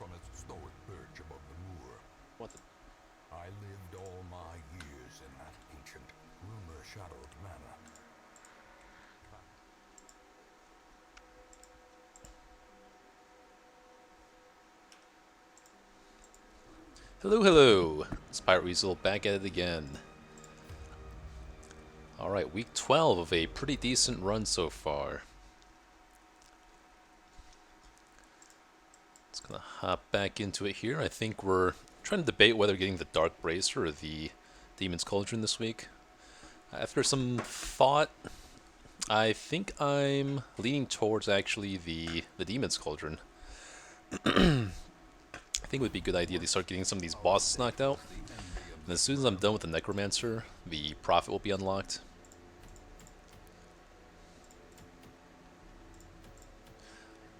from its stoic perch above the moor. What the? I lived all my years in that ancient, rumor-shadowed manor. Hello, hello! It's Pirate Weasel back at it again. Alright, week 12 of a pretty decent run so far. Just gonna hop back into it here. I think we're trying to debate whether getting the Dark Bracer or the Demon's Cauldron this week. After some thought, I think I'm leaning towards actually the Demon's Cauldron. I think it would be a good idea to start getting some of these bosses knocked out. And as soon as I'm done with the Necromancer, the Prophet will be unlocked.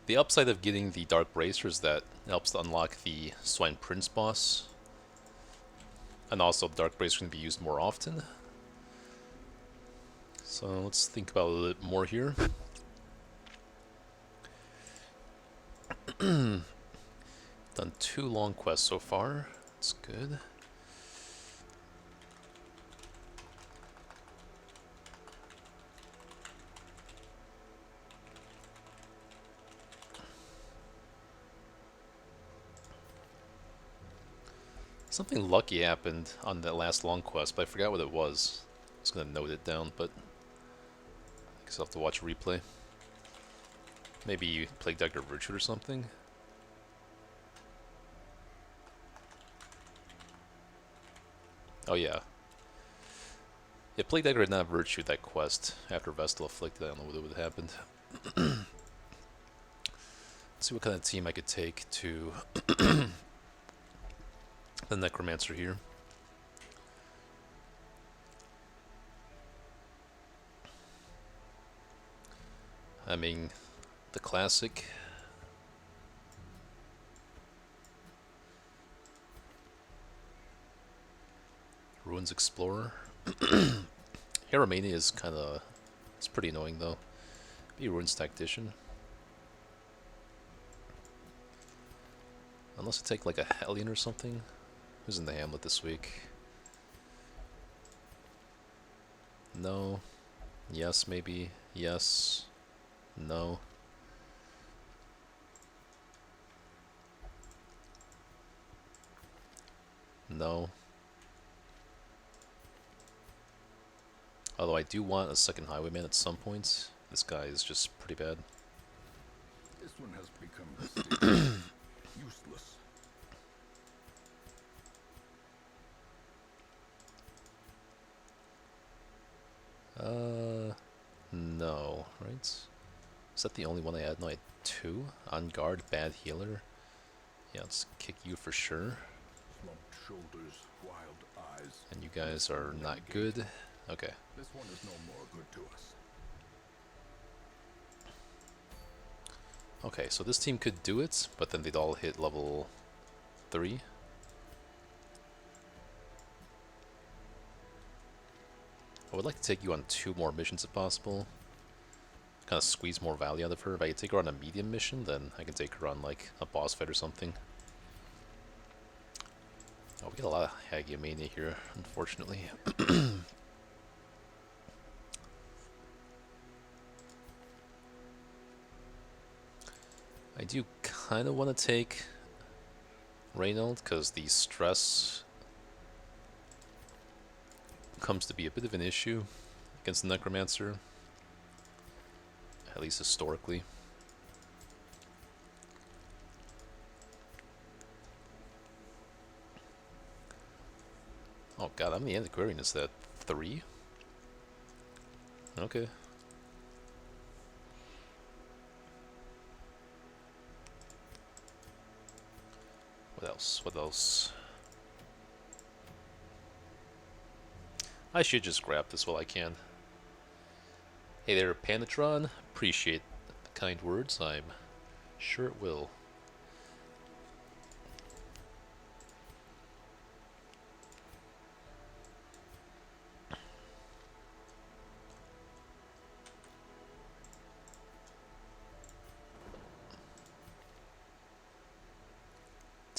The upside of getting the Dark Bracer is that it helps to unlock the Swine Prince boss. And also, the Dark Bracer can be used more often. So let's think about it a little bit more here. Done 2 long quests so far. That's good. Something lucky happened on that last long quest, but I forgot what it was. I was gonna note it down, but I guess I'll have to watch a replay. Maybe Plague Dagger Virtue or something? Oh yeah. Yeah, Plague Dagger did not Virtue that quest after Vestal Afflicted. I don't know what would have happened. Let's see what kind of team I could take to the Necromancer here. I mean, the classic. Ruins Explorer. Heromania is kind of... it's pretty annoying though. Be Ruins Tactician. Unless I take like a Hellion or something. Who's in the Hamlet this week? No. Yes, maybe. Yes. No. No. Although I do want a second Highwayman at some point. This guy is just pretty bad. This one has become useless. No, right? Is that the only one I had? No, I had 2. On guard, bad healer. Yeah, let's kick you for sure. Slumped shoulders, wild eyes. And you guys are not good. Okay. This one is no more good to us. Okay, so this team could do it, but then they'd all hit level 3. I would like to take you on 2 more missions if possible. Kind of squeeze more value out of her. If I could take her on a medium mission, then I can take her on like a boss fight or something. Oh, we get a lot of Hagiomania here, unfortunately. I do kind of want to take Reynold, because the stress comes to be a bit of an issue against the Necromancer, at least historically. Oh god, I'm the Antiquarian. Is that 3? Okay. What else? What else? I should just grab this while I can. Hey there, Panatron. Appreciate the kind words. I'm sure it will.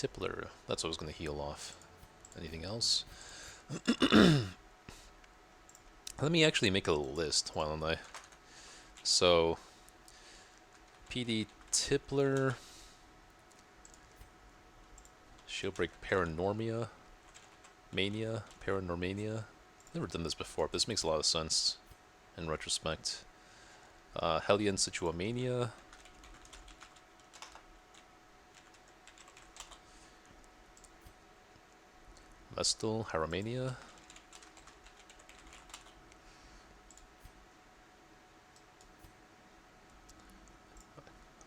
Tippler. That's what I was going to heal off. Anything else? Let me actually make a list, why don't I? So, PD Tippler, Shieldbreak Paranormia, Mania, Paranormania. Never done this before, but this makes a lot of sense in retrospect. Hellion Situamania. Vestal Haramania.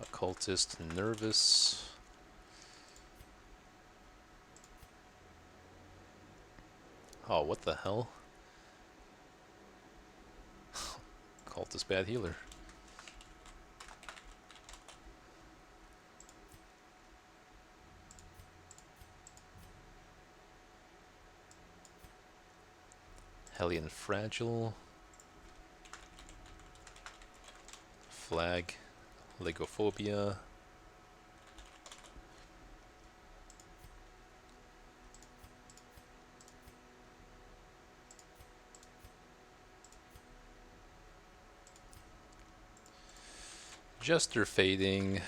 Occultist Nervous. Oh, what the hell? Occultist Bad Healer. Hellion Fragile. Flag. Legophobia. Jester Fading.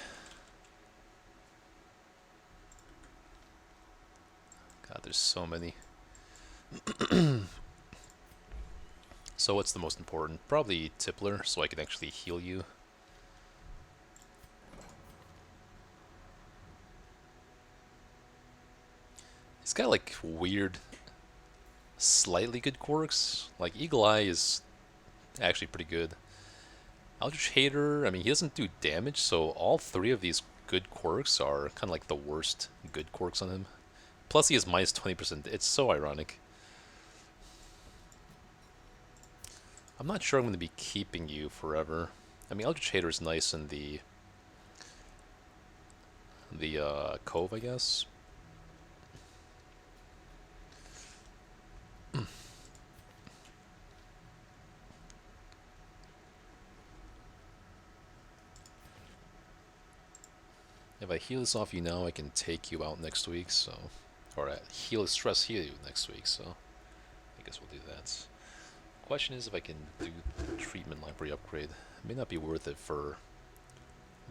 God, there's so many. So what's the most important? Probably Tippler, so I can actually heal you. He's got like weird, slightly good quirks. Like Eagle Eye is actually pretty good. Eldritch Hater, I mean, he doesn't do damage, so all three of these good quirks are kind of like the worst good quirks on him. Plus he has minus 20%. It's so ironic. I'm not sure I'm going to be keeping you forever. I mean, Eldritch Hater is nice in the Cove, I guess. If I heal this off you now, I can take you out next week, so... Or stress heal you next week, so... I guess we'll do that. Question is if I can do treatment library upgrade. It may not be worth it for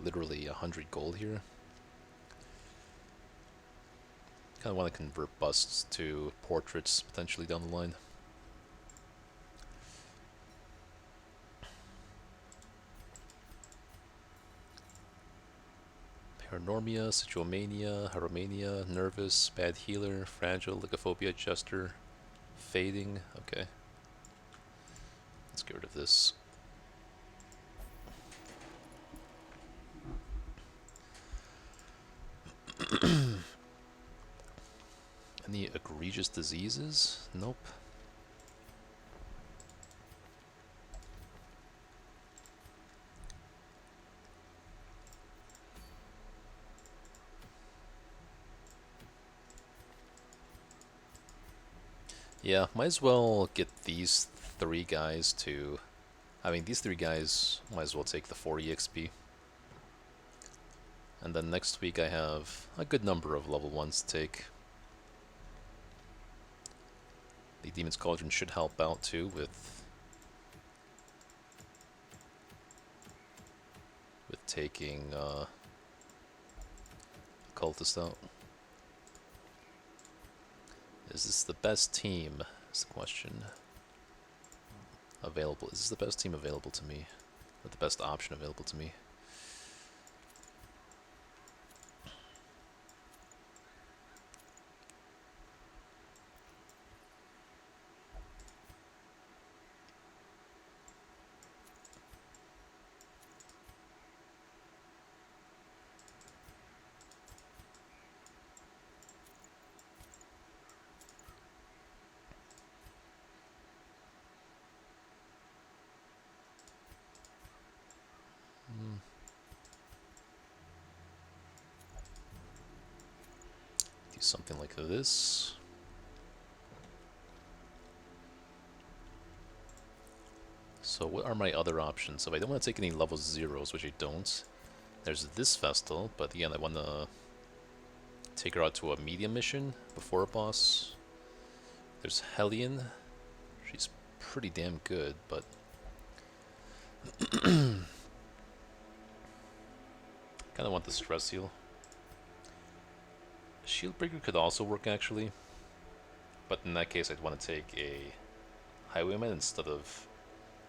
literally 100 gold here. Kind of want to convert busts to portraits potentially down the line. Paranormia, Situomania, Haromania, Nervous, Bad Healer, Fragile, Lycophobia, Jester, Fading. Okay. Let's get rid of this. Any egregious diseases? Nope. Yeah, might as well get these three guys to... I mean, these three guys might as well take the 4 EXP. And then next week I have a good number of level 1s to take. The Demon's Cauldron should help out too with taking Cultist out. Is this the best team? Is the question. Available. Is this the best team available to me? Or the best option available to me? Do something like this. So what are my other options? If I don't want to take any level 0s, which I don't, there's this Vestal, but again, I want to take her out to a medium mission before a boss. There's Hellion. She's pretty damn good, but kind of want the stress heal. Shieldbreaker could also work actually, but in that case I'd want to take a Highwayman instead of,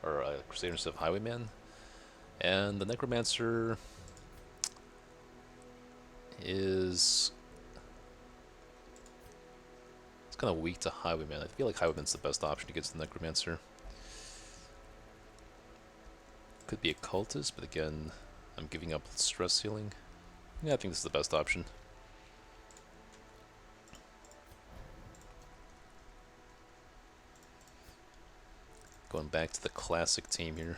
or a Crusader instead of Highwayman. And the Necromancer is, it's kind of weak to Highwayman. I feel like Highwayman's the best option against the Necromancer. Could be a Cultist, but again, I'm giving up stress healing. Yeah, I think this is the best option. Going back to the classic team here.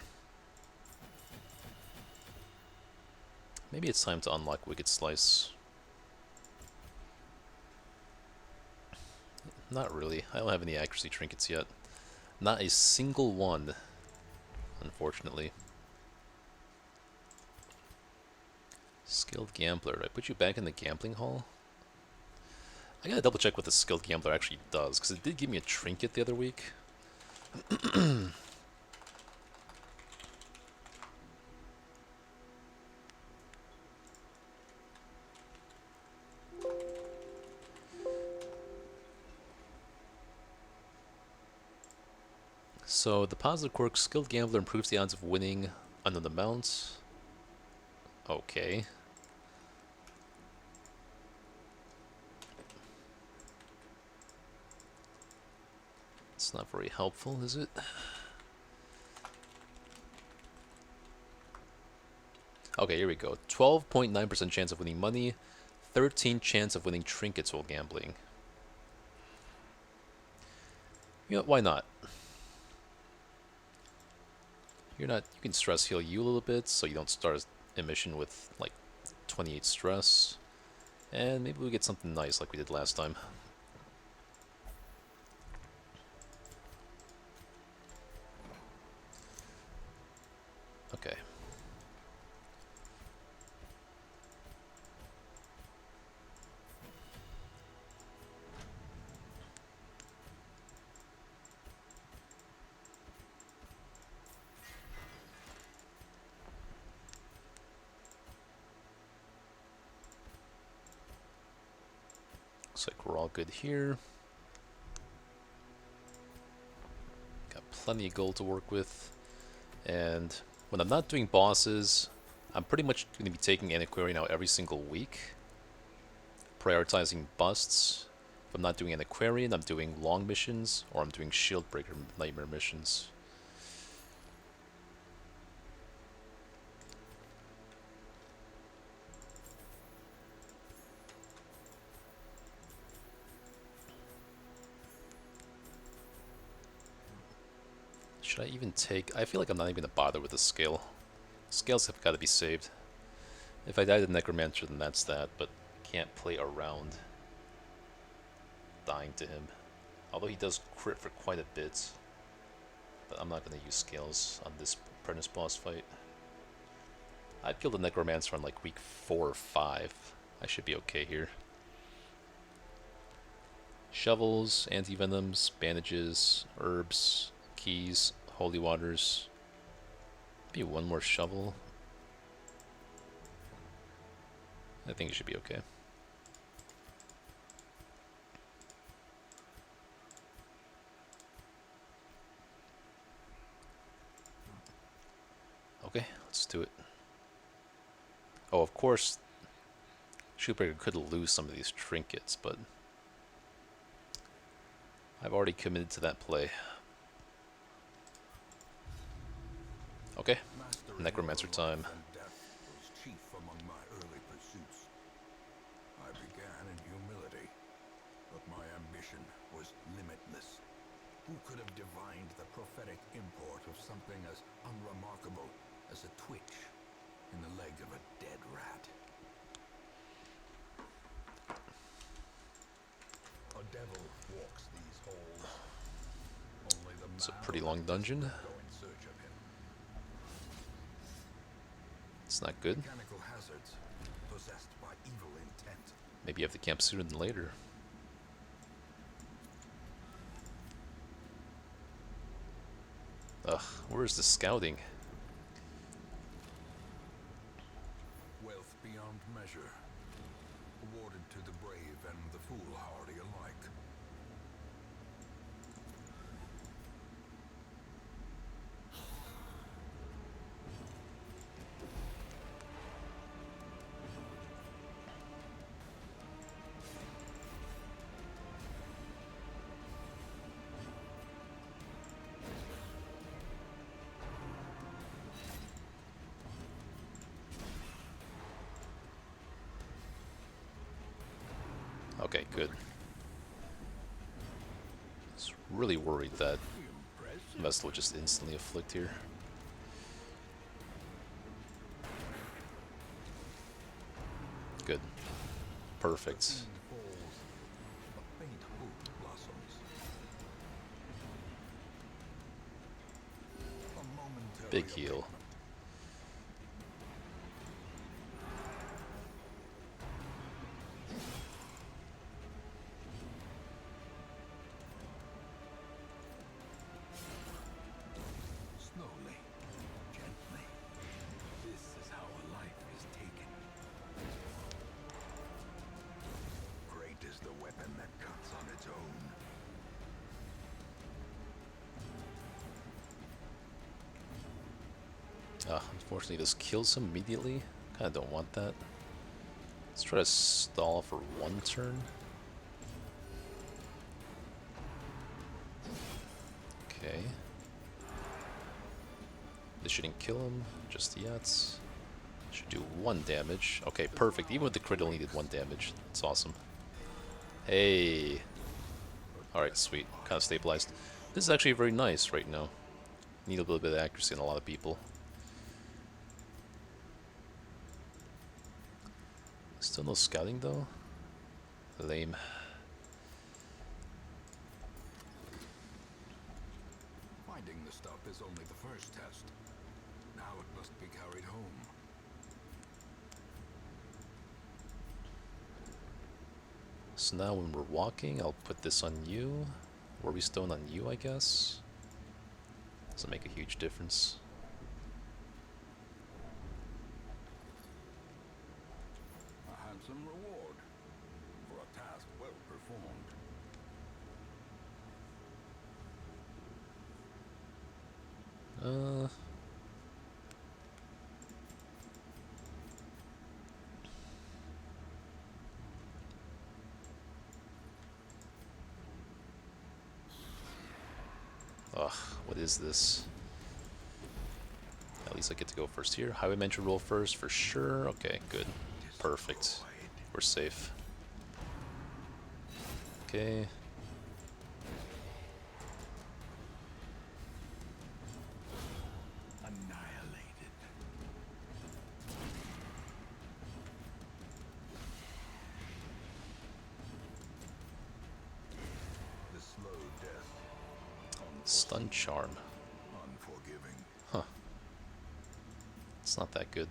Maybe it's time to unlock Wicked Slice. Not really. I don't have any accuracy trinkets yet. Not a single one, unfortunately. Skilled Gambler. Did I put you back in the gambling hall? I gotta double check what the Skilled Gambler actually does, because it did give me a trinket the other week. So the positive quirk, Skilled Gambler improves the odds of winning unknown amounts. Okay. It's not very helpful, is it? Okay, here we go. 12.9% chance of winning money, 13 chance of winning trinkets while gambling. You know, why not? You can stress heal you a little bit so you don't start a mission with like 28 stress. And maybe we get something nice like we did last time. Okay. Looks like we're all good here. Got plenty of gold to work with. And when I'm not doing bosses, I'm pretty much going to be taking Antiquarian out every single week. Prioritizing busts. If I'm not doing Antiquarian, I'm doing long missions, or I'm doing Shieldbreaker Nightmare missions. Should I even take... I feel like I'm not even going to bother with the scale. Scales have got to be saved. If I die to Necromancer, then that's that, but can't play around dying to him. Although he does crit for quite a bit. But I'm not going to use scales on this apprentice boss fight. I killed the Necromancer on like week 4 or 5. I should be okay here. Shovels, anti-venoms, bandages, herbs, keys, holy waters. Maybe one more shovel. I think it should be okay. Okay, let's do it. Oh, of course, Shieldbreaker could lose some of these trinkets, but I've already committed to that play. Okay, Necromancer time. Death was chief among my early pursuits. I began in humility, but my ambition was limitless. Who could have divined the prophetic import of something as unremarkable as a twitch in the leg of a dead rat? A devil walks these halls. Only the It's a man pretty of long dungeon. go in search of him. It's not good. Mechanical hazards possessed by evil intent. Maybe you have to camp sooner than later. Ugh, where's the scouting? Wealth beyond measure, awarded to the brave and the foolhardy alike. Okay, good. I was really worried that Vest would just instantly afflict here. Good. Perfect. Big heal. Slowly, gently. This is how a life is taken. Great is the weapon that cuts on its own. Unfortunately, this kills him immediately. Kinda don't want that. Let's try to stall for one turn. Okay. This shouldn't kill him just yet. Should do 1 damage. Okay, perfect. Even with the crit, only did 1 damage. That's awesome. Hey. Alright, sweet. Kind of stabilized. This is actually very nice right now. Need a little bit of accuracy on a lot of people. Still no scouting though? Lame. Finding the stuff is only the first test. Now it must be carried home. So now when we're walking, I'll put this on you. Worry stone on you, I guess. Doesn't make a huge difference. A handsome reward for a task well performed. Ugh, what is this? At least I get to go first here. Highwayman should roll first for sure. Okay, good. Perfect. We're safe. Okay. Annihilated. The slow death. Stun charm. Unforgiving. Huh. It's not that good.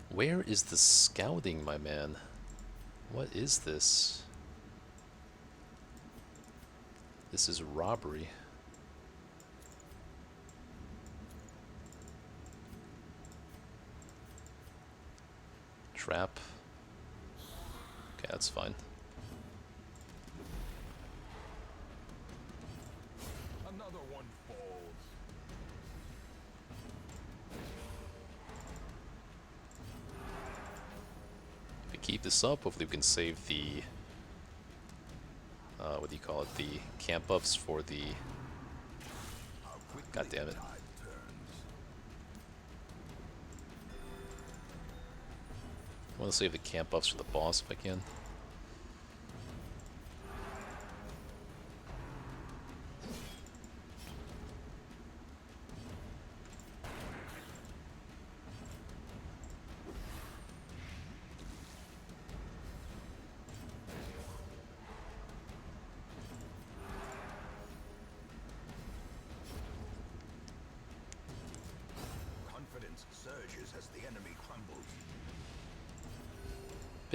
Where is the scouting, my man? What is this? This is robbery. Trap. Okay, that's fine. Another one falls. If we keep this up, hopefully we can save the what do you call it? The camp ups for the. God damn it! I want to save the camp ups for the boss if I can.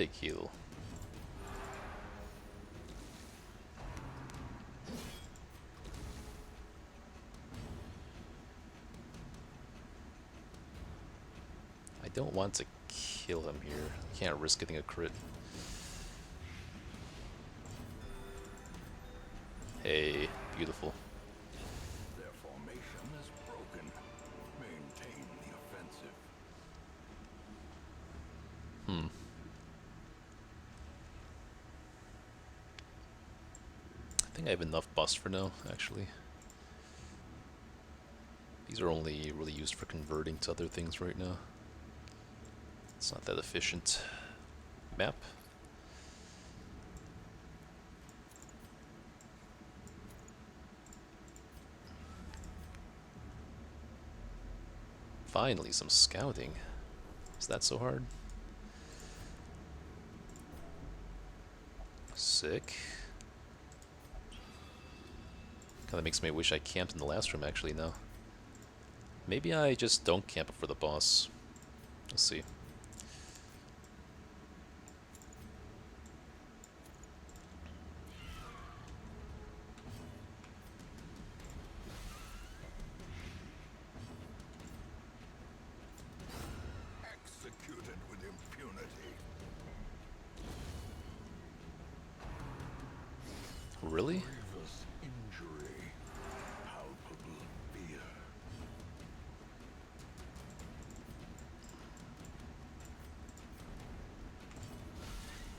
big heal. I don't want to kill him here. I can't risk getting a crit. Hey, beautiful. Their formation is broken. Maintain the offensive. I think I have enough buffs for now, actually. These are only really used for converting to other things right now. It's not that efficient. Map. Finally, some scouting. Is that so hard? Sick. Kinda makes me wish I camped in the last room actually now. Maybe I just don't camp before the boss. Let's see. Executed with impunity. Really? Grievous injury. Palpable fear.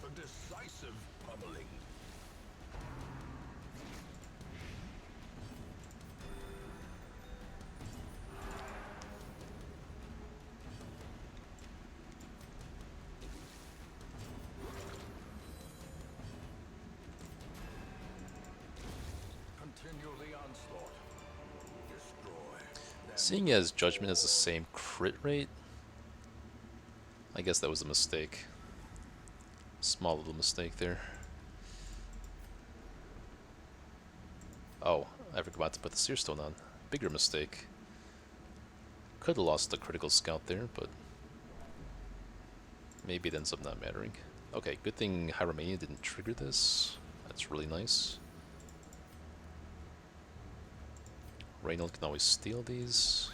A decisive pummeling. Continue the onslaught. Destroy. Seeing as Judgment has the same crit rate, I guess that was a mistake. Small little mistake there. Oh, I forgot to put the Seer Stone on. Bigger mistake. Could have lost the critical scout there, but maybe it ends up not mattering. Okay, good thing Hyromania didn't trigger this. That's really nice. Reynold can always steal these.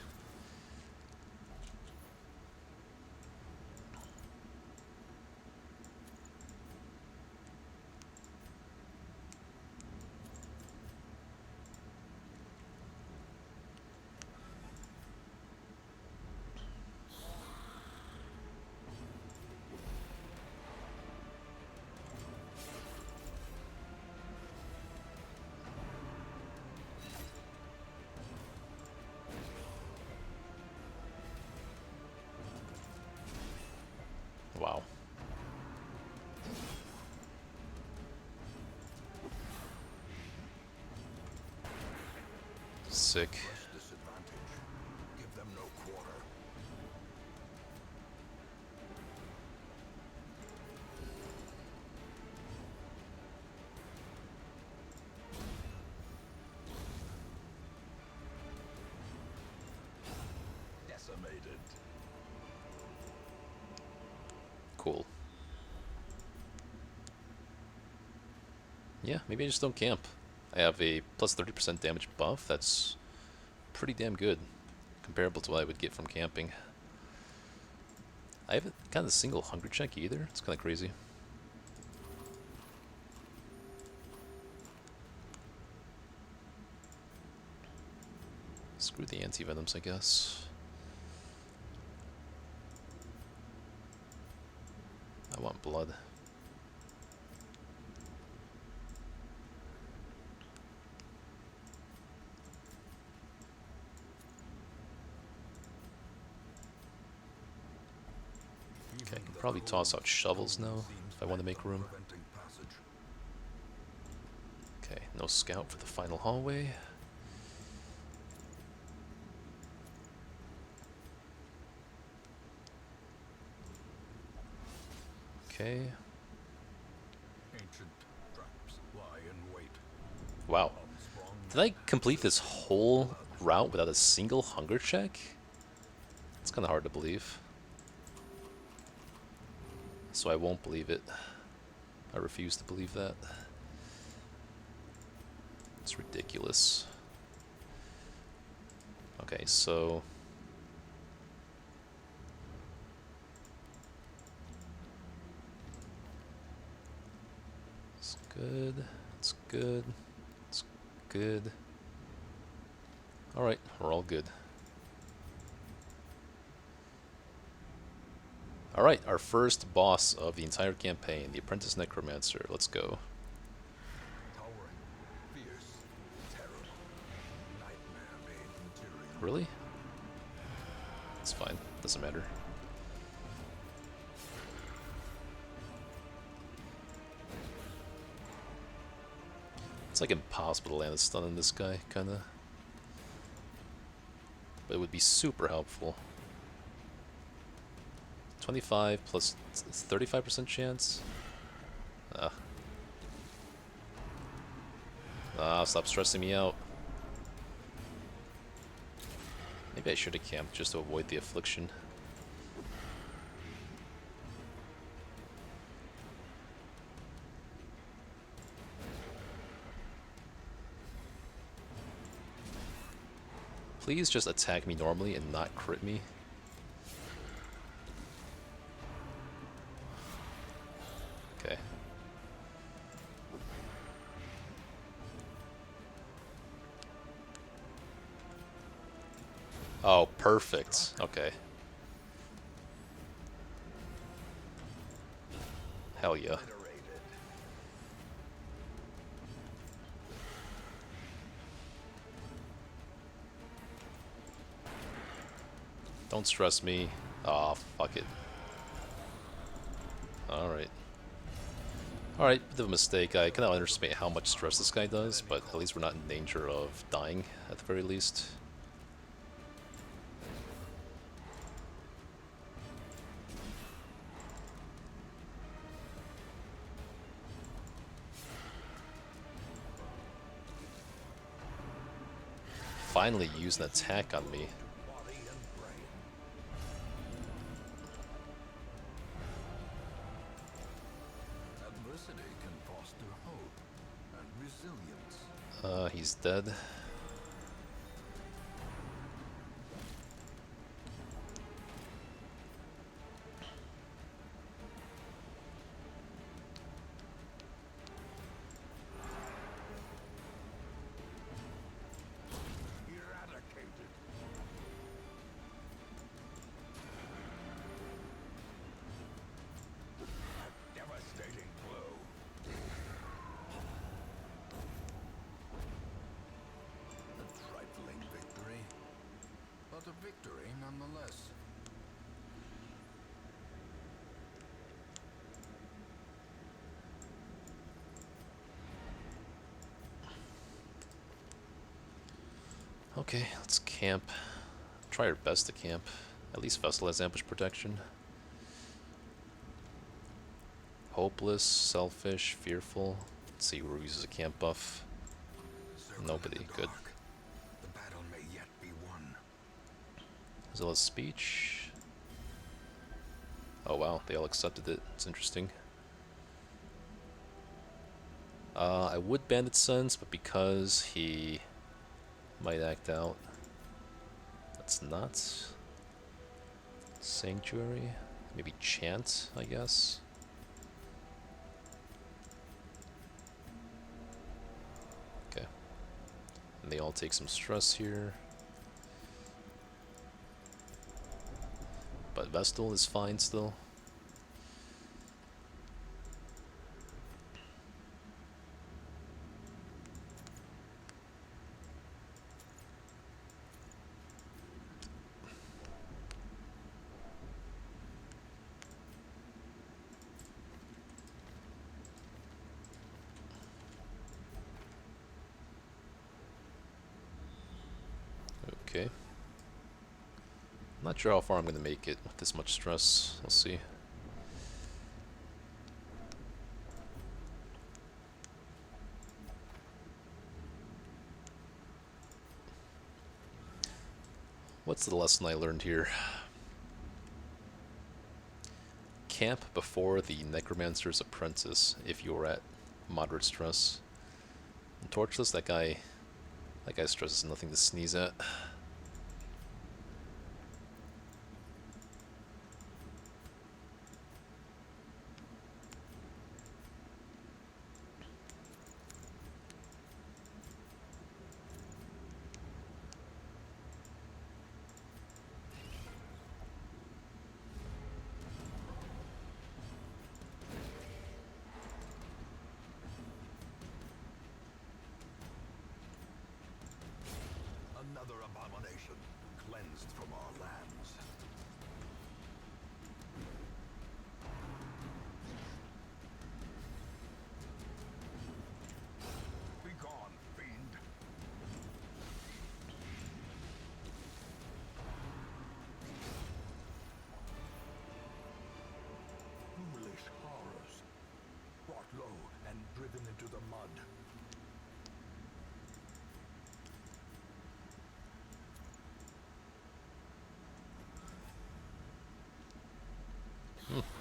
Wow. Sick. Disadvantage. Give them no quarter. Decimated. Cool. Yeah, maybe I just don't camp. I have a plus 30% damage buff. That's pretty damn good. Comparable to what I would get from camping. I haven't got a single hunger check either. It's kind of crazy. Screw the anti-venoms, I guess. I want blood. Okay, I can probably toss out shovels now if I want to make room. Okay, no scout for the final hallway. Okay. Ancient traps lie in wait. Wow. Did I complete this whole route without a single hunger check? It's kind of hard to believe. so I won't believe it. I refuse to believe that. It's ridiculous. Okay, so... It's good. It's good. It's good. Alright, we're all good. Alright, our first boss of the entire campaign, the Apprentice Necromancer. Let's go. Towering, fierce, terrible, nightmare-made material. Really? It's fine. Doesn't matter. It's like impossible to land a stun on this guy, kinda. But it would be super helpful. 25 plus 35% chance? Stop stressing me out. Maybe I should have camped just to avoid the affliction. Please just attack me normally and not crit me. Okay. Oh, perfect. Okay. Hell yeah. Don't stress me. Aw, fuck it. Alright. Alright, bit of a mistake. I cannot underestimate how much stress this guy does, but at least we're not in danger of dying, at the very least. Finally use an attack on me. He's dead. A victory nonetheless. Okay, let's camp. Try our best to camp. At least Vestal has ambush protection. Hopeless, selfish, fearful. Let's see who uses a camp buff. Nobody. Good. The battle may yet be won. Zilla's speech. Oh wow, they all accepted it. It's interesting. I would Bandit Sense, but because he might act out, that's not. Sanctuary? Maybe Chant, I guess. Okay. And they all take some stress here. But Vestal is fine still. Okay. Not sure how far I'm going to make it with this much stress. We'll see. What's the lesson I learned here? camp before the Necromancer's Apprentice if you were at moderate stress. And Torchless, that guy's stress is nothing to sneeze at. Another abomination cleansed from our lands. Begone, fiend! Ghoulish horrors, brought low and driven into the mud.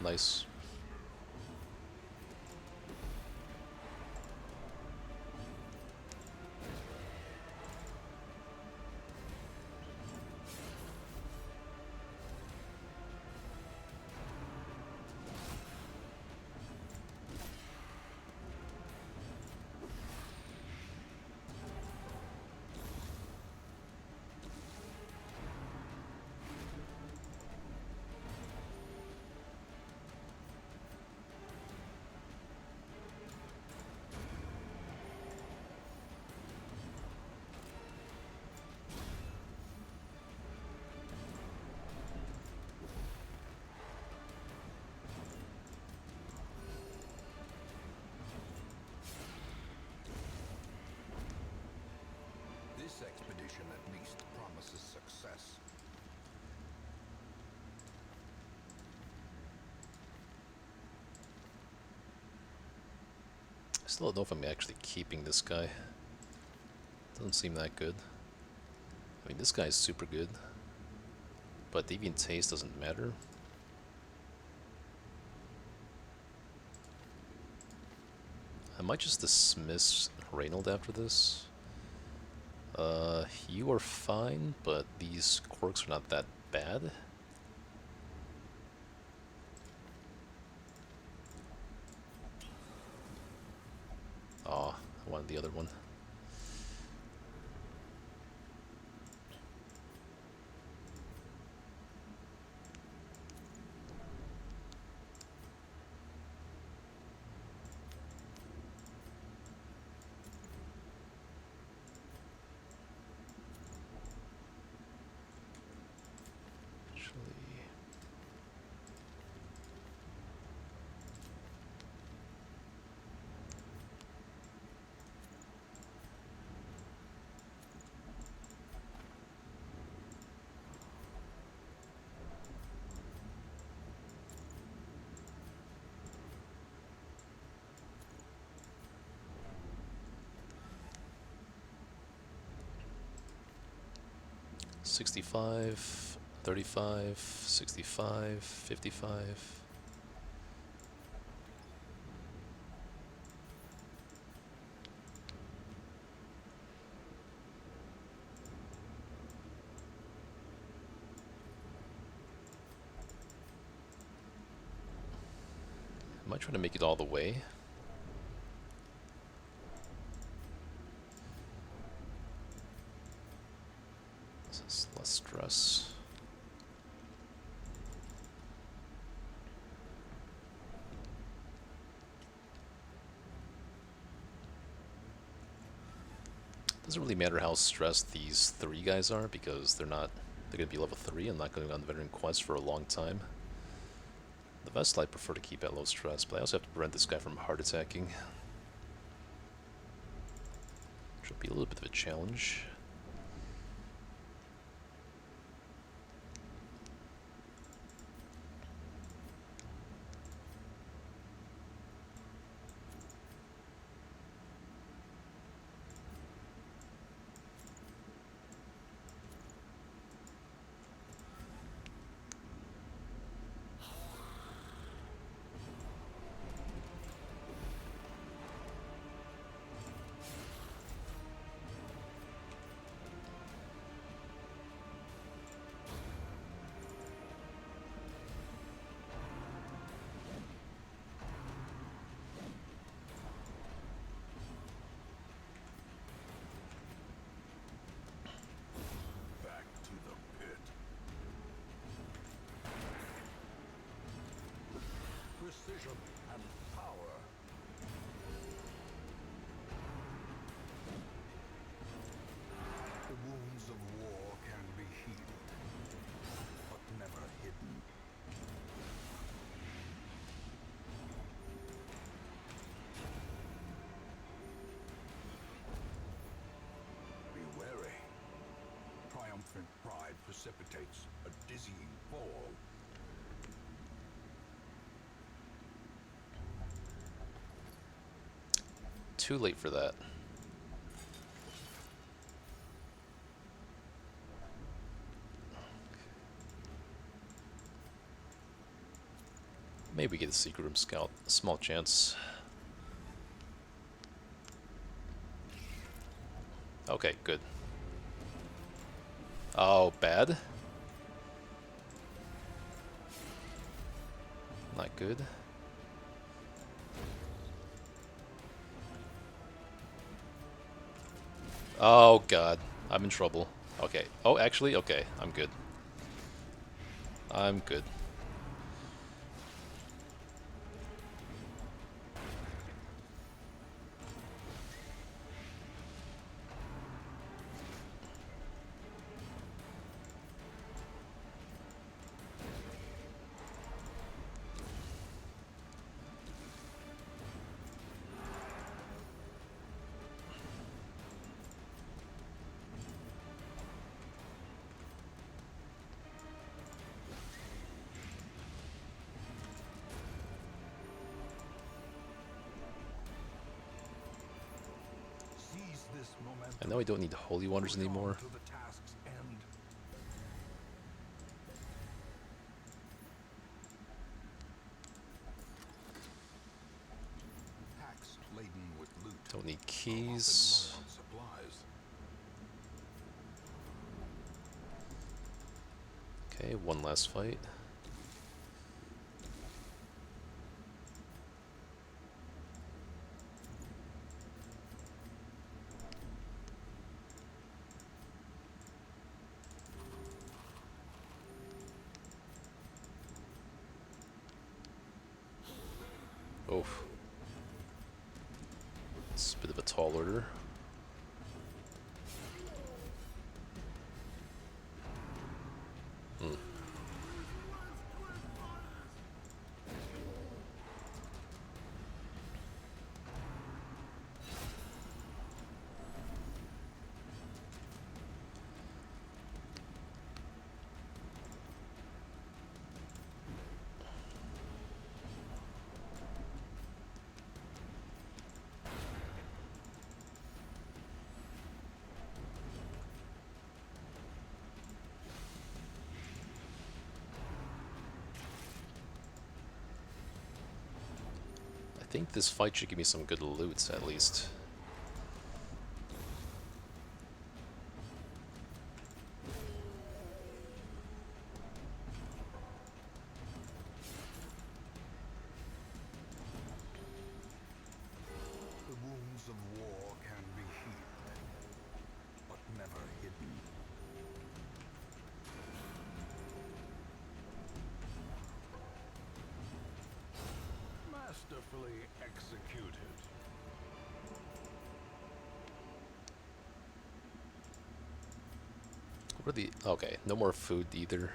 Nice. This expedition at least promises success. I still don't know if I'm actually keeping this guy. Doesn't seem that good. I mean, this guy's super good. But Deviant Taste doesn't matter. I might just dismiss Reynold after this. You are fine, but these quirks are not that bad. Aw, I wanted the other one. $65, $35, $65, $55. I might try to make it all the way. This is less stress. Doesn't really matter how stressed these three guys are because they're going to be level 3 and not going on the veteran quest for a long time. The Vestal I prefer to keep at low stress, but I also have to prevent this guy from heart attacking. Which will be a little bit of a challenge. precision and power. The wounds of war can be healed, but never hidden. Be wary. Triumphant pride precipitates a dizzying fall. Too late for that. Maybe get a secret room scout. A small chance. Okay, good. Oh, bad? Not good. Oh god, I'm in trouble. Okay. Oh, actually, okay, I'm good. I'm good. Seize this momentum. I know I don't need holy wonders anymore. To the task's end. Packs laden with loot. Don't need are often keys. low on supplies. Okay, one last fight. Oof. It's a bit of a tall order. Hmm. I think this fight should give me some good loot, at least. The wounds of war can be healed, but never hidden. Masterfully executed. What are the... Okay, no more food either.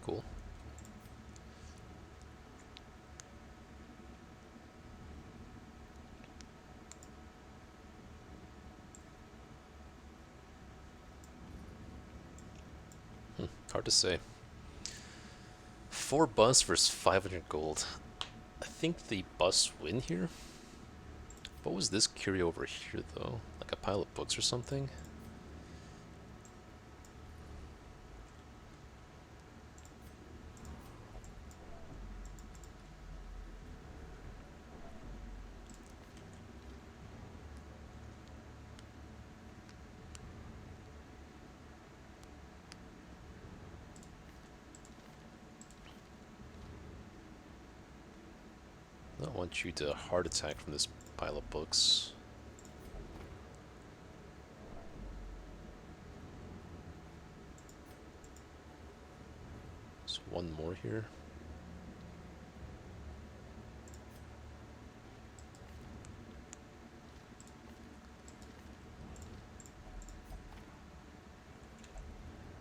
Cool. Hard to say. 4 bus versus 500 gold. I think the bus win here. What was this curio over here, though? Like a pile of books or something? I don't want you to heart attack from this pile of books. There's one more here.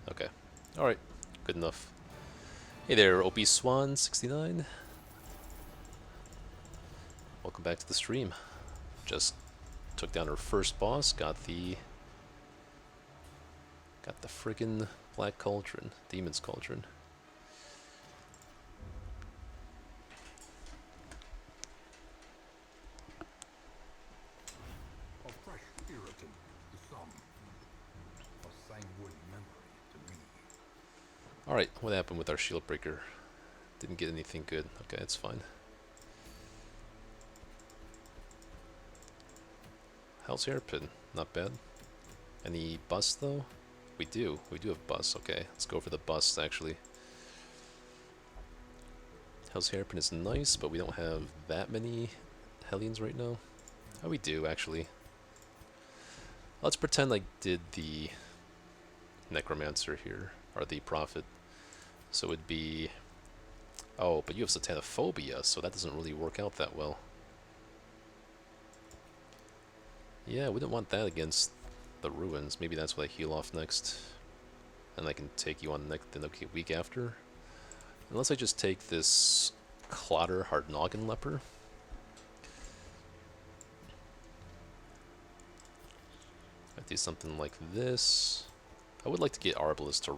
Okay. Alright. Good enough. Hey there, OP Swan69. Welcome back to the stream. Just took down our first boss, got the friggin' Black Cauldron, Demon's Cauldron. A fresh irritant to some. A sanguine memory to me. Alright, what happened with our shield breaker? Didn't get anything good. Okay, it's fine. Hell's Hairpin, not bad. Any bust though? We do have bust. Okay, let's go for the bust actually. Hell's Hairpin is nice, but we don't have that many Hellions right now. Oh, we do actually. Let's pretend I did the Necromancer here, or the Prophet. So it would be... Oh, but you have Satanophobia, so that doesn't really work out that well. Yeah, we didn't want that against the Ruins. Maybe that's what I heal off next. And I can take you on the week after. Unless I just take this Clotter Hardnoggin Leper. I do something like this. I would like to get Arbalest to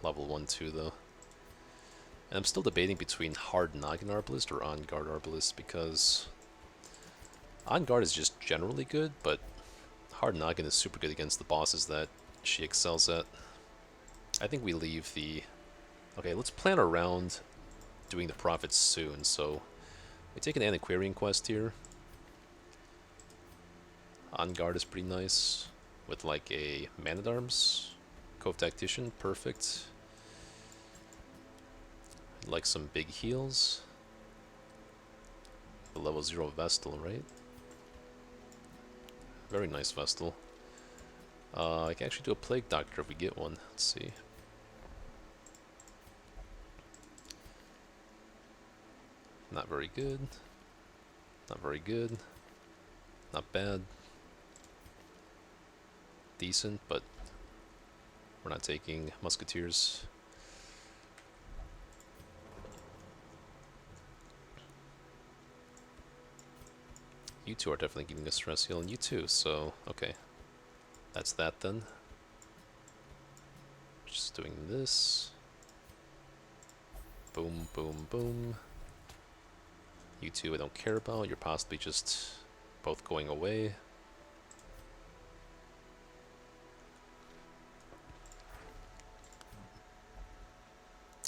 level 1 too, though. And I'm still debating between Hardnoggin Arbalest or On Guard Arbalest, because On Guard is just generally good, but Hardnoggin is super good against the bosses that she excels at. I think we leave the... Okay, let's plan around doing the Prophets soon, so we take an Antiquarian quest here. On Guard is pretty nice, with like a Man-at-Arms, Cove Tactician, perfect. I'd like some big heals. The level 0 Vestal, right? Very nice Vestal. I can actually do a Plague Doctor if we get one. Let's see. Not very good. Not very good. Not bad. Decent, but we're not taking Musketeers. You two are definitely giving a stress heal, and you too, so okay. That's that then. Just doing this. Boom, boom, boom. You two I don't care about, you're possibly just both going away.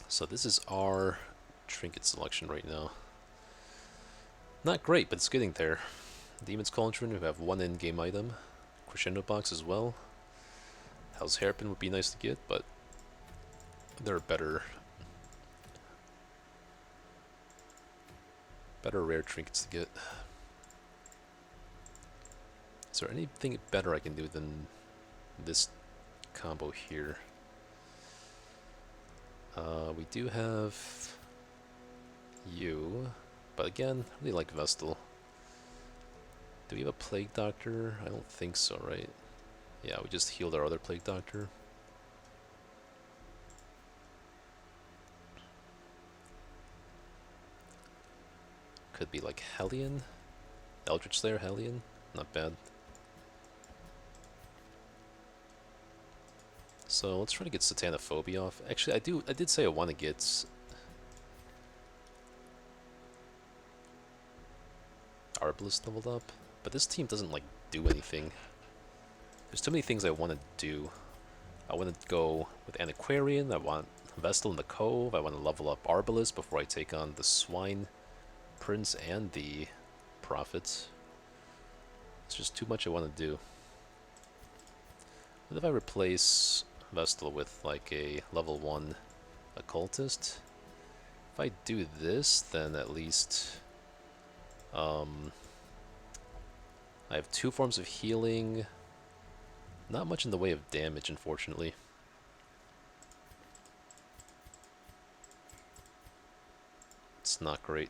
So this is our trinket selection right now. Not great, but it's getting there. Demon's Cauldron, we have one in-game item. Crescendo Box as well. Hell's Hairpin would be nice to get, but there are better rare trinkets to get. Is there anything better I can do than this combo here? We do have you, but again, I really like Vestal. Do we have a Plague Doctor? I don't think so, right? Yeah, we just healed our other Plague Doctor. Could be like Hellion? Eldritch Slayer Hellion? Not bad. So let's try to get Satanophobia off. Actually, I did say I want to get Arbalest leveled up, but this team doesn't like do anything. There's too many things I want to do. I want to go with Antiquarian, I want Vestal in the Cove, I want to level up Arbalest before I take on the Swine Prince and the Prophets. It's just too much I want to do. What if I replace Vestal with like a level 1 Occultist? If I do this, then at least I have 2 forms of healing. Not much in the way of damage, unfortunately. It's not great.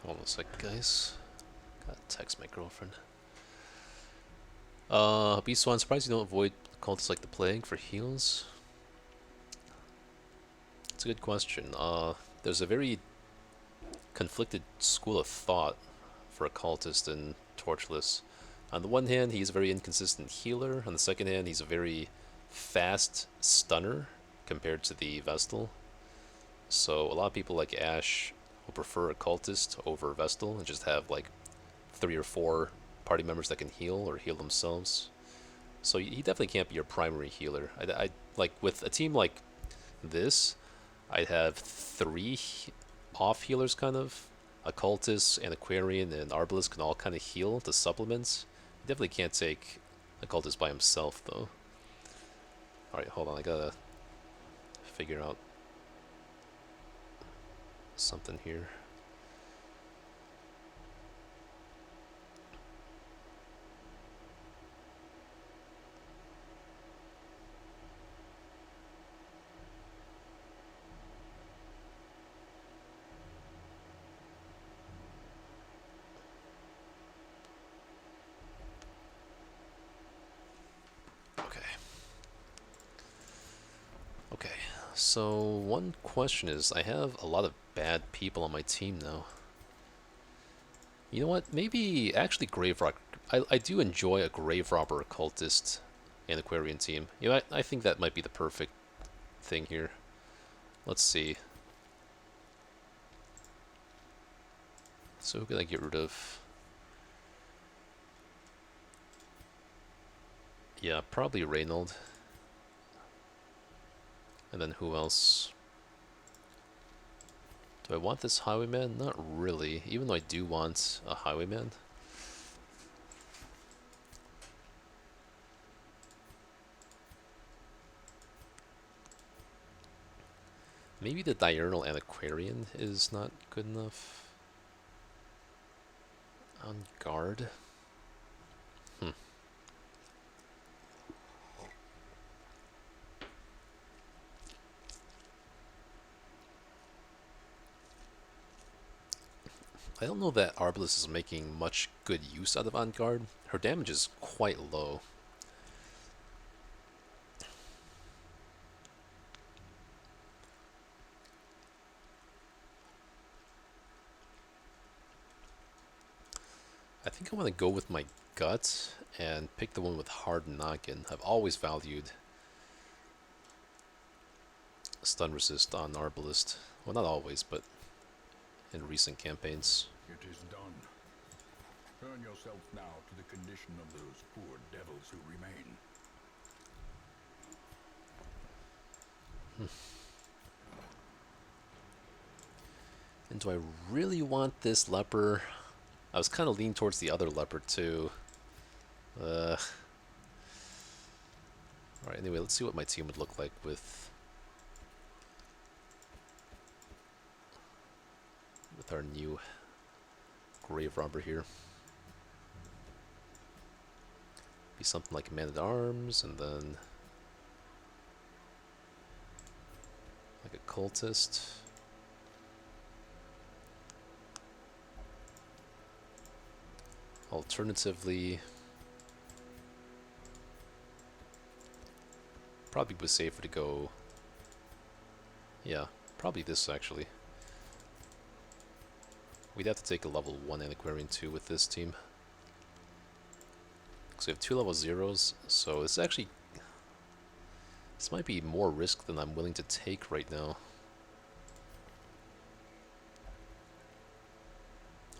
Hold on a sec, guys. Gotta text my girlfriend. Beast, I'm surprised you don't avoid cultists like the plague for heals. It's a good question. There's a very conflicted school of thought for a cultist in Torchless. On the one hand, he's a very inconsistent healer. On the second hand, he's a very fast stunner compared to the Vestal. So a lot of people like Ash will prefer a cultist over Vestal and just have like 3 or 4 party members that can heal or heal themselves. So he definitely can't be your primary healer. I like with a team like this, I'd have 3 off healers kind of. A cultist, an Aquarian, and Arbalest can all kind of heal to supplements. You definitely can't take a cultist by himself though. Alright, hold on, I gotta figure out something here. Okay, so one question is, I have a lot of bad people on my team now. You know what? Maybe actually Grave Rock. I do enjoy a Grave Robber Occultist and Aquarian team. You know, I think that might be the perfect thing here. Let's see. So who can I get rid of? Yeah, probably Reynold. And then who else? Do I want this Highwayman? Not really, even though I do want a Highwayman. Maybe the Diurnal and Aquarian is not good enough. On guard. I don't know that Arbalest is making much good use out of On Guard. Her damage is quite low. I think I want to go with my gut and pick the one with hard noggin. I've always valued stun resist on Arbalest. Well, not always, but in recent campaigns. It is done. Turn yourself now to the condition of those poor devils who remain. And do I really want this leper? I was kind of leaning towards the other leopard too. Alright, anyway, let's see what my team would look like with our new Grave Robber here. Be something like Man-at-Arms, and then like a Cultist. Alternatively, probably be safer to go. Yeah, probably this actually. We'd have to take a level 1 Antiquarian 2 with this team. So we have 2 level 0s, so this actually... This might be more risk than I'm willing to take right now.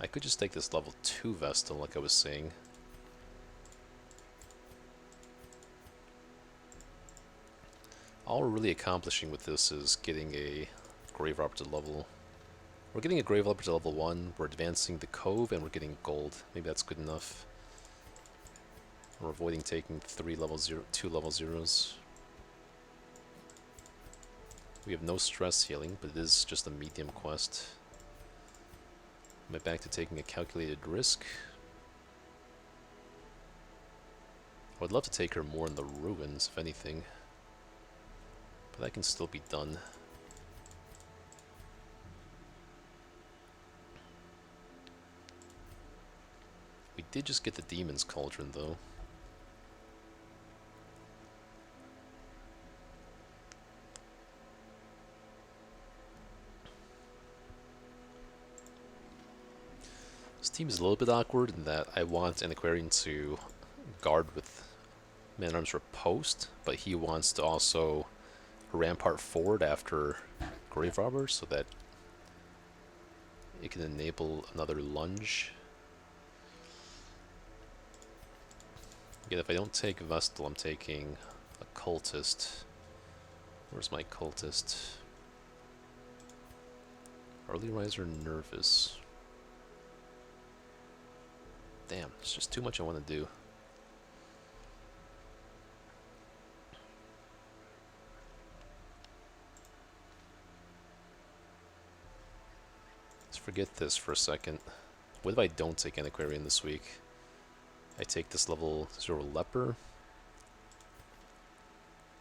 I could just take this level 2 Vestal like I was saying. All we're really accomplishing with this is getting a Grave Robber to level... We're getting a Grave Robber to level 1, we're advancing the Cove, and we're getting gold. Maybe that's good enough. We're avoiding taking 2 level 0s. We have no stress healing, but it is just a medium quest. Am I back to taking a calculated risk? I would love to take her more in the ruins, if anything. But that can still be done. We did just get the Demon's Cauldron, though. This team is a little bit awkward in that I want Antiquarian to guard with Man-at-Arms Riposte, but he wants to also rampart forward after Grave Robber so that it can enable another lunge. Yet if I don't take Vestal, I'm taking a Cultist. Where's my Cultist? Early Riser Nervous. Damn, it's just too much I want to do. Let's forget this for a second. What if I don't take Antiquarian this week? I take this level 0 Leper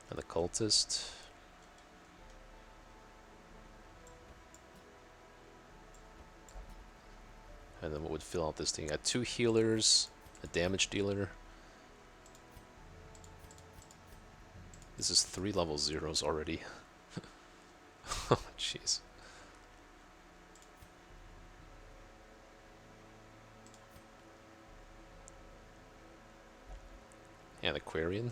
and the Cultist. And then what would fill out this thing? I got 2 healers, a damage dealer. This is 3 level 0s already. Oh, jeez. Antiquarian.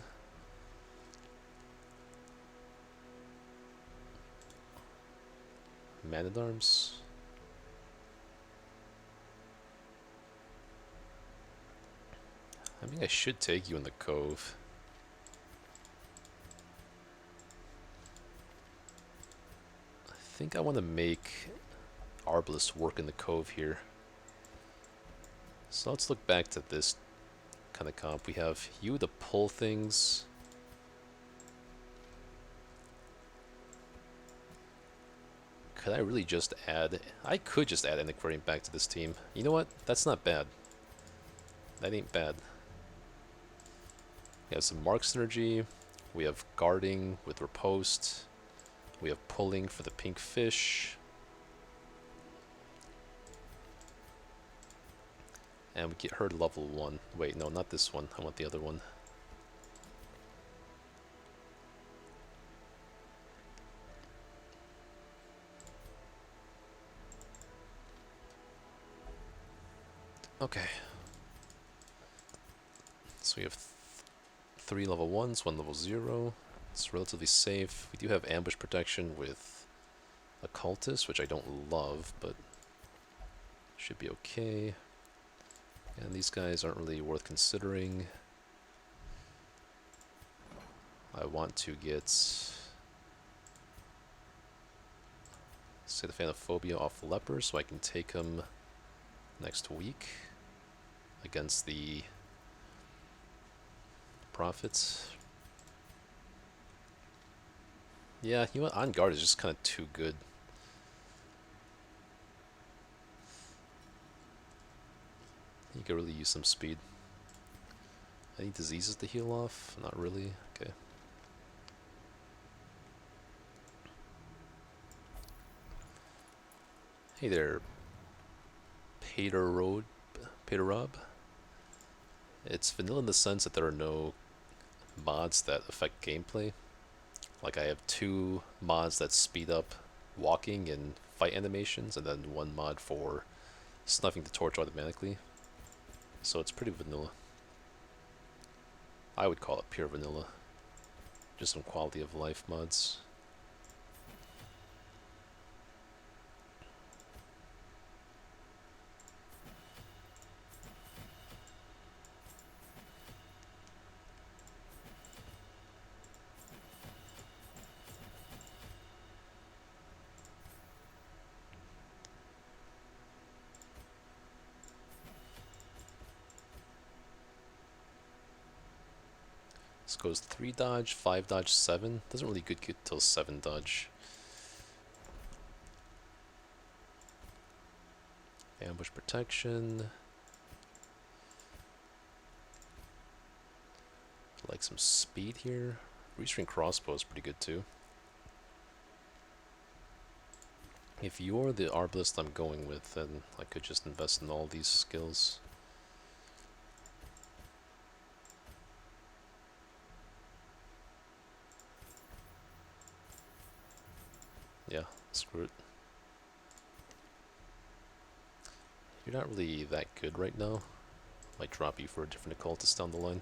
Man-at-Arms. I mean, I should take you in the Cove. I think I want to make Arbalest work in the Cove here. So let's look back to this kind of comp. We have you to pull things. Could I really just add... I could just add Antiquarian back to this team. You know what? That's not bad. That ain't bad. We have some Mark synergy. We have guarding with Riposte. We have pulling for the pink fish. And we get her to level 1. Wait, no, not this one. I want the other one. Okay. So we have 3 level 1s, 1 level 0. It's relatively safe. We do have ambush protection with a Cultist, which I don't love, but should be okay. And these guys aren't really worth considering. I want to get say the Phanophobia off Leper so I can take him next week against the Prophets. Yeah, you know what? On guard is just kind of too good. You could really use some speed. Any diseases to heal off? Not really. Okay. Hey there, Peter Rob. It's vanilla in the sense that there are no mods that affect gameplay. Like I have two mods that speed up walking and fight animations, and then one mod for snuffing the torch automatically. So it's pretty vanilla. I would call it pure vanilla. Just some quality of life mods. This goes 3 dodge, 5 dodge, 7. Doesn't really get good till 7 dodge. Ambush protection. Like some speed here. Restring crossbow is pretty good too. If you're the arbalist I'm going with, then I could just invest in all these skills. Yeah, screw it. You're not really that good right now. Might drop you for a different occultist down the line.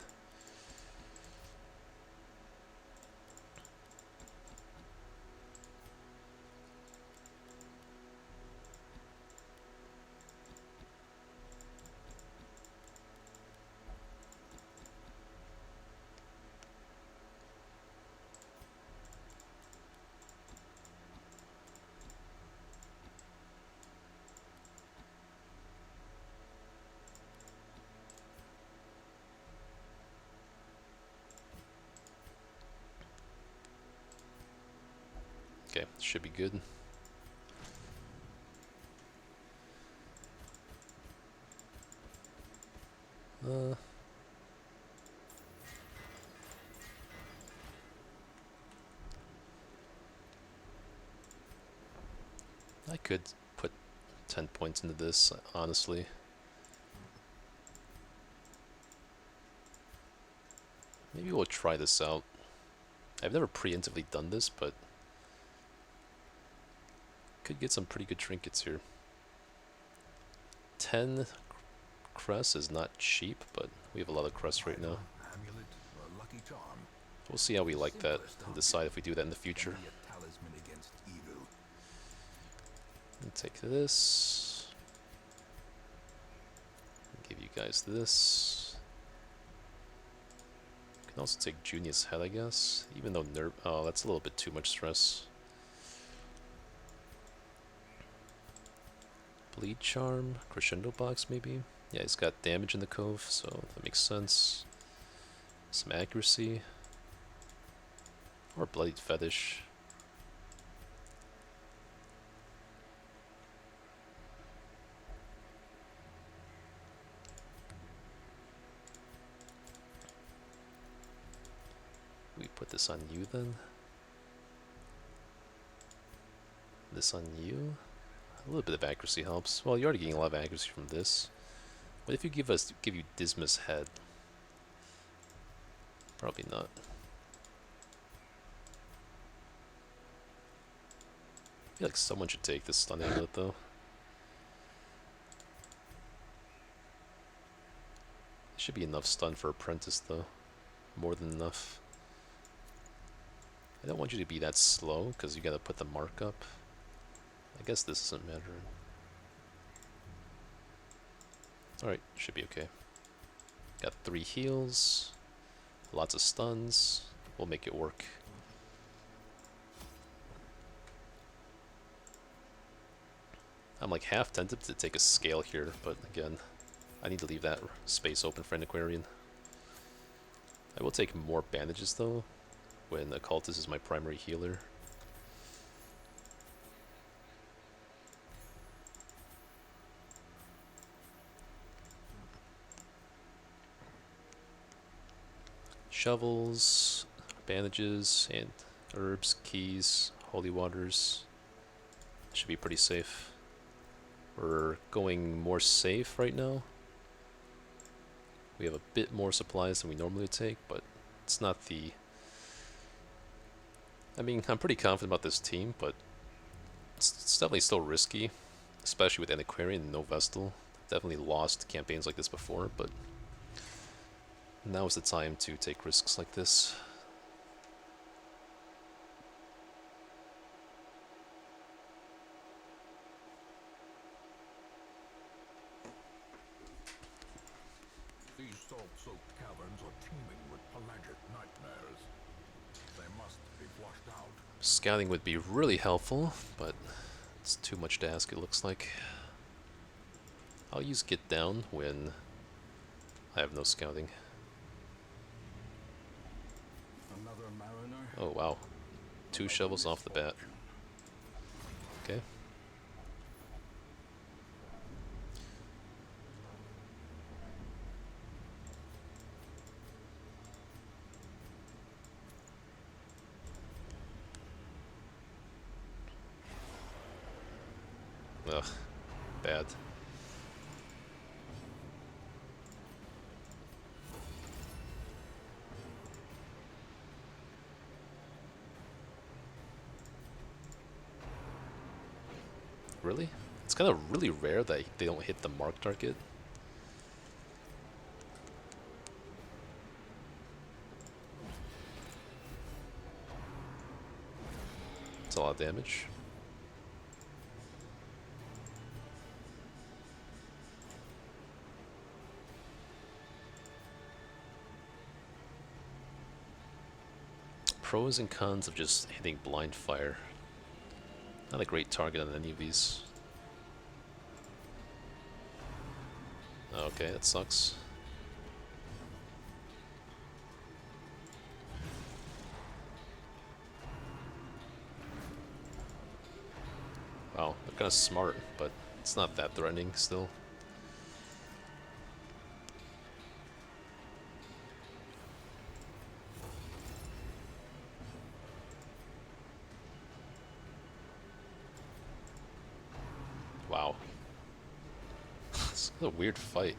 Okay, should be good. I could put 10 points into this, honestly. Maybe we'll try this out. I've never preemptively done this, but could get some pretty good trinkets here. 10 crests is not cheap, but we have a lot of crests right now. Amulet, a lucky charm. We'll see how we like that and decide if we do that in the future. Can be a talisman against evil. And take this. Give you guys this. Can also take Junior's head, I guess. Even though oh, that's a little bit too much stress. Bleed Charm, Crescendo Box maybe? Yeah, he's got damage in the cove, so that makes sense. Some accuracy. Or Bloodied Fetish. We put this on you then. This on you. A little bit of accuracy helps. Well, you're already getting a lot of accuracy from this. What if you give you Disma's head? Probably not. I feel like someone should take this stun amulet though. Should be enough stun for Apprentice though. More than enough. I don't want you to be that slow because you gotta put the mark up. I guess this doesn't matter. Alright, should be okay. Got 3 heals, lots of stuns. We'll make it work. I'm like half tempted to take a scale here, but again, I need to leave that space open for an Aquarian. I will take more bandages though, when Occultist is my primary healer. Shovels, bandages, and herbs, keys, holy waters. Should be pretty safe. We're going more safe right now. We have a bit more supplies than we normally take, but it's not the... I mean, I'm pretty confident about this team, but it's definitely still risky, especially with Antiquarian and no Vestal. Definitely lost campaigns like this before, but now is the time to take risks like this. These salt-soaked caverns are teeming with pelagic nightmares. They must be flushed out. Scouting would be really helpful, but it's too much to ask, it looks like. I'll use Get Down when I have no scouting. Another mariner? Oh wow. 2 shovels off the bat. Okay. Ugh. Bad. Really? It's kind of really rare that they don't hit the mark target. It's a lot of damage. Pros and cons of just hitting blind fire. Not a great target on any of these. Okay, that sucks. Wow, they're kind of smart, but it's not that threatening still. Wow. It's a weird fight.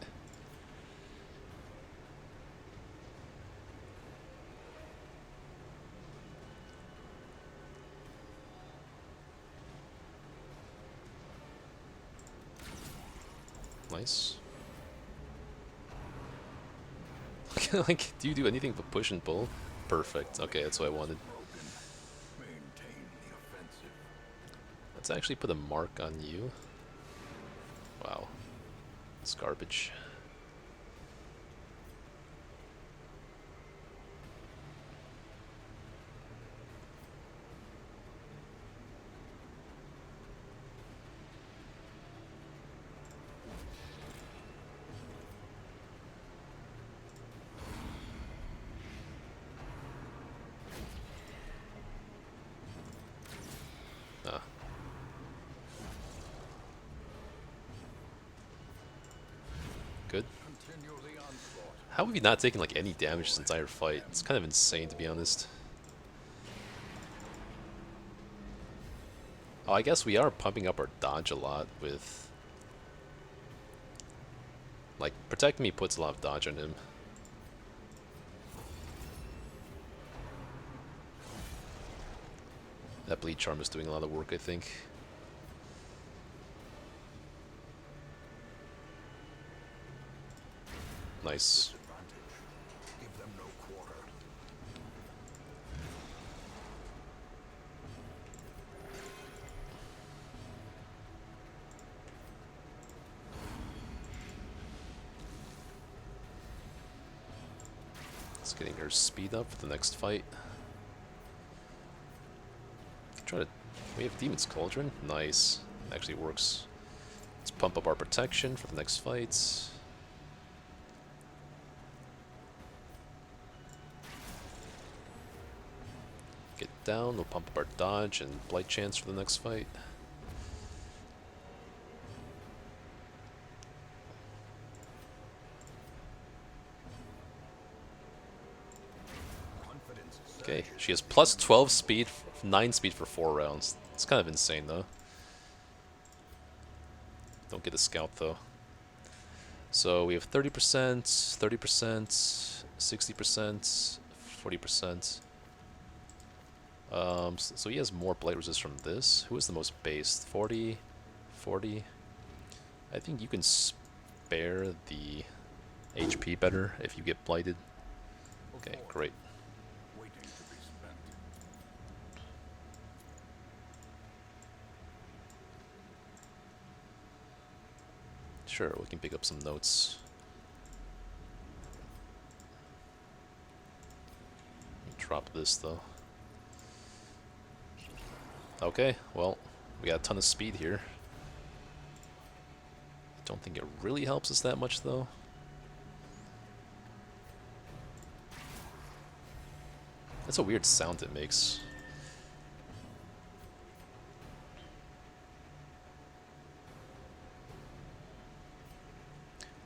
Nice. Like, do you do anything but push and pull? Perfect. Okay, that's what I wanted. Maintain the offensive. Let's actually put a mark on you. Wow. It's garbage. Ah. Good. Continue the onslaught. How have you not taken like any damage this entire fight? It's kind of insane, to be honest. Oh, I guess we are pumping up our dodge a lot with... Like, Protect Me puts a lot of dodge on him. That Bleed Charm is doing a lot of work, I think. Nice. Give them no quarter. It's getting her speed up for the next fight. Try to... We have Demon's Cauldron. Nice. Actually works. Let's pump up our protection for the next fights. Get down, we'll pump up our dodge and blight chance for the next fight. Okay, she has plus 12 speed, 9 speed for 4 rounds. It's kind of insane though. Don't get a scout though. So we have 30%, 30%, 60%, 40%. So he has more blight resist from this. Who is the most based? 40, 40. I think you can spare the HP better if you get blighted. Okay, great. Waiting to be spent. Sure, we can pick up some notes. Drop this though. Okay, well, we got a ton of speed here. Don't think it really helps us that much though. That's a weird sound it makes.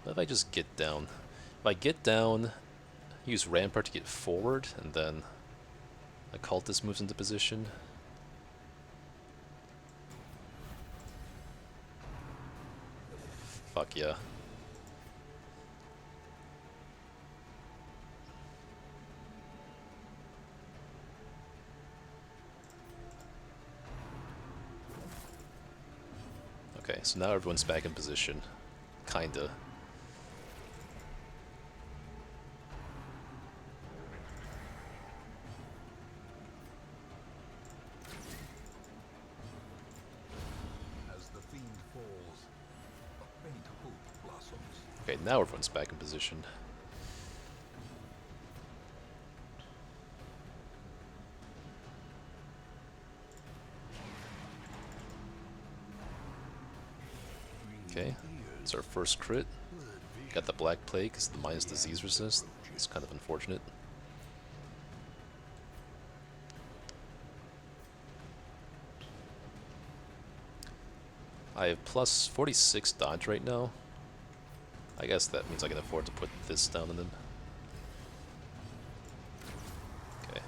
What if I just get down? If I get down, use Rampart to get forward, and then a cultist moves into position. Fuck yeah. Okay, so now everyone's back in position. Kinda. As the fiend falls, a faint hope blossoms. Okay, now everyone's back in position. Okay, it's our first crit. Got the Black Plague because the minus disease resist. It's kind of unfortunate. I have plus 46 dodge right now. I guess that means I can afford to put this down on them. Okay.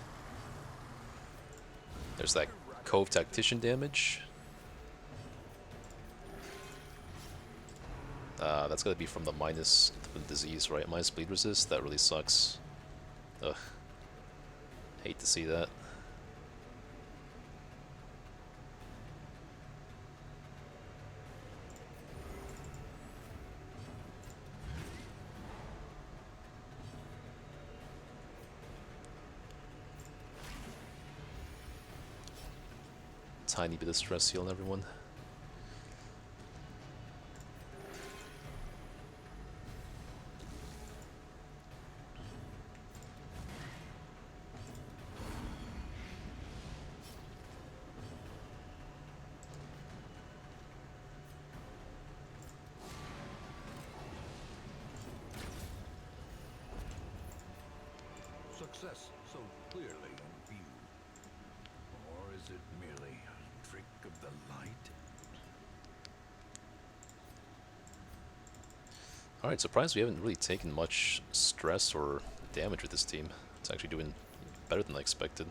There's that Cove Tactician damage. That's gotta be from the minus the disease, right? Minus bleed resist. That really sucks. Ugh. Hate to see that. Tiny bit of stress heal on everyone. Success so clearly in view. Or is it merely a trick of the light? Alright, surprised we haven't really taken much stress or damage with this team. It's actually doing better than I expected.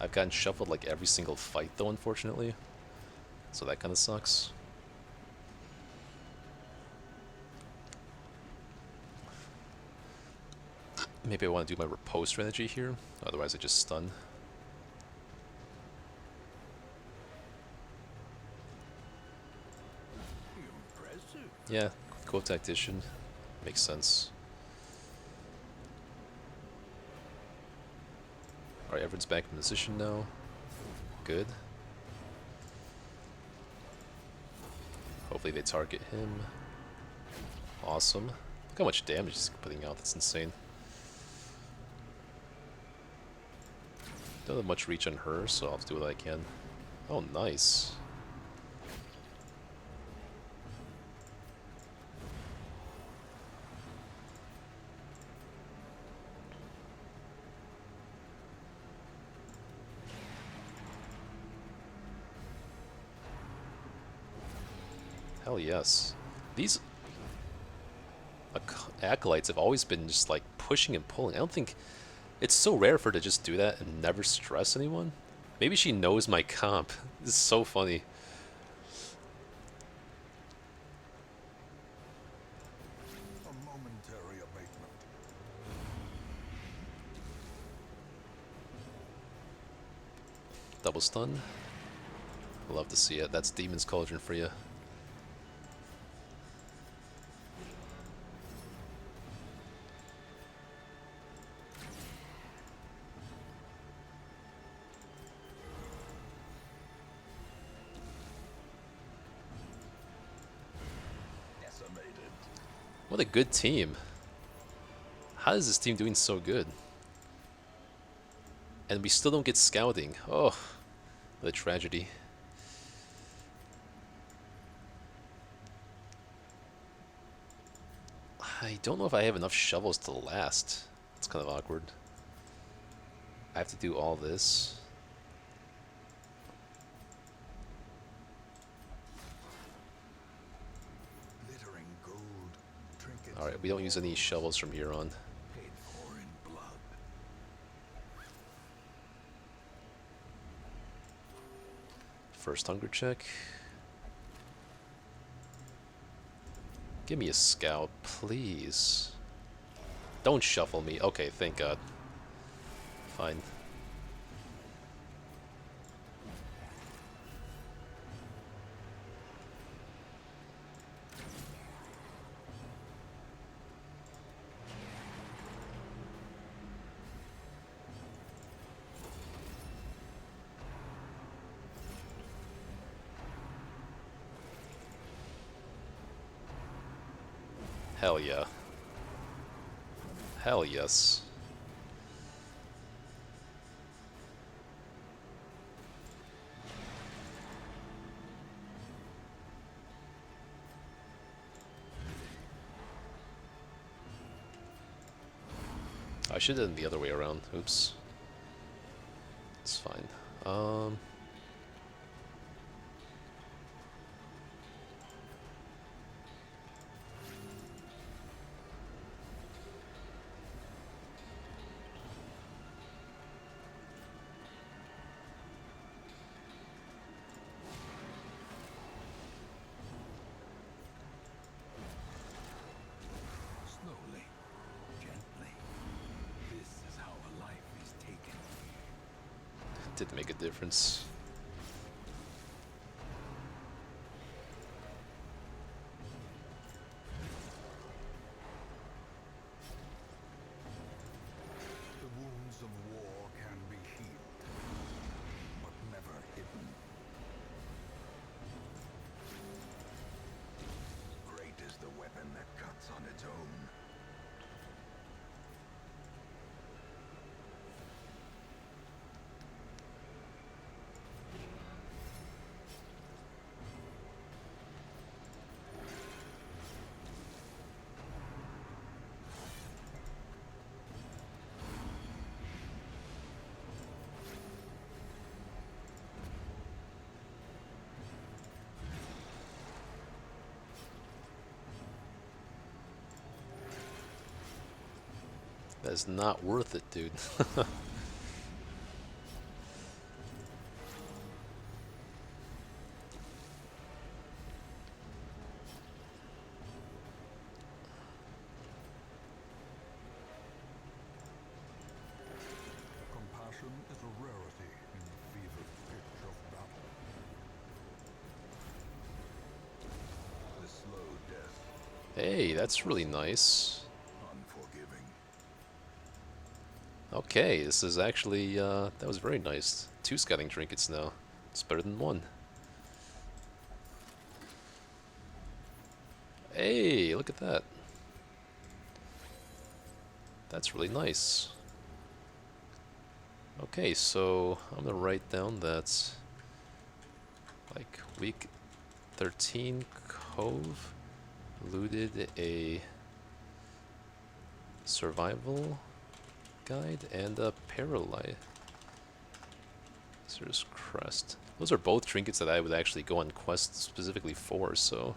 I've gotten shuffled like every single fight though, unfortunately. So that kind of sucks. Maybe I want to do my repose strategy here, otherwise I just stun. Impressive. Yeah, Cove Tactician. Makes sense. Alright, everyone's back in position now. Good. Hopefully they target him. Awesome. Look how much damage he's putting out, that's insane. Don't have much reach on her, so I'll have to do what I can. Oh, nice. Hell yes. These... acolytes have always been just like pushing and pulling. I don't think it's so rare for her to just do that and never stress anyone. Maybe she knows my comp. This is so funny. A momentary abatement. Double stun. Love to see it. That's Demon's Cauldron for you. Decimated. What a good team. How is this team doing so good? And we still don't get scouting. Oh, what a tragedy. I don't know if I have enough shovels to last. It's kind of awkward. I have to do all this. Glittering gold, trinkets. Alright, we don't use any shovels from here on. Paid for in blood. First hunger check. Give me a scout, please. Don't shuffle me. Okay, thank God. Fine. Hell yeah. Hell yes. I should have done the other way around. Oops. It's fine. Slowly, gently. This is how a life is taken. Did make a difference. The wounds of war can be healed, but never hidden. Great is the weapon that cuts on its own. That is not worth it, dude. Compassion is a rarity in the fevered pitch of battle. The slow death, Hey, that's really nice. unforgiving. Okay, this is actually, that was very nice. 2 scouting trinkets now. It's better than 1. Hey, look at that. That's really nice. Okay, so I'm gonna write down that like week 13 Cove looted a survival guide and a paralyzer's crest. Those are both trinkets that I would actually go on quest specifically for, so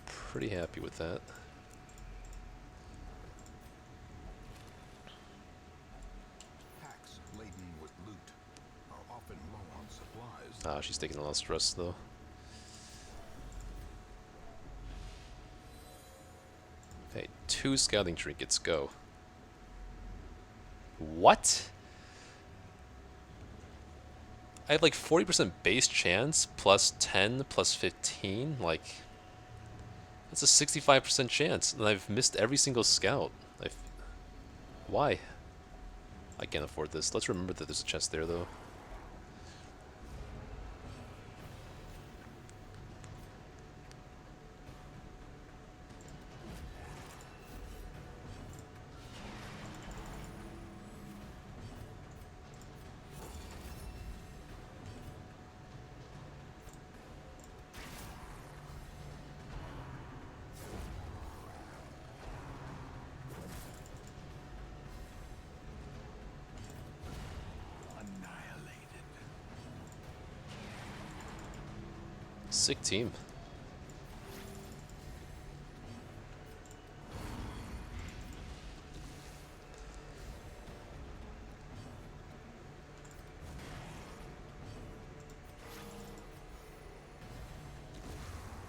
pretty happy with that. Ah, she's taking a lot of stress though. Okay, 2 scouting trinkets, go. What? I have like 40% base chance, plus 10, plus 15, like... That's a 65% chance, and I've missed every single scout. Why? I can't afford this. Let's remember that there's a chest there, though. Annihilated. Sick team.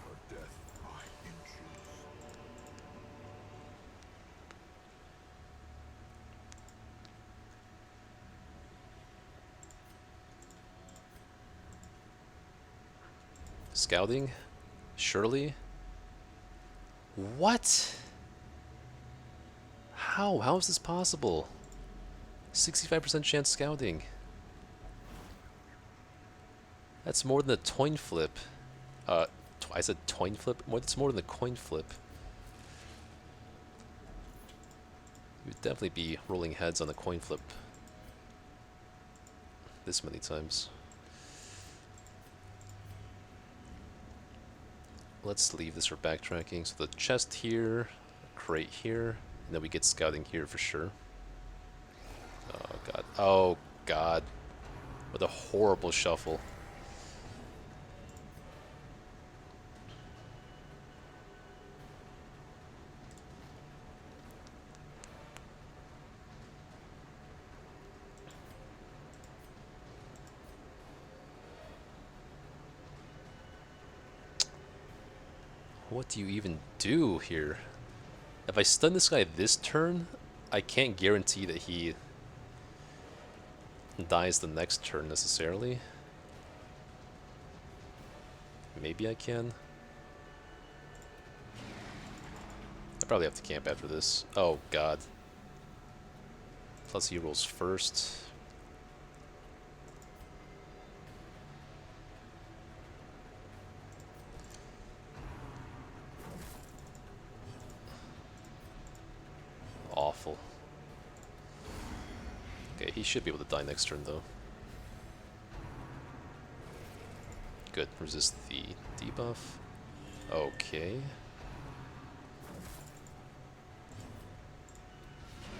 For death by inches. Scouting? Surely? What? How? How is this possible? 65% chance scouting. That's more than a coin flip. I said coin flip? It's more than a coin flip. You would definitely be rolling heads on a coin flip this many times. Let's leave this for backtracking. So the chest here, crate here, and then we get scouting here for sure. Oh god. Oh god. What a horrible shuffle. What do you even do here? If I stun this guy this turn, I can't guarantee that he dies the next turn necessarily. Maybe I can. I probably have to camp after this. Oh god. Plus he rolls first. Awful. Okay, he should be able to die next turn though. Good. Resist the debuff. Okay.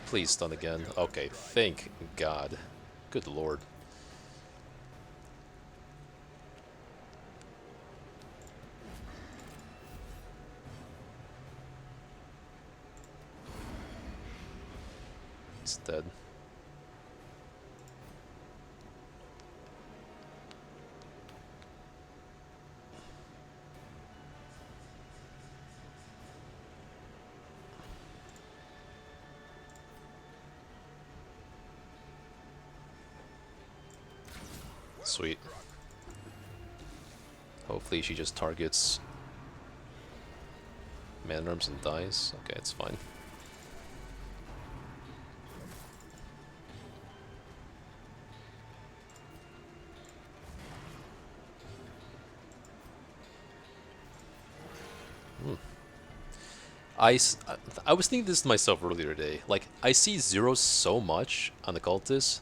Please stun again. Okay, thank God. Good lord. He's dead. Sweet. Hopefully she just targets man-arms and dies. Okay, it's fine. I was thinking this to myself earlier today. Like, I see Zero so much on the cultist,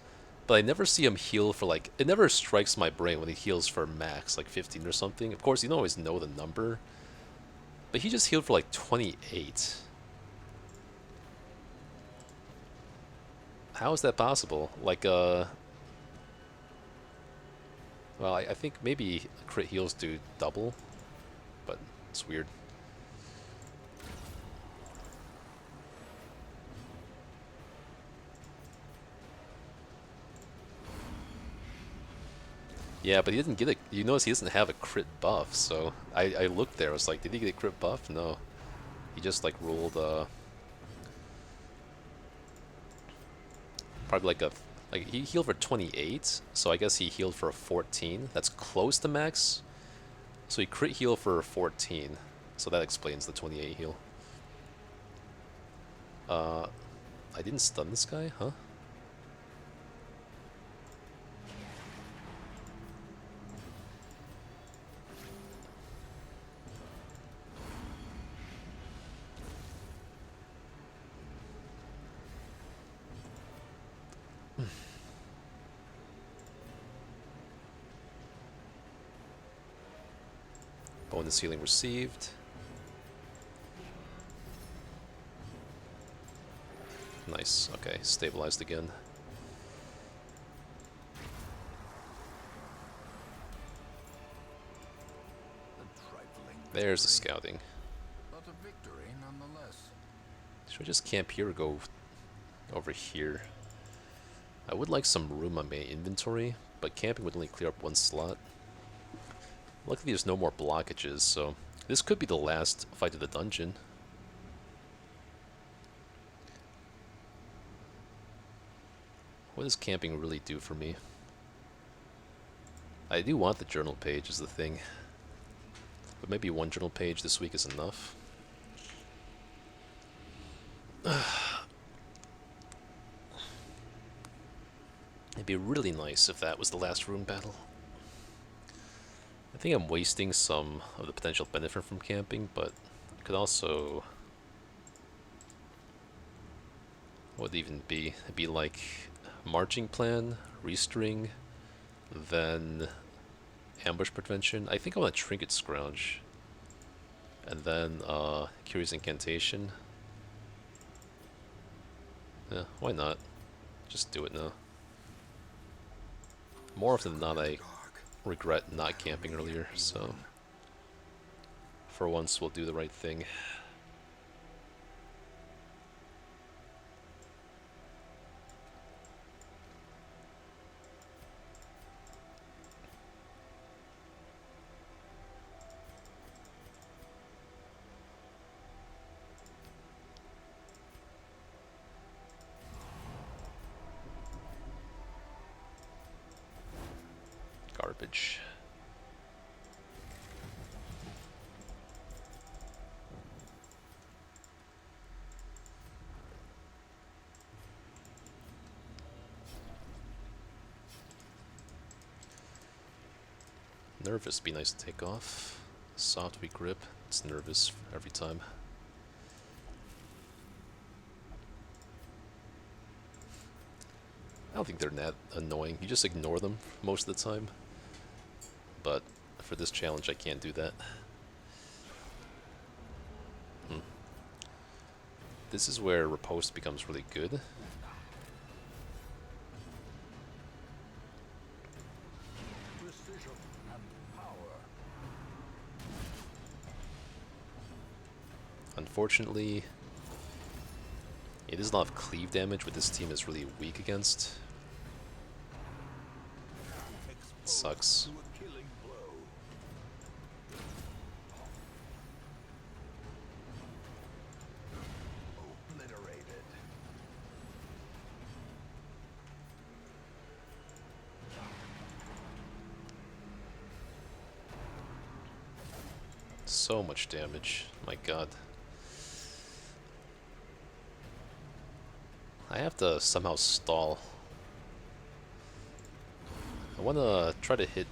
but I never see him heal for, like, it never strikes my brain when he heals for max, like 15 or something. Of course, you don't always know the number, but he just healed for, like, 28. How is that possible? Like, well, I think maybe crit heals do double, but it's weird. Yeah, but he didn't get a. You notice he doesn't have a crit buff, so I looked there. I was like, did he get a crit buff? No, he just like rolled probably like he healed for 28, so I guess he healed for a 14. That's close to max. So he crit heal for 14, so that explains the 28 heal. I didn't stun this guy, huh? Bonus healing received. Nice. Okay, stabilized again. There's the scouting. But a victory nonetheless. Should I just camp here or go over here? I would like some room on my inventory, but camping would only clear up one slot. Luckily there's no more blockages, so this could be the last fight of the dungeon. What does camping really do for me? I do want the journal page is the thing. But maybe one journal page this week is enough. It'd be really nice if that was the last room battle. I think I'm wasting some of the potential benefit from camping, but it could also... What would it even be? It'd be like marching plan, restring, then ambush prevention. I think I want to trinket scrounge. And then curious incantation. Yeah, why not? Just do it now. More often than not, I regret not camping earlier, so for once we'll do the right thing. Garbage. Nervous be nice to take off. Soft weak grip. It's nervous every time. I don't think they're that annoying. You just ignore them most of the time. But for this challenge, I can't do that. This is where riposte becomes really good. Precision and power. Unfortunately, it does not have cleave damage, which this team is really weak against. It sucks. To a killing blow. Obliterated. So much damage. My god. I have to somehow stall. I want to try to hit...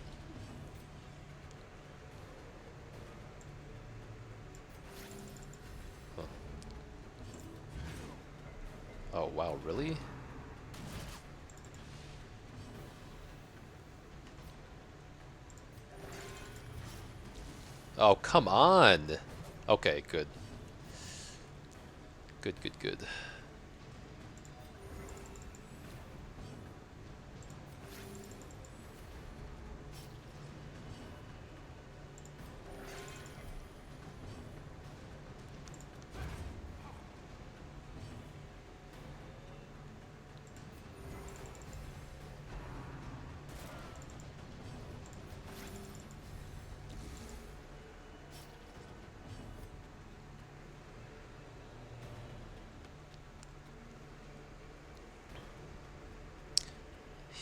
Huh. Oh wow, really? Oh, come on! Okay, good. Good, good, good.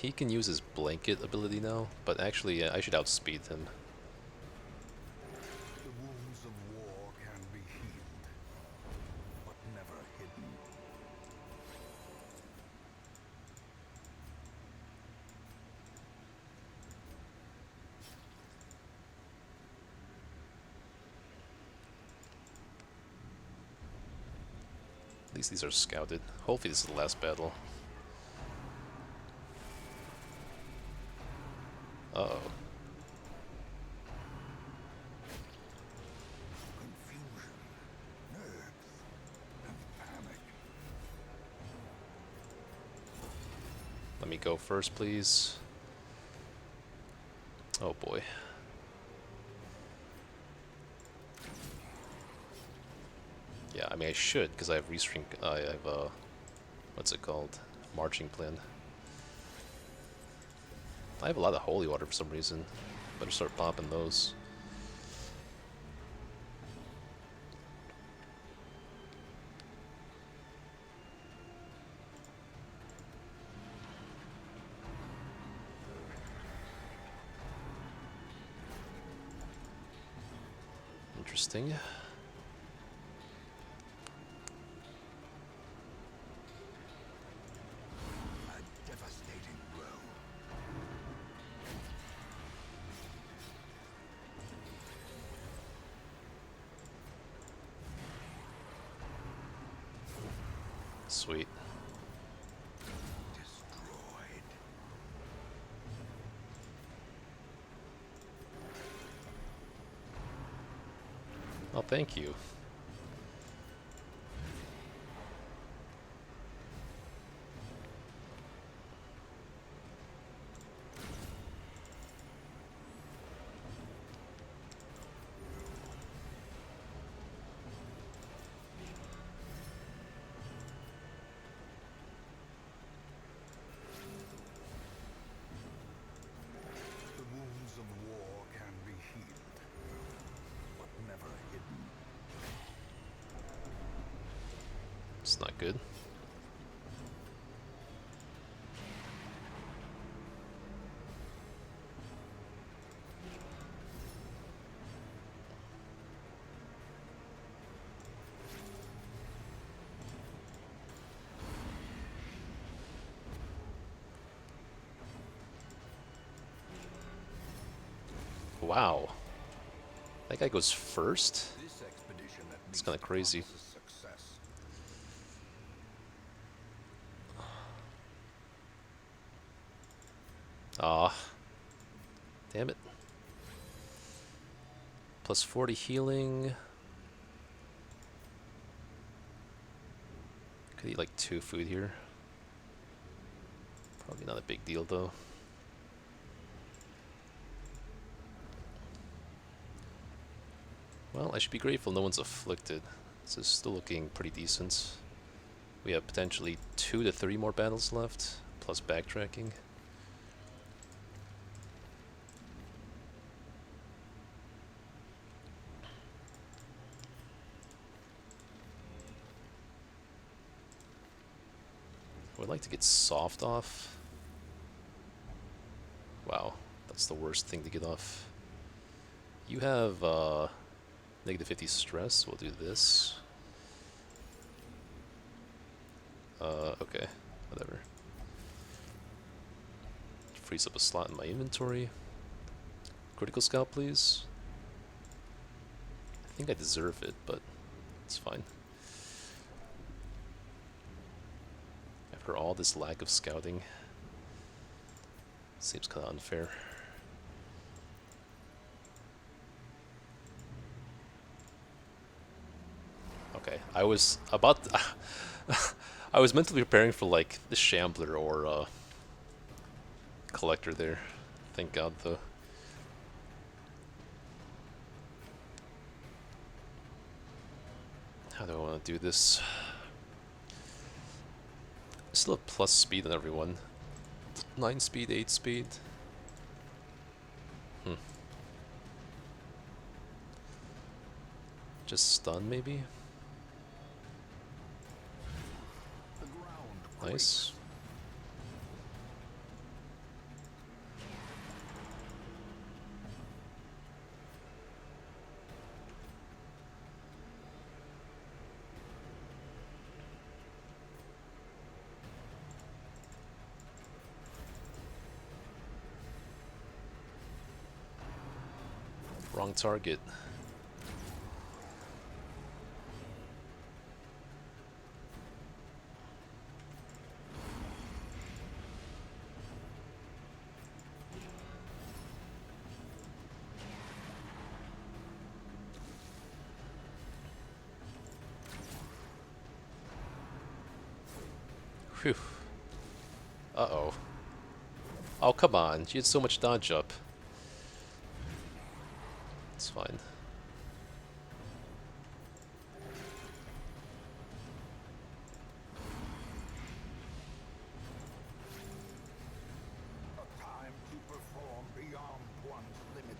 He can use his blanket ability now, but actually I should outspeed him. The wounds of war can be healed, but never hidden. At least these are scouted. Hopefully this is the last battle. Uh-oh. Confusion, nerves, and panic. Let me go first, please. Oh boy. Yeah, I mean I should, because I have restring. I have what's it called? Marching plan. I have a lot of holy water for some reason. Better start popping those. Interesting. A devastating blow. Sweet. Destroyed. Oh, thank you. The wounds of war can be healed, but never hidden. It's not good. Wow. That guy goes first? This expedition at It's least kinda crazy. promises success. Ah. Damn it. Plus 40 healing. Could eat like 2 food here. Probably not a big deal though. Well, I should be grateful no one's afflicted. This is still looking pretty decent. We have potentially 2 to 3 more battles left, plus backtracking. I would like to get soft off. Wow, that's the worst thing to get off. You have negative 50 stress. We'll do this. Okay, whatever. Frees up a slot in my inventory. Critical scout, please. I think I deserve it, but it's fine. After all this lack of scouting, seems kind of unfair. Okay, I was about I was mentally preparing for like the Shambler or Collector there. Thank God though. How do I want to do this? I still have plus speed on everyone. 9 speed, 8 speed. Just stun maybe? The ground Nice. strong target. Phew. Uh-oh. Oh, come on. She had so much dodge up. It's fine. A time to perform beyond one's limits.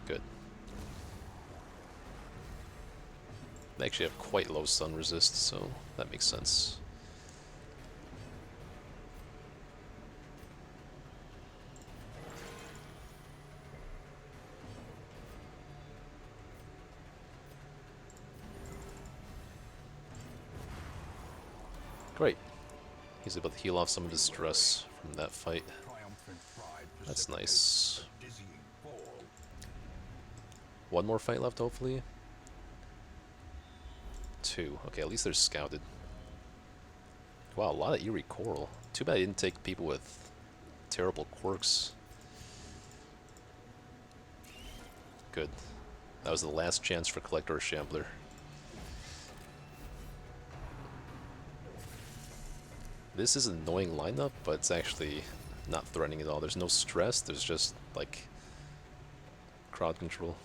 Good. They actually have quite low stun resist, so that makes sense. Great. He's able to heal off some of his stress from that fight. Triumphant pride That's precipitates nice. a dizzying fall. One more fight left, hopefully. 2. Okay, at least they're scouted. Wow, a lot of eerie coral. Too bad I didn't take people with terrible quirks. Good. That was the last chance for Collector or Shambler. This is an annoying lineup, but it's actually not threatening at all. There's no stress, there's just, like, crowd control.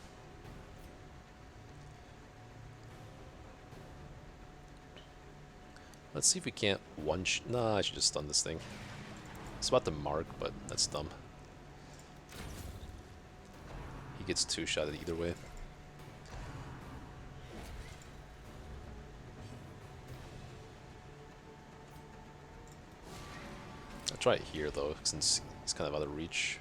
Let's see if we can't nah, I should just stun this thing. It's about to mark, but that's dumb. He gets 2-shotted either way. I'll try it here though, since he's kind of out of reach.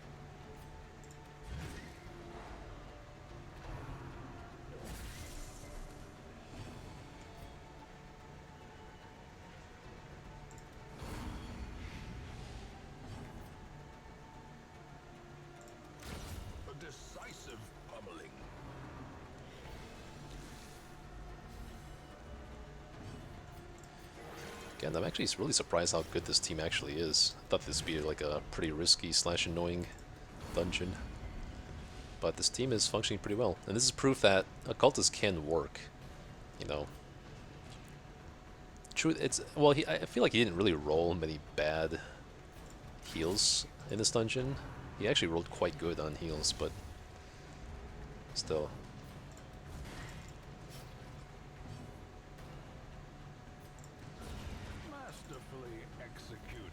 A decisive pummeling. Again, I'm actually really surprised how good this team actually is. I thought this would be like a pretty risky / annoying dungeon. But this team is functioning pretty well. And this is proof that occultists can work. You know. True, well, I feel like he didn't really roll many bad heals in this dungeon. He actually rolled quite good on heals, but still. Masterfully executed.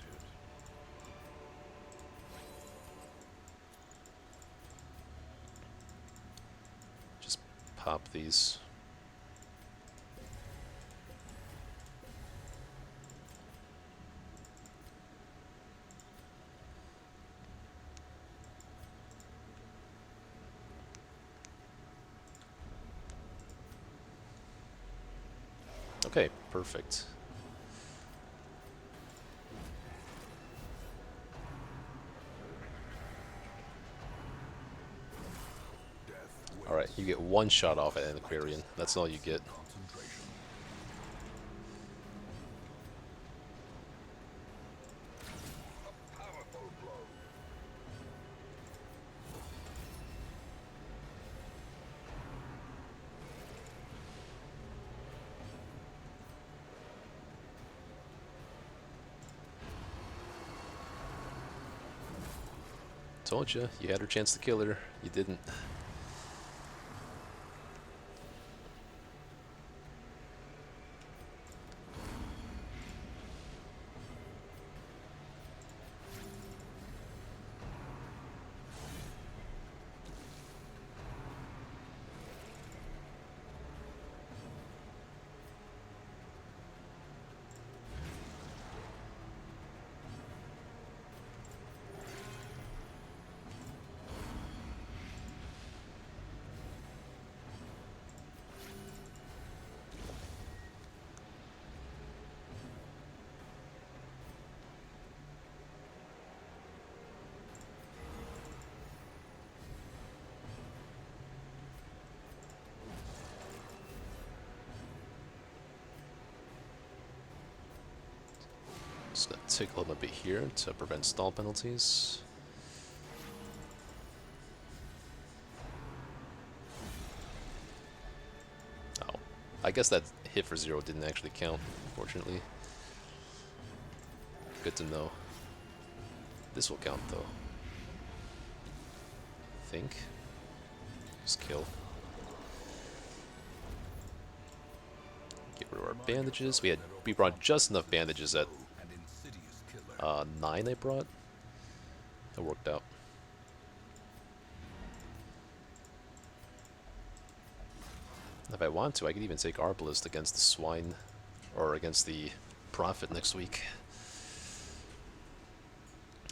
Just pop these. Okay, perfect. Alright, you get 1 shot off at an Aquarian. That's all you get. Concentration. A powerful blow. Told you, you had her chance to kill her. You didn't. take a little bit here to prevent stall penalties. Oh, I guess that hit for 0 didn't actually count, unfortunately. Good to know. This will count though. Think. Just kill. Get rid of our bandages. We brought just enough bandages at 9 I brought. That worked out. If I want to, I could even take Arbalist against the Swine, or against the Prophet next week.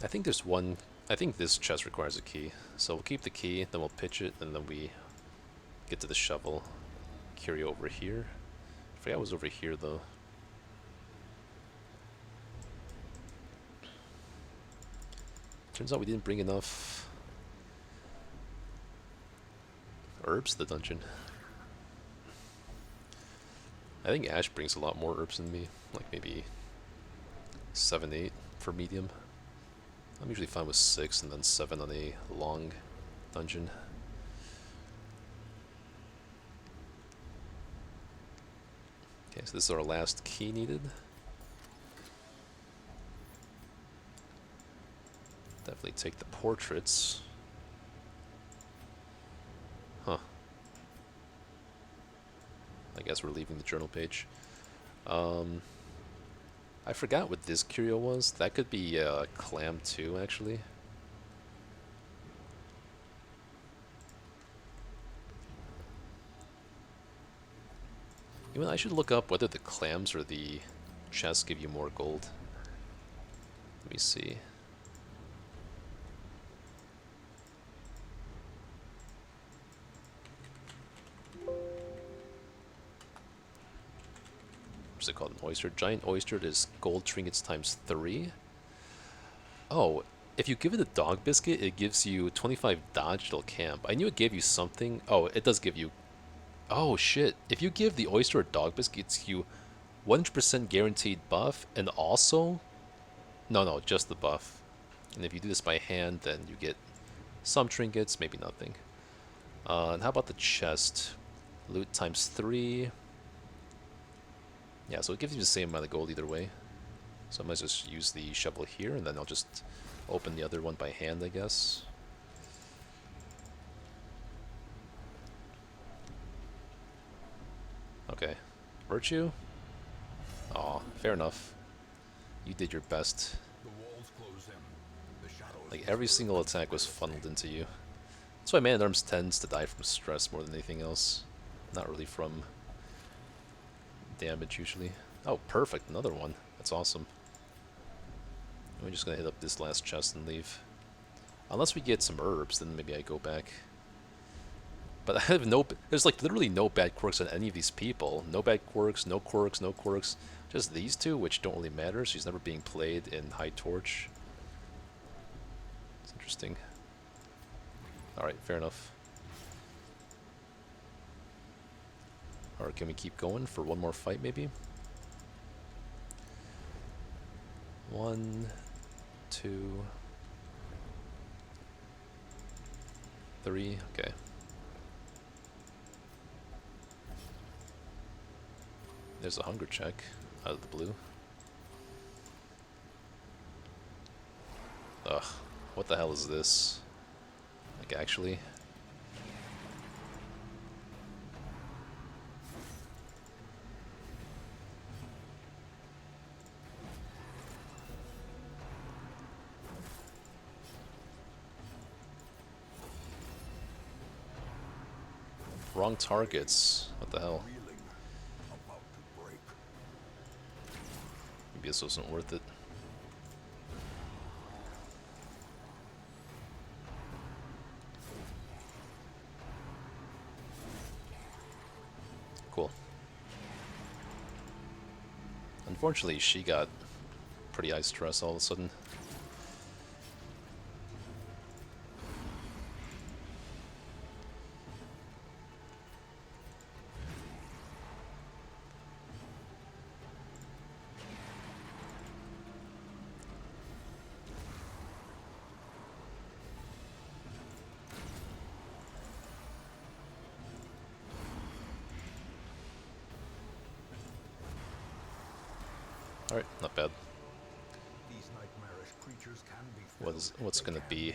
I think there's one. I think this chest requires a key, so we'll keep the key, then we'll pitch it, and then we get to the shovel. Curio over here. I forgot it was over here though. Turns out we didn't bring enough herbs to the dungeon. I think Ash brings a lot more herbs than me, like maybe 7, 8 for medium. I'm usually fine with 6 and then 7 on a long dungeon. Okay, so this is our last key needed. Definitely take the portraits. Huh. I guess we're leaving the journal page. I forgot what this curio was. That could be clam too, actually. You know, I should look up whether the clams or the chests give you more gold. Let me see. What's it called? An oyster? Giant oyster is gold trinkets times 3. Oh, if you give it a dog biscuit, it gives you 25 dodge till camp. I knew it gave you something. Oh, it does give you... Oh, shit. If you give the oyster a dog biscuit, it's you 100% guaranteed buff, and also... No, just the buff. And if you do this by hand, then you get some trinkets, maybe nothing. And how about the chest? Loot times 3... Yeah, so it gives you the same amount of gold either way. So I might just use the shovel here, and then I'll just open the other one by hand, I guess. Okay. Virtue? Aw, fair enough. You did your best. Like, every single attack was funneled into you. That's why Man-at-Arms tends to die from stress more than anything else. Not really from damage, usually. Oh, perfect. Another one. That's awesome. We're just gonna hit up this last chest and leave. Unless we get some herbs, then maybe I go back. But I have no... There's like literally no bad quirks on any of these people. No bad quirks, no quirks, no quirks. Just these two, which don't really matter. She's never being played in High Torch. It's interesting. Alright, fair enough. Or can we keep going for one more fight, maybe? 1, 2, 3, okay. There's a hunger check out of the blue. Ugh, what the hell is this? Like, actually? Wrong targets. What the hell? Maybe this wasn't worth it. Cool. Unfortunately, she got pretty high stress all of a sudden. Alright, not bad. These nightmarish creatures can be What's They gonna can be?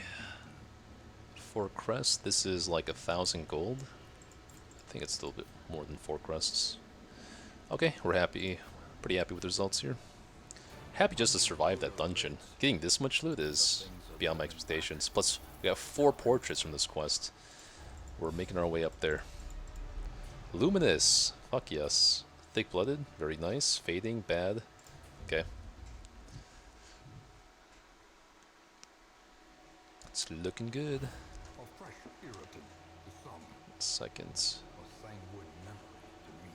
4 crests. This is like 1,000 gold. I think it's still a bit more than 4 crests. Okay, we're happy. Pretty happy with the results here. Happy just to survive that dungeon. Getting this much loot is beyond my expectations. Plus, we got 4 portraits from this quest. We're making our way up there. Luminous. Fuck yes. Thick-blooded. Very nice. Fading. Bad. Okay. It's looking good. a fresh irritant to some, Seconds. a sanguine memory to me.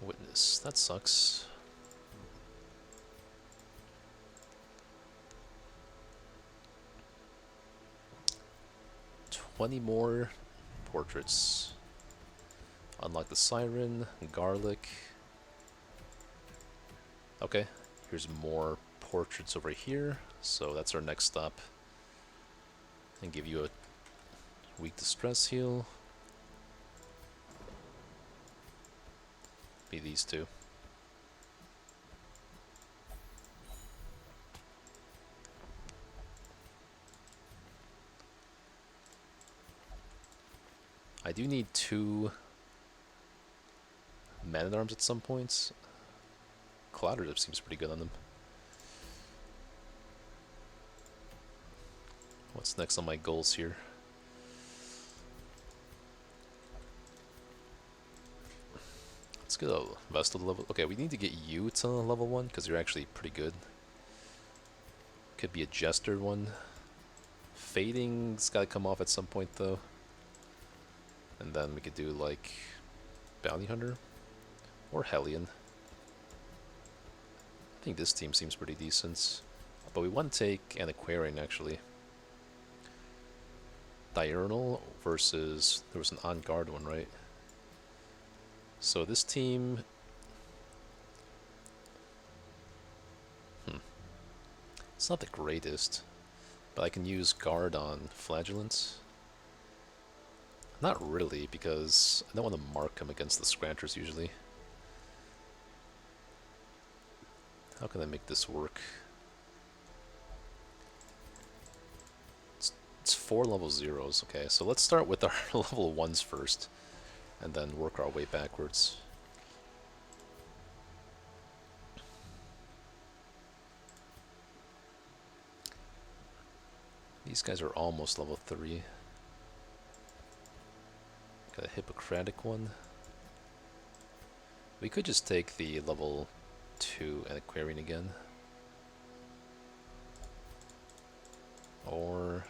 Witness. That sucks. $20 more portraits. Unlock the siren, garlic. Okay, here's more portraits over here. So that's our next stop. And give you a weak distress heal. Be these two. I do need 2 man-at-arms at some points. Clouderdip seems pretty good on them. What's next on my goals here? Let's get a Vestal level. Okay, we need to get you to level 1 because you're actually pretty good. Could be a Jester one. Fading's gotta come off at some point though. And then we could do like Bounty Hunter or Hellion. I think this team seems pretty decent. But we want to take an Aquarian actually. Diurnal versus, there was an On Guard one, right? So this team, it's not the greatest, but I can use Guard on Flagellants. Not really, because I don't want to mark him against the Scranters usually. How can I make this work? It's 4 level 0s, okay, so let's start with our level 1s first, and then work our way backwards. These guys are almost level 3. Got a Hippocratic one. We could just take the level 2 and Aquarian again. Or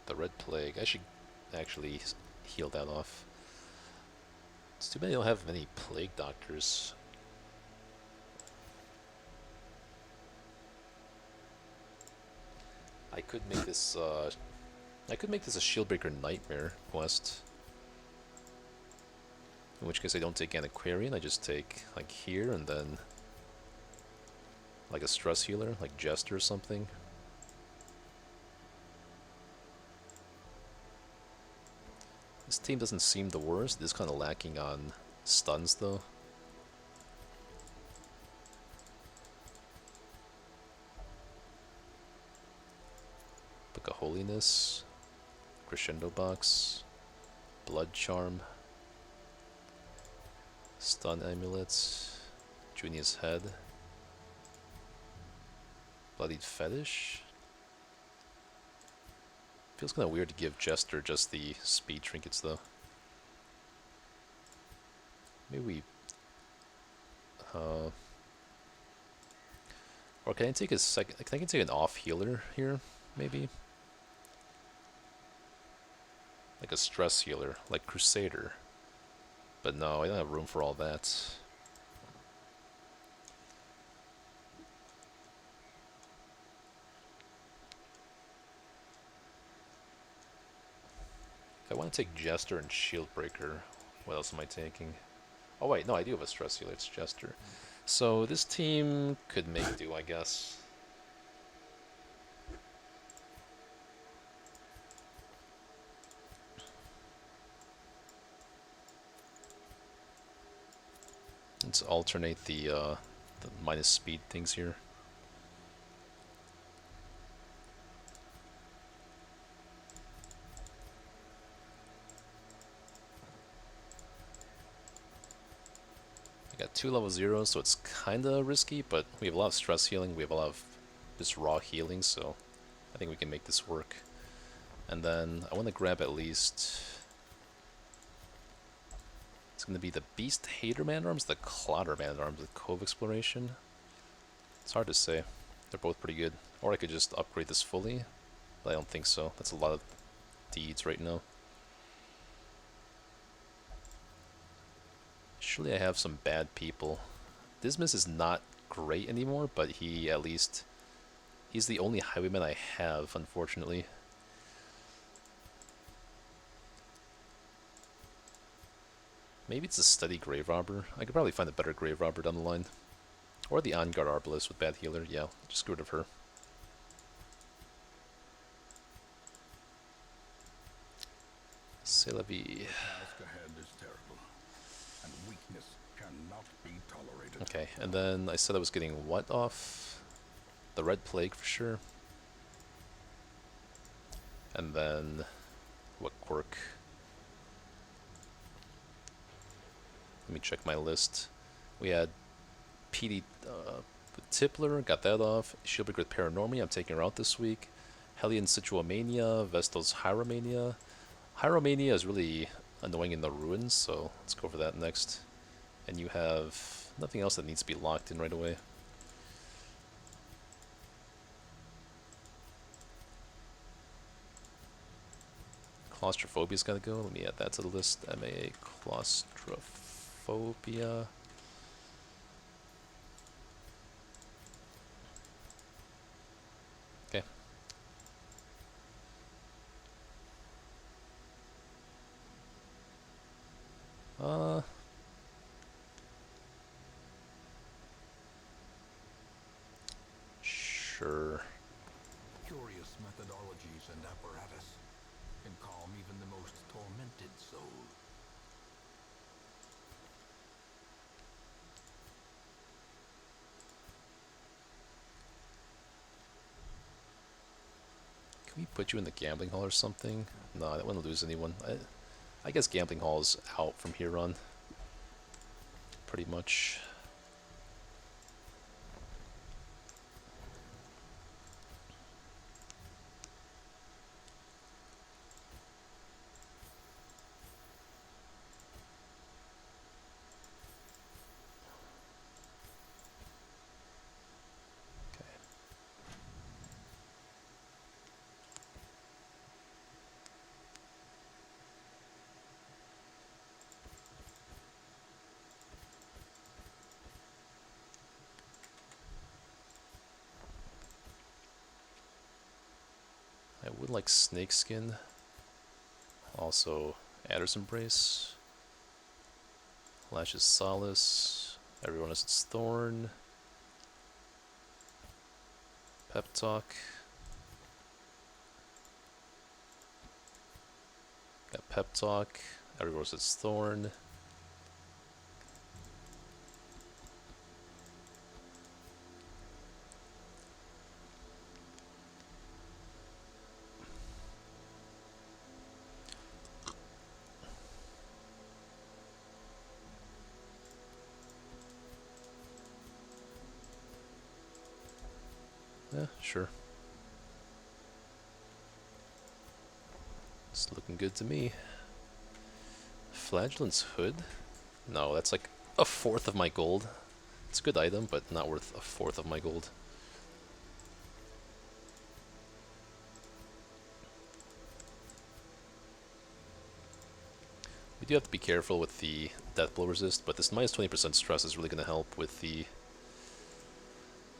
the Red Plague. I should actually heal that off. It's too bad I don't have many Plague Doctors. I could make this a Shieldbreaker Nightmare quest. In which case I don't take Antiquarian, I just take like here and then like a stress healer, like Jester or something. This team doesn't seem the worst, it's kind of lacking on stuns though. Book of Holiness, Crescendo Box, Blood Charm, Stun Amulets, Junia's Head, Bloodied Fetish, Feels kind of weird to give Jester just the speed trinkets, though. Maybe we... or can I take a second... Can I take an off healer here, maybe? Like a stress healer, like Crusader. But no, I don't have room for all that. If I want to take Jester and Shieldbreaker, what else am I taking? Oh wait, no, I do have a stress healer, it's Jester. So this team could make do, I guess. Let's alternate the minus speed things here. I got 2 level 0s, so it's kinda risky, but we have a lot of stress healing, we have a lot of just raw healing, so I think we can make this work. And then I want to grab at least... It's going to be the Beast Hater Man-at-Arms, the Clotter Man-at-Arms, the Cove Exploration. It's hard to say. They're both pretty good. Or I could just upgrade this fully, but I don't think so. That's a lot of deeds right now. Surely I have some bad people. Dismas is not great anymore, but he at least... He's the only highwayman I have, unfortunately. Maybe it's a steady Grave Robber. I could probably find a better Grave Robber down the line. Or the On Guard Arbalist with bad healer. Yeah, just get rid of her. C'est la vie. The task ahead is terrible, and weakness cannot be tolerated. Okay, and then I said I was getting what off? The Red Plague for sure. And then what quirk? Let me check my list. We had PD Tippler, got that off. Shieldbreaker with Paranormia, I'm taking her out this week. Hellion Situomania, Vestal's Hyromania. Hyromania is really annoying in the ruins, so let's go for that next. And you have nothing else that needs to be locked in right away. Claustrophobia's gotta go. Let me add that to the list. MAA Claustrophobia. Okay. Sure. Curious methodologies and apparatus can calm even the most tormented soul. Can we put you in the gambling hall or something? No, I don't want to lose anyone. I guess gambling hall's out from here on. Pretty much. I would like Snakeskin. Also, Adder's Embrace. Lash's Solace. Everyone has its Thorn. Pep Talk. Got Pep Talk. Everyone has its Thorn. Yeah, sure. looking good to me. Flagellant's Hood? No, that's like a fourth of my gold. It's a good item, but not worth a fourth of my gold. We do have to be careful with the death blow resist, but this minus 20% stress is really going to help with the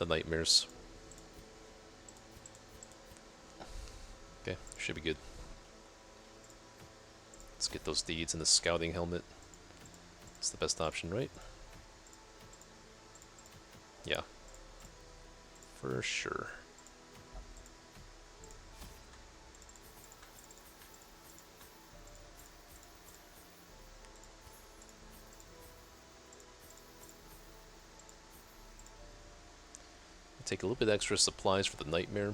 nightmares. Okay, should be good. Let's get those deeds in the scouting helmet. It's the best option, right? Yeah. For sure. Take a little bit extra supplies for the nightmare.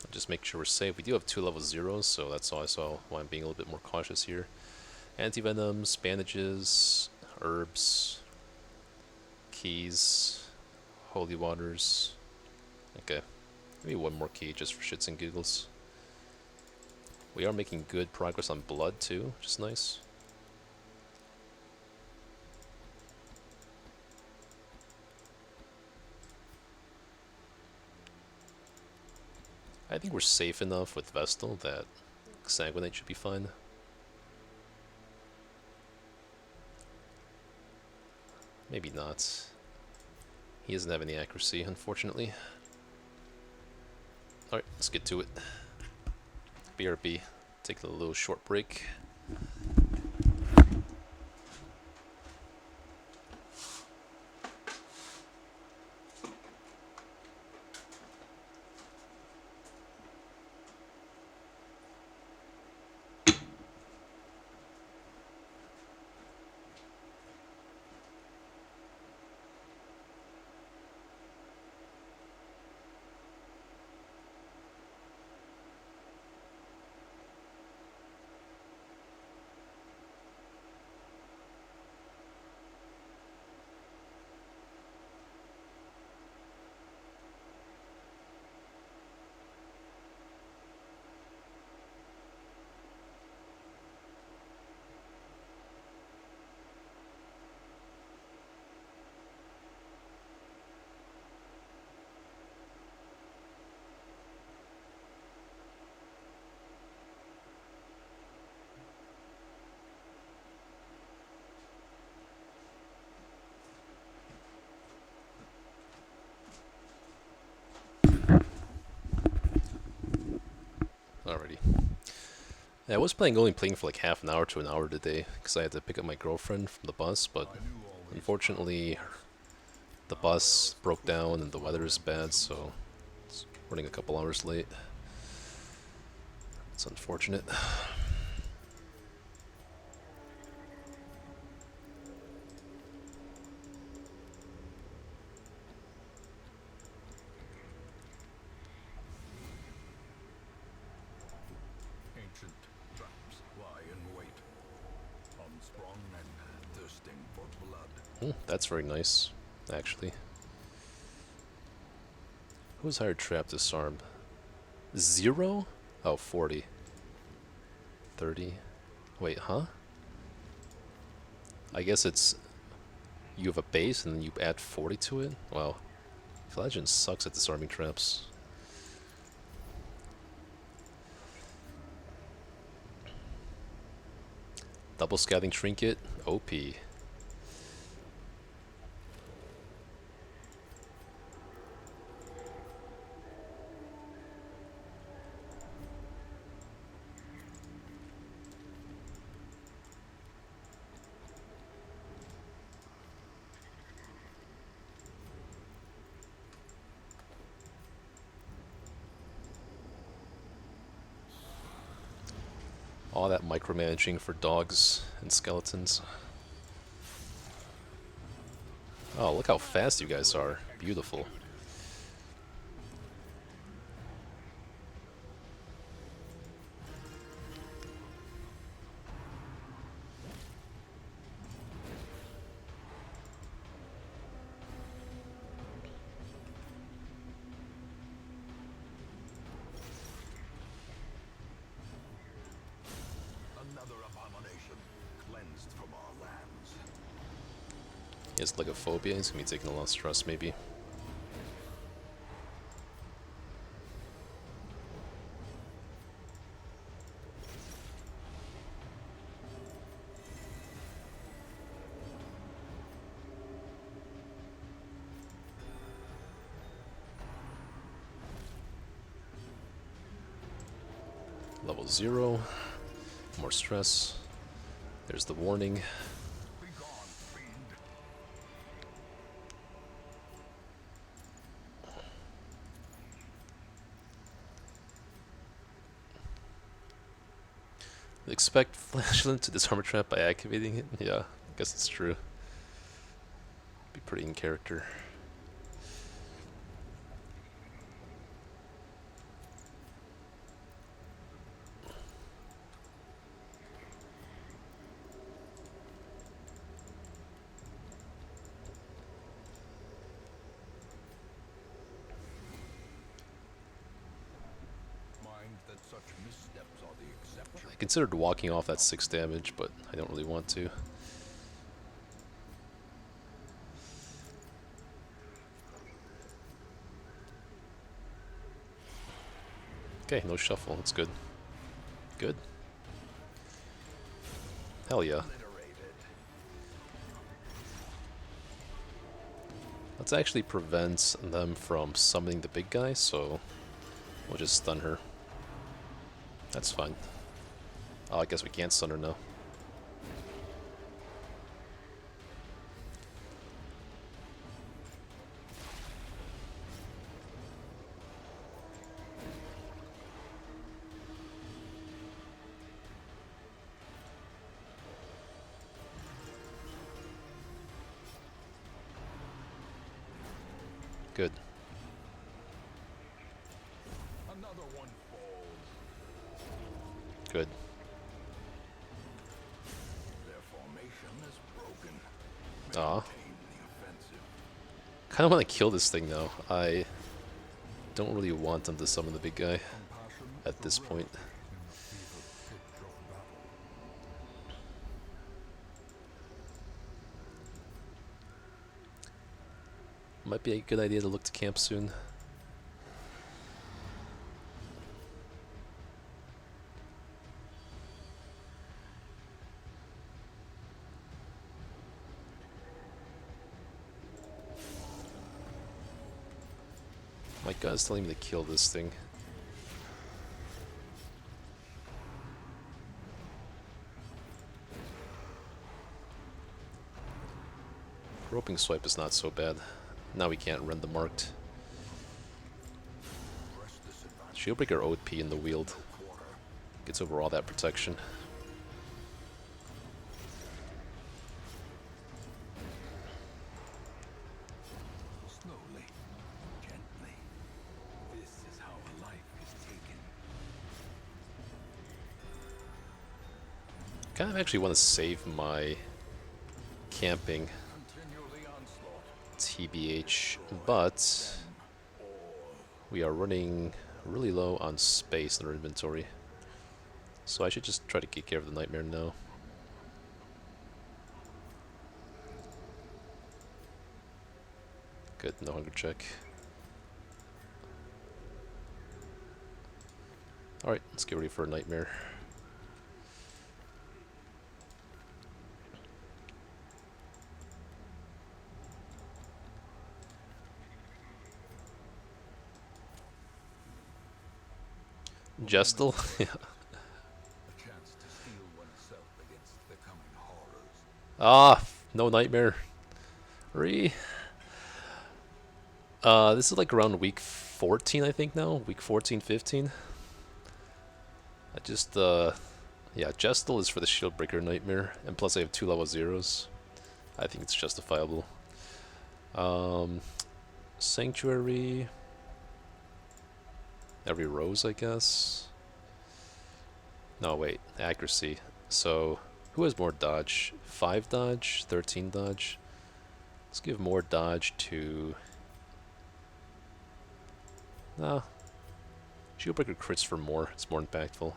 Just make sure we're safe. We do have 2 level 0s, so that's also why I'm being a little bit more cautious here. Anti-venoms, bandages, herbs, keys, holy waters. Okay, maybe one more key just for shits and giggles. We are making good progress on blood too, which is nice. I think we're safe enough with Vestal that Sanguinite should be fine. Maybe not. He doesn't have any accuracy, unfortunately. Alright, let's get to it. BRB. Take a little short break. Alrighty. Yeah, I was only playing for like half an hour to an hour today because I had to pick up my girlfriend from the bus, but unfortunately the bus broke down and the weather is bad, so it's running a couple hours late. It's unfortunate. Ancient traps lie in wait, unsprung and thirsting for blood. That's very nice, actually. Who's hired trap disarm? 0? Oh, 40. 30. Wait, huh? I guess it's... You have a base and then you add 40 to it? Wow. Legend sucks at disarming traps. Double scouting trinket? OP. All that micromanaging for dogs and skeletons. Oh, look how fast you guys are. Beautiful. He has like a phobia, he's gonna be taking a lot of stress maybe. Level 0. More stress. There's the warning. Be gone, fiend. Expect Flashland to disarm a trap by activating it? Yeah, I guess it's true. Be pretty in character. Mind that such missteps are the exception. I considered walking off that 6 damage, but I don't really want to. Okay, no shuffle, that's good. Good. Hell yeah. Let's actually prevent them from summoning the big guy, so we'll just stun her. That's fine. Oh, I guess we can't stun her now. Good. Another one falls. Good. Their formation is broken. Aw. Maintain the offensive. Kind of want to kill this thing though. I don't really want them to summon the big guy Compassion at this point. in the fevered pitch of battle. Might be a good idea to look to camp soon. My gut's telling me to kill this thing. Roping swipe is not so bad. Now we can't run the marked. Press this advantage Shieldbreaker OP in the wield. quarter. Gets over all that protection. Slowly, gently. This is how a life is taken. Kind of actually want to save my camping Continually onslaught. TBH, but we are running really low on space in our inventory. So I should just try to take care of the nightmare now. Good, no hunger check. Alright, let's get ready for a nightmare. Jestel? Yeah. A chance to steel oneself against the coming horrors. Ah, no nightmare. This is like around week 14, I think now. Week 14, 15. I just, yeah, Jestel is for the Shieldbreaker Nightmare. And plus I have 2 level 0s. I think it's justifiable. Sanctuary. Every rose, I guess. No, wait. Accuracy. So, who has more dodge? 5 dodge? 13 dodge? Let's give more dodge to... Nah. Shieldbreaker crits for more. It's more impactful.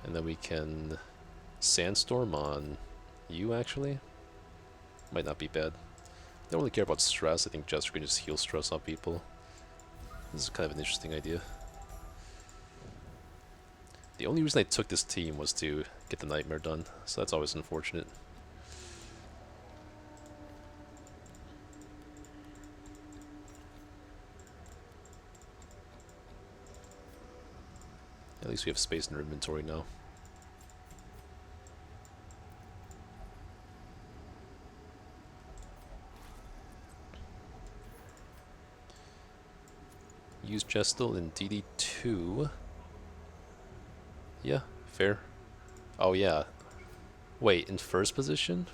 And then we can Sandstorm on you, actually. Might not be bad. They don't really care about stress. I think Jester can just heal stress on people. This is kind of an interesting idea. The only reason I took this team was to get the Nightmare done, so that's always unfortunate. At least we have space in our inventory now. Use Gestal in DD2. Yeah, fair. Oh yeah. Wait, in first position?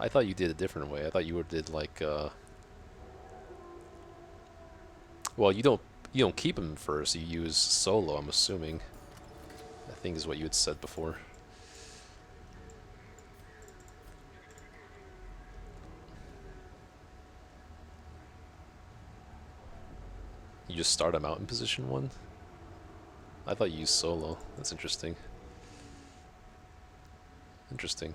I thought you did a different way. I thought you did like well, you don't keep him first. You use solo, I'm assuming. I think is what you had said before. You just start him out in position 1? I thought you used solo. That's interesting. Interesting.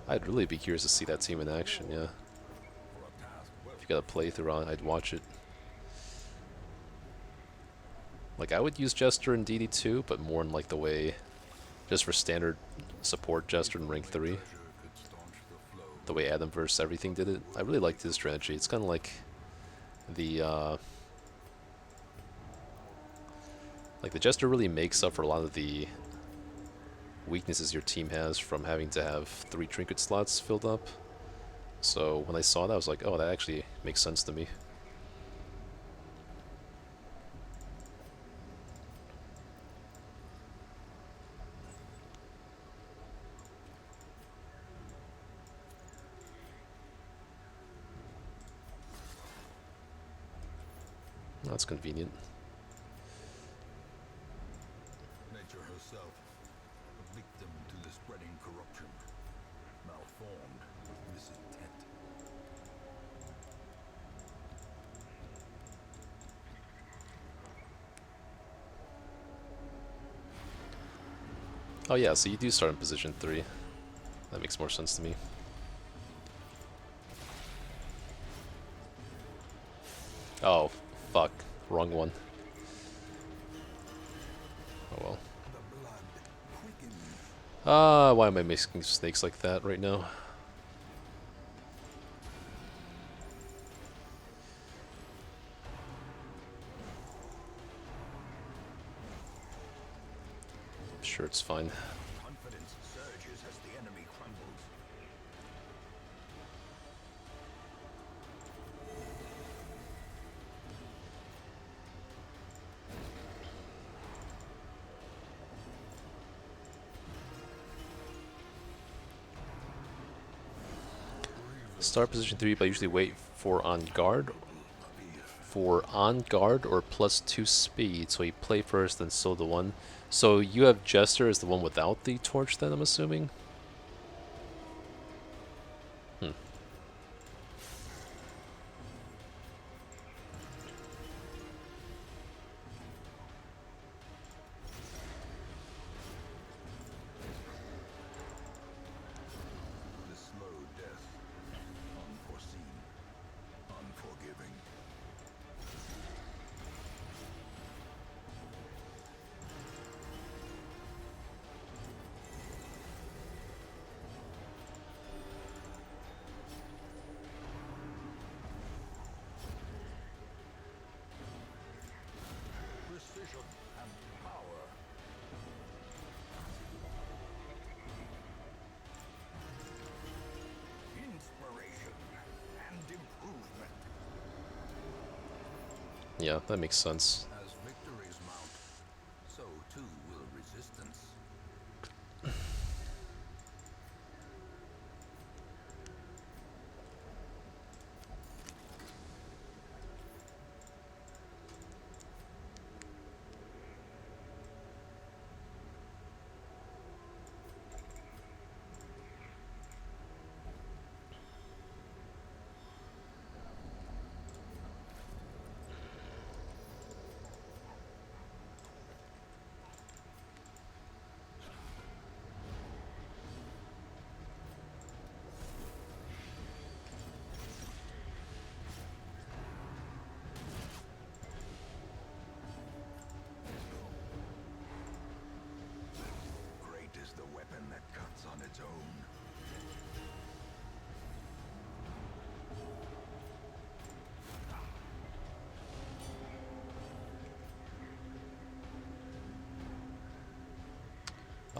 I'd really be curious to see that team in action, yeah. If you got a playthrough on, I'd watch it. Like, I would use Jester in DD2, but more in like the way, just for standard support Jester in rank 3. The way Adam vs. Everything did it. I really liked his strategy. It's kind of like the Jester really makes up for a lot of the weaknesses your team has from having to have 3 trinket slots filled up. So when I saw that, I was like, oh, that actually makes sense to me. That's convenient. Nature herself, a victim to the spreading corruption, malformed with misintent. Oh yeah, so you do start in position 3. That makes more sense to me. Oh, fuck. Wrong one. Oh well. Why am I making mistakes like that right now? Sure, it's fine. Confidence surges as the enemy crumbles. Start position 3, but I usually wait for on guard. For on guard or +2 speed, so you play first, then solo the 1. So you have Jester as the one without the torch, then I'm assuming. The slow death, unforeseen, unforgiving. Precision and power. Inspiration and improvement. Yeah, that makes sense. As victories mount, so too will resistance.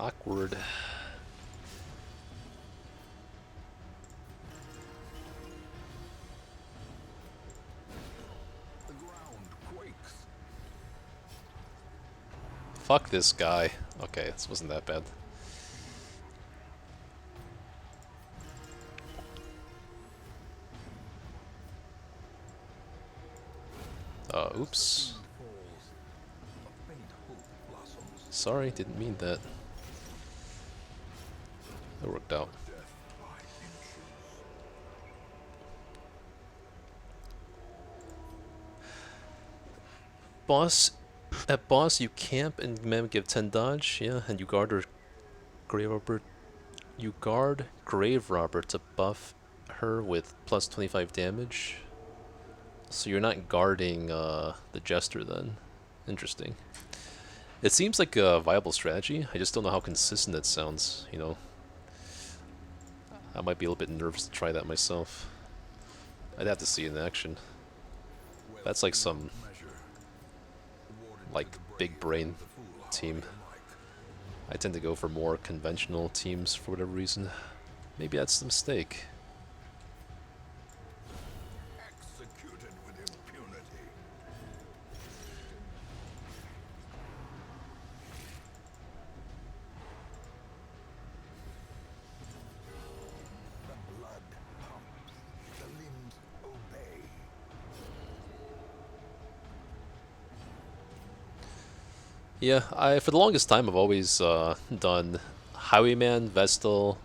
Awkward. The ground quakes. Fuck this guy. Okay, this wasn't that bad. Oops. Falls. A faint hope blossoms. Sorry, didn't mean that. That worked out. Death by inches. At boss, you camp and mem give 10 dodge, yeah, and you guard her grave robber. You guard grave robber to buff her with plus 25 damage. So you're not guarding the jester then. Interesting. It seems like a viable strategy. I just don't know how consistent it sounds. You know, I might be a little bit nervous to try that myself. I'd have to see it in action. That's like some like big brain team. I tend to go for more conventional teams for whatever reason. Maybe that's the mistake. Executed with impunity. The blood pumps. The limbs obey. Yeah, for the longest time I've always done Highwayman, Vestal,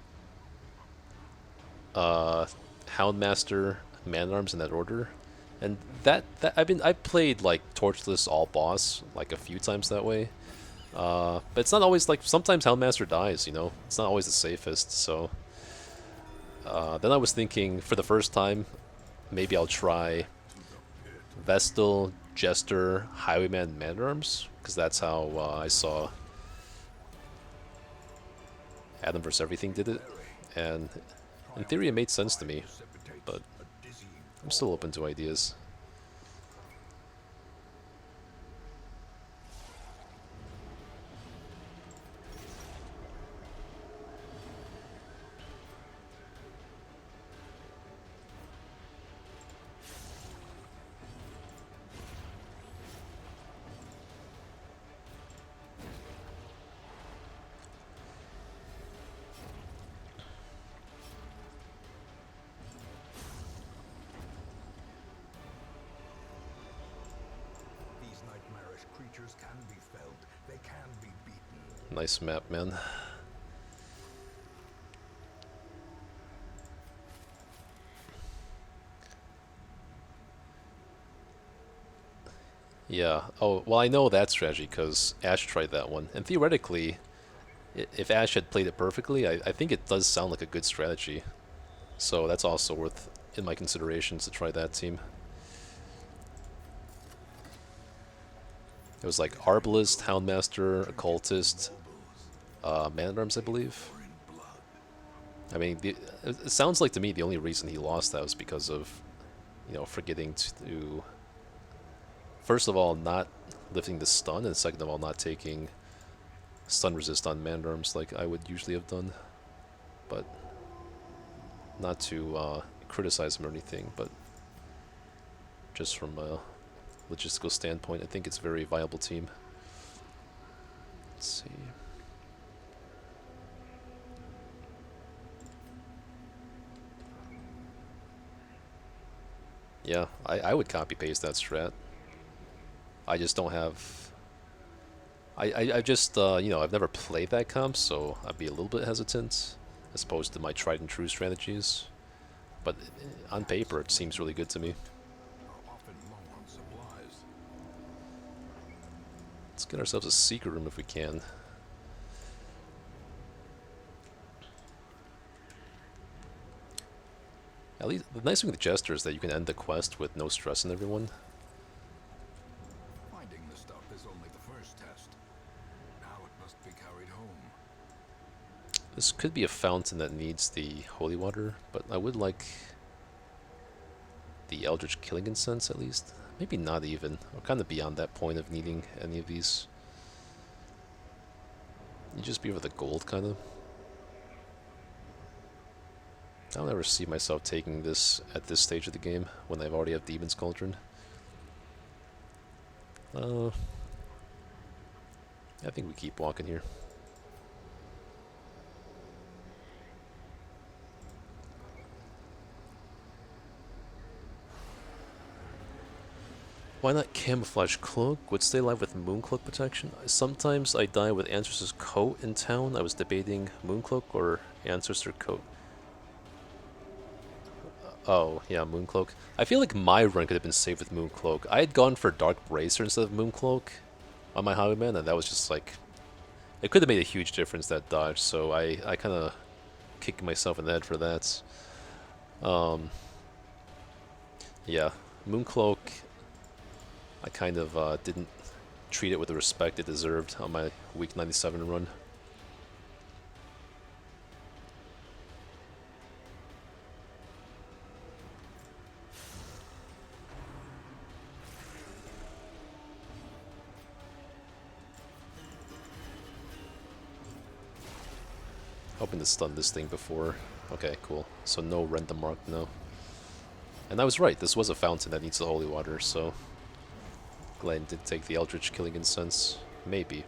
Houndmaster, Man-at-Arms in that order, and that I played like Torchless all boss like a few times that way, but it's not always like sometimes Houndmaster dies, you know, it's not always the safest. So then I was thinking for the first time maybe I'll try Vestal, Jester, Highwayman, Man-at-Arms, because that's how I saw Adam vs. Everything did it, and in theory it made sense to me, but I'm still open to ideas. These nightmarish creatures can be felled. They can be beaten. Nice map, man. Yeah. Oh, well, I know that strategy because Ash tried that one. And theoretically, if Ash had played it perfectly, I think it does sound like a good strategy. So that's also worth in my considerations to try that team. It was like Arbalist, Houndmaster, Occultist, Man-at-Arms, I believe. I mean, it sounds like to me the only reason he lost that was because of, you know, forgetting to, first of all, not lifting the stun, and second of all, not taking stun resist on Man-at-Arms like I would usually have done. But not to criticize him or anything, but just from a logistical standpoint, I think it's a very viable team. Let's see. Yeah, I would copy paste that strat. I just don't have. I just you know, I've never played that comp, so I'd be a little bit hesitant as opposed to my tried and true strategies. But on paper, it seems really good to me. Are often low on supplies. Let's get ourselves a secret room if we can. At least the nice thing with the Jester is that you can end the quest with no stress on everyone. Finding the stuff is only the first test. Now it must be carried home. This could be a fountain that needs the holy water, but I would like the Eldritch Killing Incense at least. Maybe not even. I'm kind of beyond that point of needing any of these. You just be for the gold, kind of. I'll never see myself taking this at this stage of the game when I've already have Demon's Cauldron. I think we keep walking here. Why not Camouflage Cloak? Would stay alive with Mooncloak protection. Sometimes I die with Ancestor's Coat in town. I was debating Mooncloak or Ancestor Coat. Oh, yeah, Mooncloak. I feel like my run could have been saved with Mooncloak. I had gone for Dark Bracer instead of Mooncloak on my Highwayman, and that was just like... It could have made a huge difference, that dodge, so I kind of kicked myself in the head for that. Yeah, Mooncloak, I kind of didn't treat it with the respect it deserved on my week 97 run. Hoping to stun this thing before. Okay, cool. So no Rend the Mark, no. And I was right, this was a fountain that needs the holy water, so... Glad it did take the Eldritch Killing Incense. Maybe.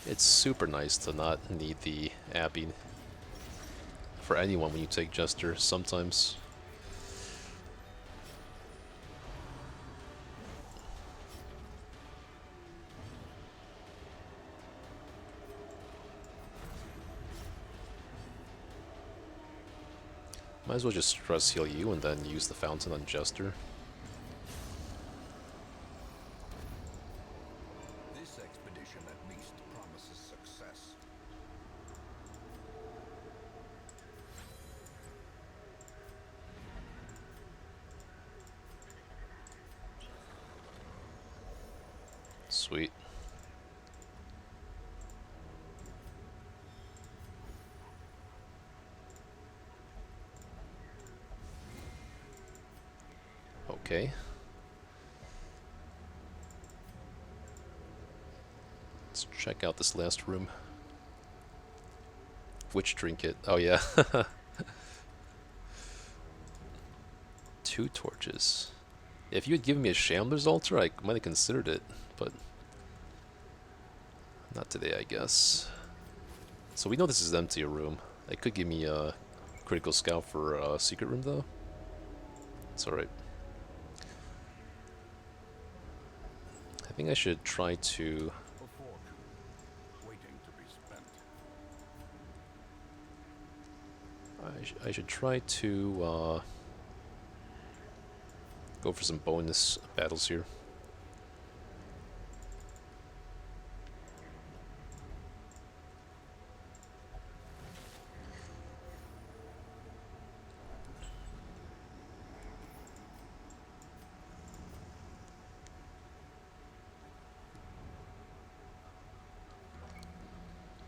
It's super nice to not need the Abbey for anyone when you take Jester, sometimes. Might as well just stress heal you and then use the fountain on Jester. This expedition at least promises success. Sweet. Okay. Let's check out this last room. Which trinket? Oh yeah. 2 torches. If you had given me a Shambler's Altar, I might have considered it, but not today, I guess. So we know this is empty a room. It could give me a critical scout for a secret room, though. It's alright. I think I should try to... I should try to go for some bonus battles here.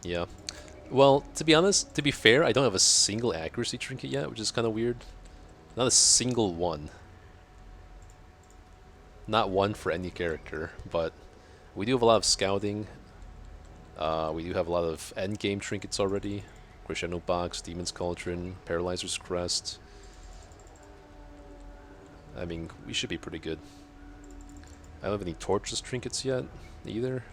Yeah. Well, to be honest, to be fair, I don't have a single accuracy trinket yet, which is kind of weird. Not a single one. Not one for any character, but we do have a lot of scouting. We do have a lot of endgame trinkets already. Crescendo Box, Demon's Cauldron, Paralyzer's Crest. I mean, we should be pretty good. I don't have any Torchless trinkets yet, either.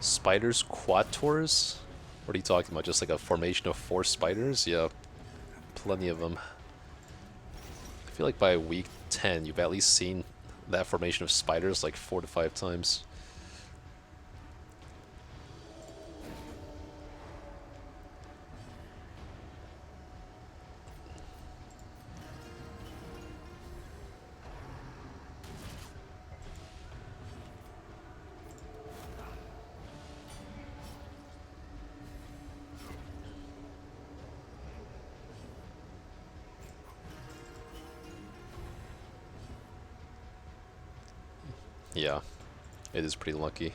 Spiders quattors? What are you talking about? Just like a formation of 4 spiders? Yeah, plenty of them. I feel like by week 10, you've at least seen that formation of spiders like 4 to 5 times. Yeah, it is pretty lucky.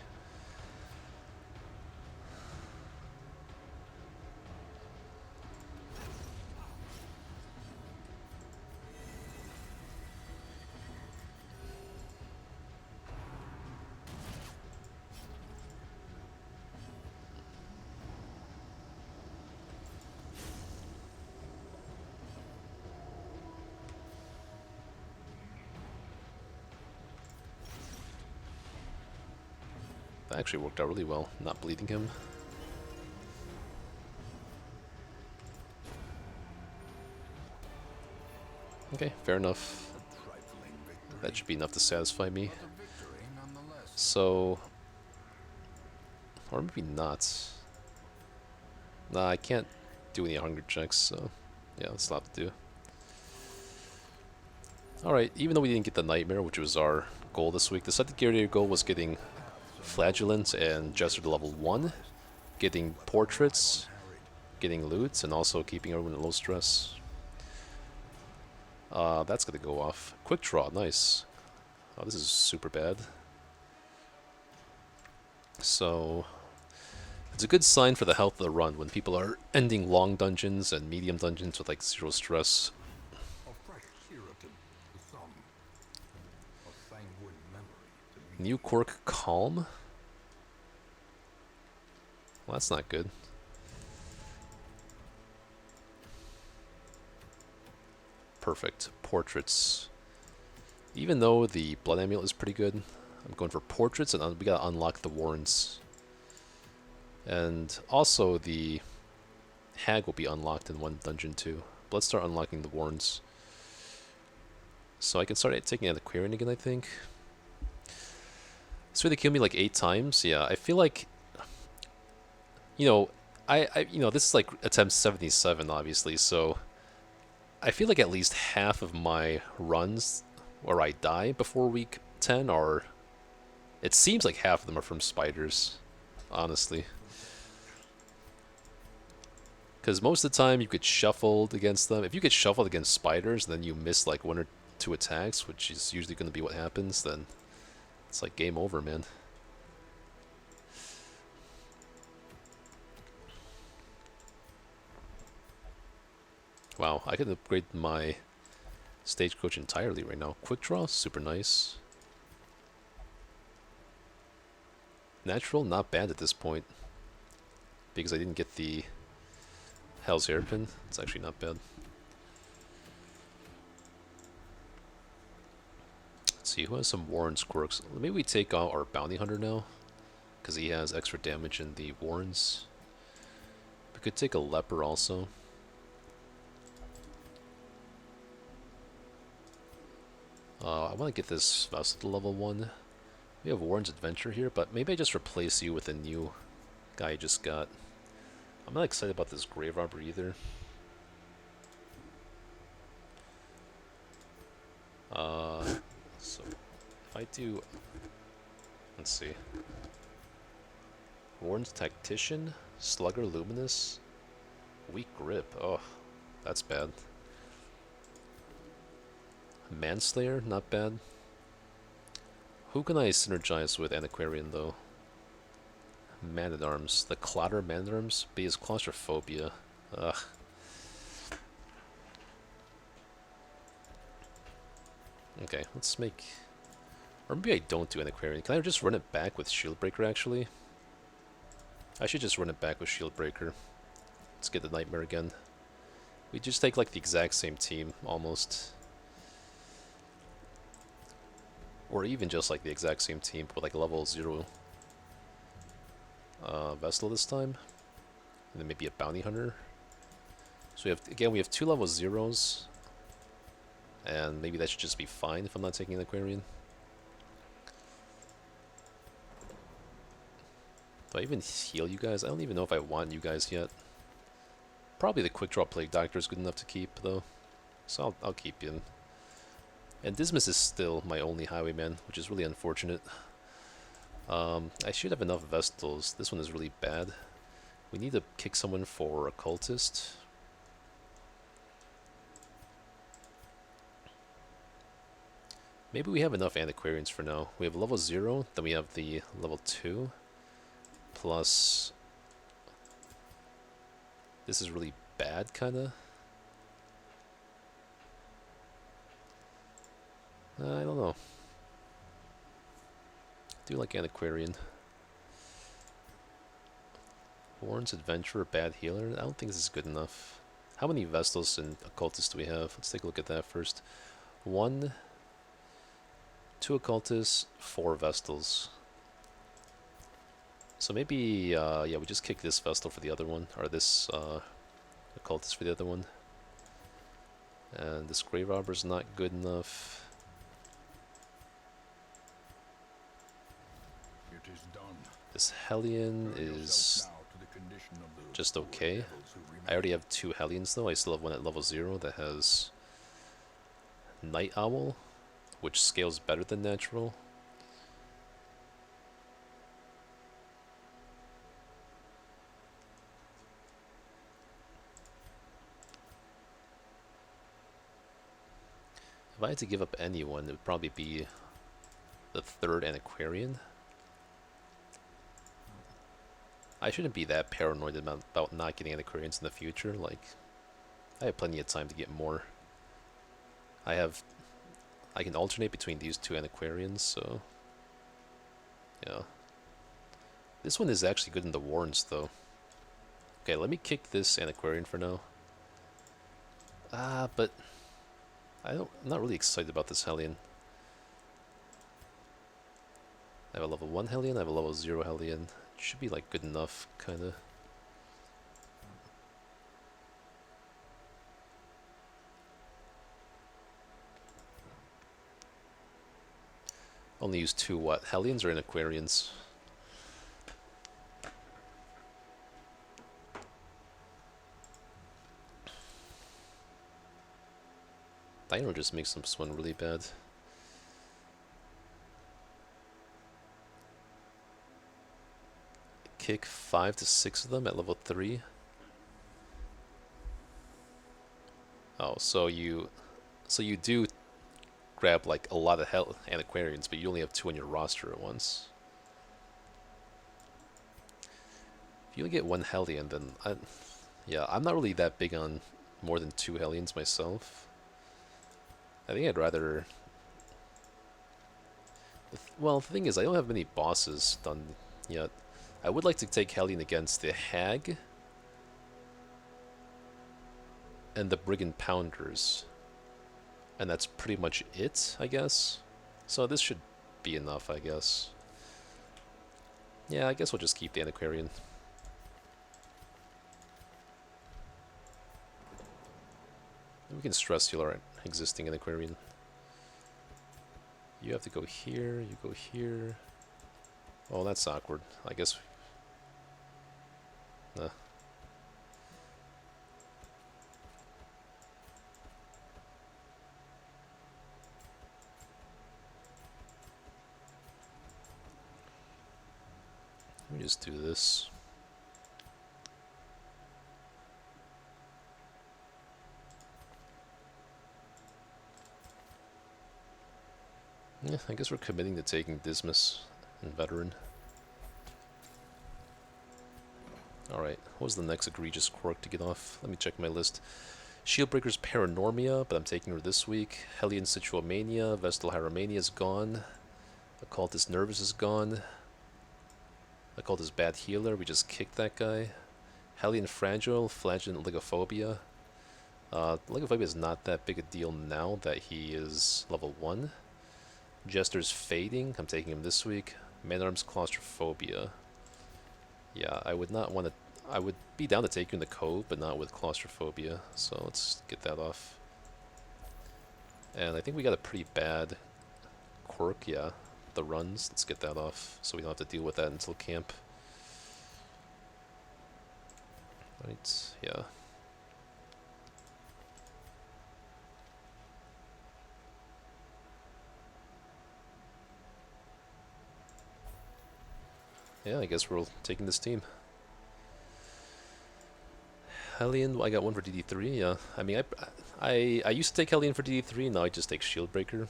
That actually worked out really well, not bleeding him. Okay, fair enough. That should be enough to satisfy me. So, or maybe not. Nah, I can't do any hunger checks, so yeah, that's not to do. Alright, even though we didn't get the Nightmare, which was our goal this week, the secondary goal was getting Flagellant and Jester to level 1, getting Portraits, getting Loots, and also keeping everyone at low stress. That's gonna go off. Quick Draw, nice. Oh, this is super bad. So, it's a good sign for the health of the run when people are ending long dungeons and medium dungeons with like 0 stress. New quirk Calm? Well, that's not good. Perfect. Portraits. Even though the Blood Amulet is pretty good, I'm going for Portraits, and we gotta unlock the Warrens. And also the Hag will be unlocked in one dungeon too. But let's start unlocking the Warrens. So I can start taking out the Quarian again, I think. So they killed me like 8 times. Yeah, I feel like, you know, this is like attempt 77, obviously. So I feel like at least half of my runs where I die before week 10 are, it seems like half of them are from spiders, honestly. Because most of the time you get shuffled against them. If you get shuffled against spiders, then you miss like 1 or 2 attacks, which is usually going to be what happens, then it's like game over, man. Wow, I could upgrade my Stagecoach entirely right now. Quick Draw, super nice. Natural, not bad at this point. Because I didn't get the Hell's Hairpin. It's actually not bad. Let's see, who has some Warren's quirks? Maybe we take out our Bounty Hunter now. Because he has extra damage in the Warrens. We could take a Leper also. I want to get this Vessel to level 1. We have Warren's Adventure here, but maybe I just replace you with a new guy I just got. I'm not excited about this Grave Robber either. So if I do, let's see, Warren's Tactician, Slugger Luminous, Weak Grip. Oh, that's bad. Manslayer, not bad. Who can I synergize with Antiquarian though? Man-at-Arms. The Clatter Man-at-Arms, but he has Claustrophobia. Ugh. Okay, let's make... Or maybe I don't do Antiquarian. Can I just run it back with Shieldbreaker actually? I should just run it back with Shieldbreaker. Let's get the Nightmare again. We just take like the exact same team, almost. Or even just like the exact same team, but like level 0. Vestal this time. And then maybe a Bounty Hunter. So we have 2 level 0s. And maybe that should just be fine if I'm not taking an Aquarian. Do I even heal you guys? I don't even know if I want you guys yet. Probably the Quick Draw Plague Doctor is good enough to keep, though. So I'll keep you in. And Dismas is still my only Highwayman, which is really unfortunate. I should have enough Vestals. This one is really bad. We need to kick someone for Occultist. Maybe we have enough Antiquarians for now. We have level 0, then we have the level 2. Plus... This is really bad, kinda. I don't know. I do like Antiquarian. Warren's Adventurer, Bad Healer. I don't think this is good enough. How many Vestals and Occultists do we have? Let's take a look at that first. 1, 2 Occultists, 4 Vestals. So maybe, yeah, we just kick this Vestal for the other one, or this Occultist for the other one. And this Grave Robber's not good enough. It is done. This Hellion is just okay. I already have 2 Hellions though. I still have one at level 0 that has Night Owl, which scales better than natural. If I had to give up anyone, it would probably be the 3rd Antiquarian. I shouldn't be that paranoid about not getting Antiquarians in the future. Like, I have plenty of time to get more. I can alternate between these 2 Antiquarians, so... Yeah. This one is actually good in the Warrens, though. Okay, let me kick this Antiquarian for now. But... I'm not really excited about this Hellion. I have a level 1 Hellion, I have a level 0 Hellion. Should be like good enough, kinda. Only use 2 what? Hellions or Antiquarians? Dino just makes this one really bad. Kick 5 to 6 of them at level 3. Oh, so you do grab like a lot of Antiquarians, but you only have 2 on your roster at once. If you only get 1 Hellion, then yeah, I'm not really that big on more than 2 Hellions myself. I think I'd rather... Well, the thing is, I don't have many bosses done yet. I would like to take Hellion against the Hag and the Brigand Pounders. And that's pretty much it, I guess. So this should be enough, I guess. Yeah, I guess we'll just keep the Antiquarian. We can stress heal our existing Antiquarian. You have to go here, you go here. Oh, that's awkward. I guess... Nah. Let me just do this. Yeah, I guess we're committing to taking Dismas and Veteran. Alright, what was the next egregious quirk to get off? Let me check my list. Shieldbreaker's Paranormia, but I'm taking her this week. Hellion Situomania, Vestal Hieromania is gone. Occultist Nervous is gone. Occultist Bad Healer, we just kicked that guy. Hellion Fragile, Flagellant Ligophobia. Ligophobia is not that big a deal now that he is level 1. Jester's Fading, I'm taking him this week. Man-Arm's Claustrophobia. Yeah, I would not want to. I would be down to take you in the cove, but not with claustrophobia. So let's get that off. And I think we got a pretty bad quirk, yeah. The runs, let's get that off so we don't have to deal with that until camp. Right, yeah. Yeah, I guess we're taking this team. Hellion, I got one for DD3, yeah. I mean, I used to take Hellion for DD3, now I just take Shieldbreaker.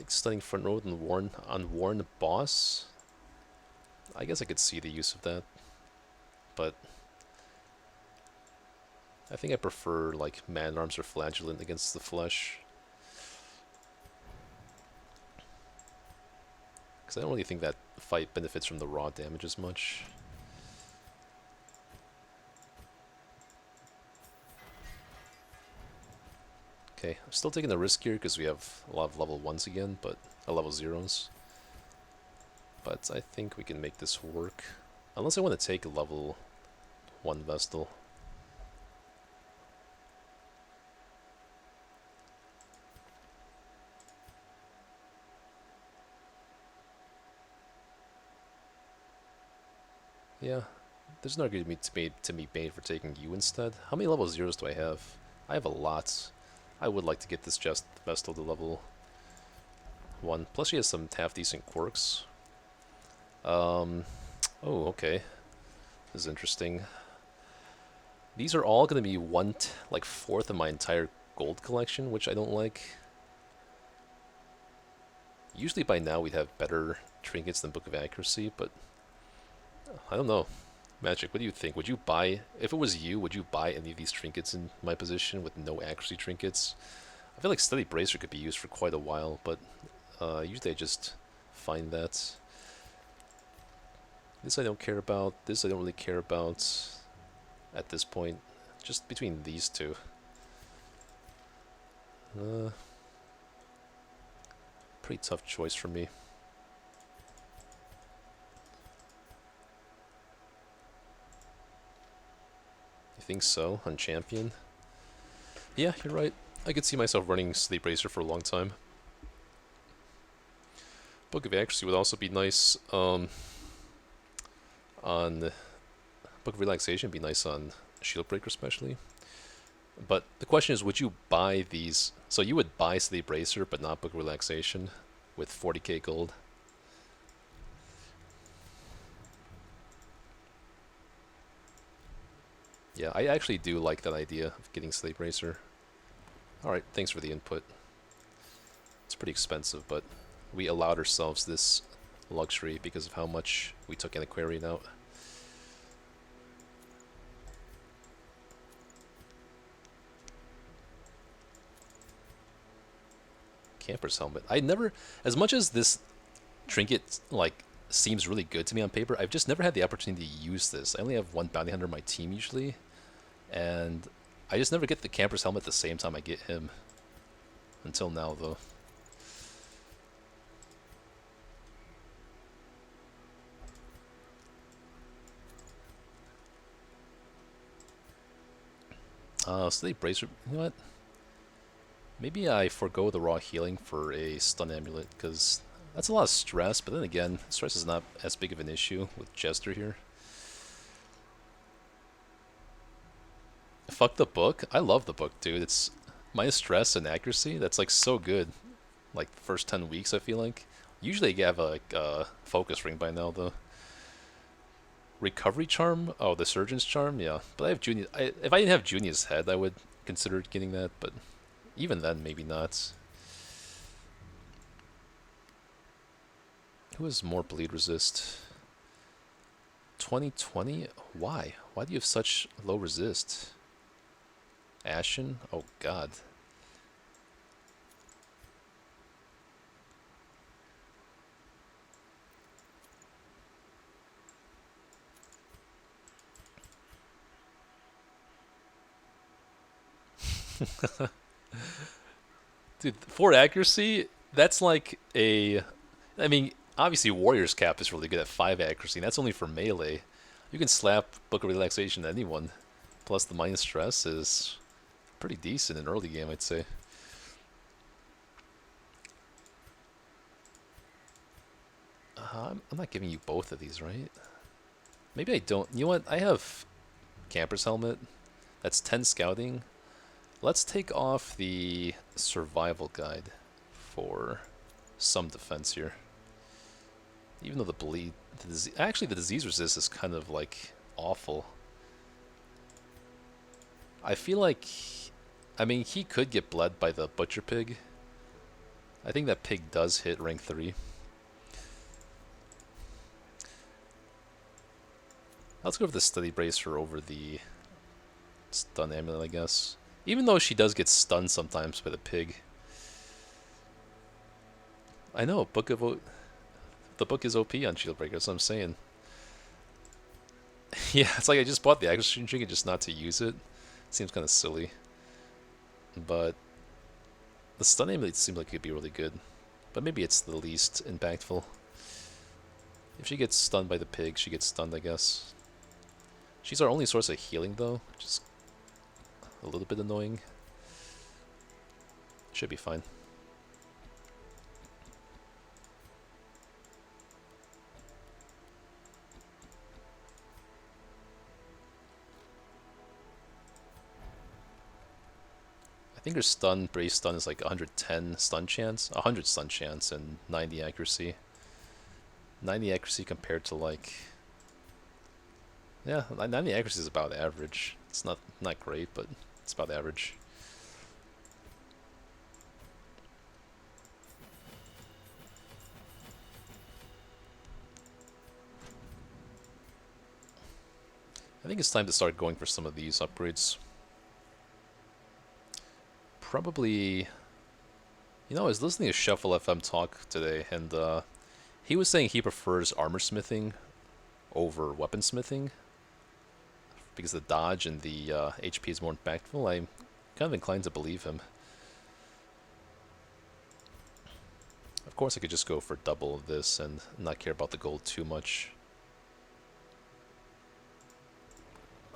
Stunning front row and Warn boss. I guess I could see the use of that, but I think I prefer like Man-at-Arms or Flagellant against the Flesh. Because I don't really think that fight benefits from the raw damage as much. Okay, I'm still taking the risk here because we have a lot of level 1s again, but level 0s. But I think we can make this work. Unless I want to take a level 1 Vestal. Yeah, there's no argument to me made for taking you instead. How many level 0s do I have? I have a lot. I would like to get this just Vestal to level 1. Plus she has some half-decent quirks. Oh, okay. This is interesting. These are all going to be like fourth of my entire gold collection, which I don't like. Usually by now we'd have better trinkets than Book of Accuracy, but I don't know. Magic, what do you think? Would you buy, if it was you, would you buy any of these trinkets in my position with no accuracy trinkets? I feel like Steady Bracer could be used for quite a while, but usually I just find that. This I don't care about, this I don't really care about at this point. Just between these two. Pretty tough choice for me. You think so? On Champion? Yeah, you're right. I could see myself running Sleep Racer for a long time. Book of Accuracy would also be nice on Book of Relaxation would be nice on Shieldbreaker especially. But the question is, would you buy these? So you would buy Sleep Racer but not Book of Relaxation with 40k gold? Yeah, I actually do like that idea of getting Sleep Racer. Alright, thanks for the input. It's pretty expensive, but we allowed ourselves this luxury because of how much we took Antiquarian out. Camper's Helmet. I never, as much as this trinket like seems really good to me on paper, I've just never had the opportunity to use this. I only have one bounty hunter on my team usually, and I just never get the Camper's Helmet at the same time I get him. Until now, though. So they bracer. You know what? Maybe I forego the raw healing for a stun amulet, because that's a lot of stress, but then again, stress is not as big of an issue with Jester here. Fuck the book. I love the book, dude. It's minus stress and accuracy. That's like so good. Like the first 10 weeks, I feel like. Usually I have a focus ring by now, though. Recovery charm? Oh, the surgeon's charm? Yeah. But I have Junior. If I didn't have Junior's head, I would consider getting that, but even then, maybe not. Who has more bleed resist? 2020? Why? Why do you have such low resist? Ashen? Oh god. Dude, for accuracy, that's like a... I mean, Obviously, Warrior's Cap is really good at 5 accuracy, and that's only for melee. You can slap Book of Relaxation to anyone. Plus, the minus stress is pretty decent in early game, I'd say. I'm not giving you both of these, right? Maybe I don't. You know what? I have Camper's Helmet. That's 10 scouting. Let's take off the survival guide for some defense here. Even though the bleed... actually, the disease resist is kind of, like, awful. I feel like... I mean, he could get bled by the Butcher Pig. I think that pig does hit rank 3. Let's go for the Steady Bracer over the Stun Amulet, I guess. Even though she does get stunned sometimes by the pig. I know, the book is OP on Shieldbreaker, that's what I'm saying. Yeah, it's like I just bought the Action Trinket just not to use it. Seems kind of silly. But the Stun Amulet seems like it could be really good. But maybe it's the least impactful. If she gets stunned by the pig, she gets stunned, I guess. She's our only source of healing, though, which is a little bit annoying. Should be fine. I think her stun, brace stun is like 110 stun chance, 100 stun chance, and 90 accuracy. 90 accuracy compared to like... yeah, 90 accuracy is about average. It's not great, but it's about average. I think it's time to start going for some of these upgrades. Probably... You know, I was listening to Shuffle FM talk today, and he was saying he prefers armor smithing over weaponsmithing because the dodge and the HP is more impactful. I'm kind of inclined to believe him. Of course, I could just go for double of this and not care about the gold too much.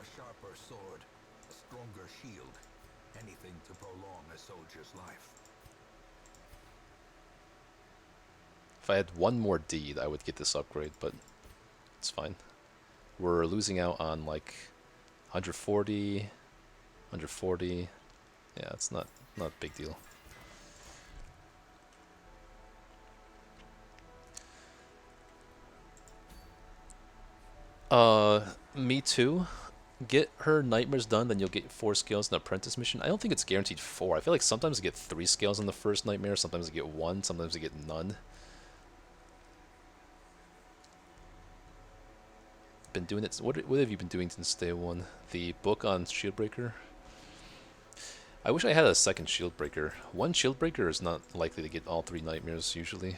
A sharper sword, a stronger shield, anything to prolong a soldier's life. If I had one more deed, I would get this upgrade, but it's fine. We're losing out on like 140, 140. Yeah, it's not a big deal. Me too. Get her nightmares done, then you'll get 4 scales in the apprentice mission. I don't think it's guaranteed 4. I feel like sometimes you get 3 scales in the first nightmare, sometimes you get 1, sometimes you get none. Been doing it. What have you been doing since day 1? The book on Shieldbreaker? I wish I had a second Shieldbreaker. One Shieldbreaker is not likely to get all 3 nightmares usually.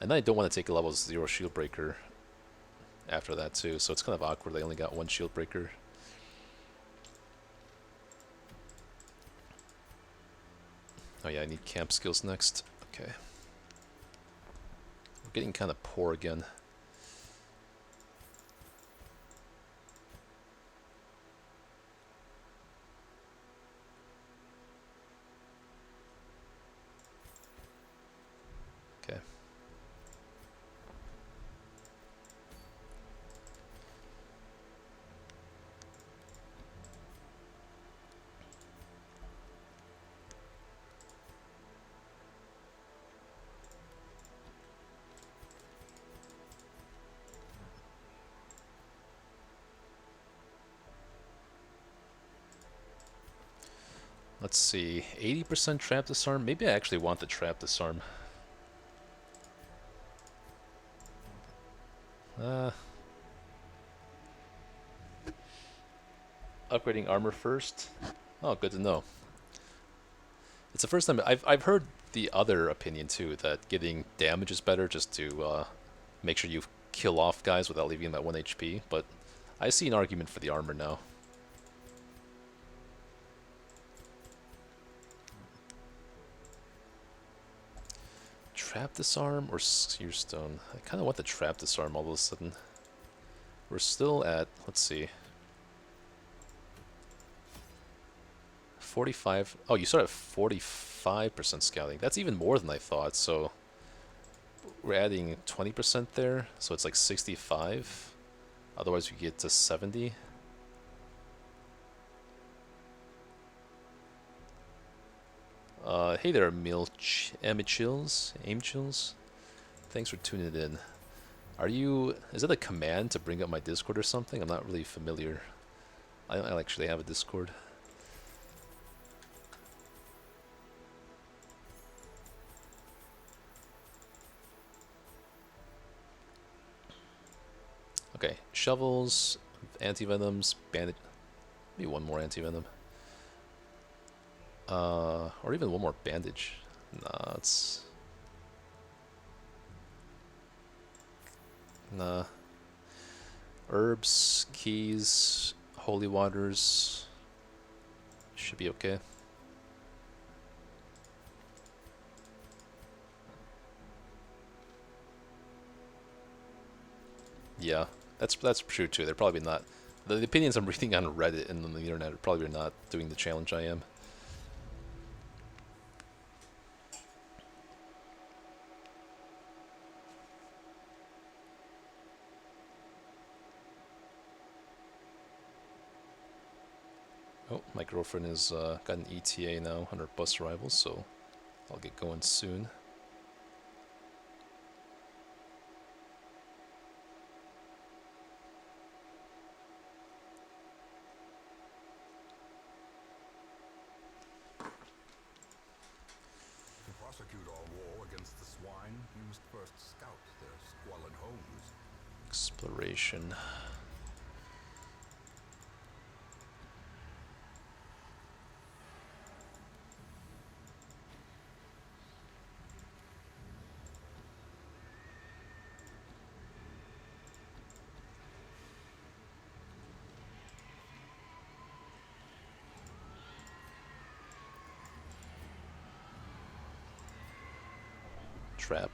And I don't want to take a level 0 Shieldbreaker after that too, so it's kind of awkward they only got 1 Shieldbreaker. Oh yeah, I need camp skills next. Okay. We're getting kind of poor again. Okay. Let's see, 80% trap disarm? Maybe I actually want the trap disarm. Upgrading armor first? Oh, good to know. It's the first time I've heard the other opinion too, that getting damage is better just to make sure you kill off guys without leaving them at 1 HP, but I see an argument for the armor now. Trap Disarm or Seer Stone? I kind of want the Trap Disarm all of a sudden. We're still at, let's see, 45. Oh, you start at 45% scouting. That's even more than I thought, so we're adding 20% there, so it's like 65. Otherwise, we get to 70. Hey there, Amichills. Aimchills. Thanks for tuning in. Is it a command to bring up my Discord or something? I'm not really familiar. I don't actually have a Discord. Okay, shovels, anti-venoms, bandage. Maybe one more anti-venom. Or even one more bandage. Nah, it's... Nah. Herbs, keys, holy waters. Should be okay. Yeah, that's true too. They're probably not. The opinions I'm reading on Reddit and on the internet are probably not doing the challenge I am. Oh, my girlfriend has got an ETA now on her bus arrival, so I'll get going soon. To prosecute our war against the swine, we must first scout their squalid homes. Exploration. Trap.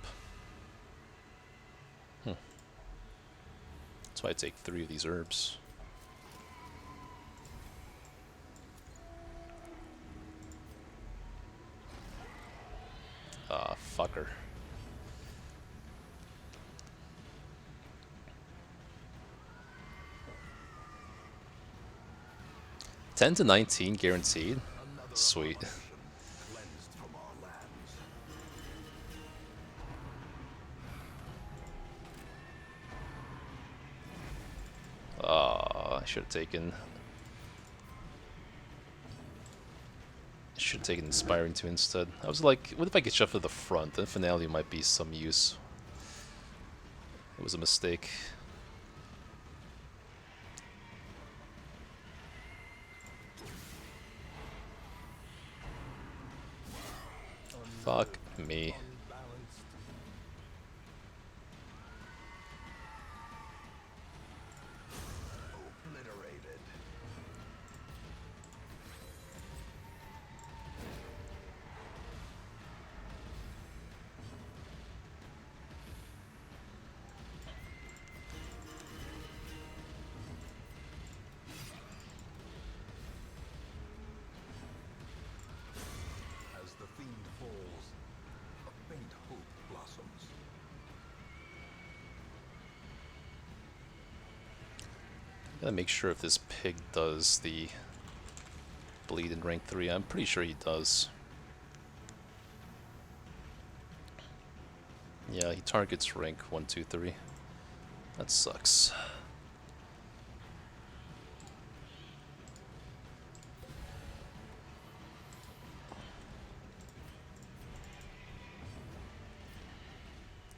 That's why I take 3 of these herbs. Ah, fucker. $10 to $19 guaranteed. Sweet. Cleansed from our lands. I should have taken. Should have taken Inspiring 2 instead. I was like, what if I get shoved to the front? Then Finale might be some use. It was a mistake. Fuck me. Obliterated. As the fiend falls, a faint hope blossoms. Gotta make sure if this pig does the bleed in rank 3. I'm pretty sure he does. Yeah, he targets rank 1, 2, 3. That sucks.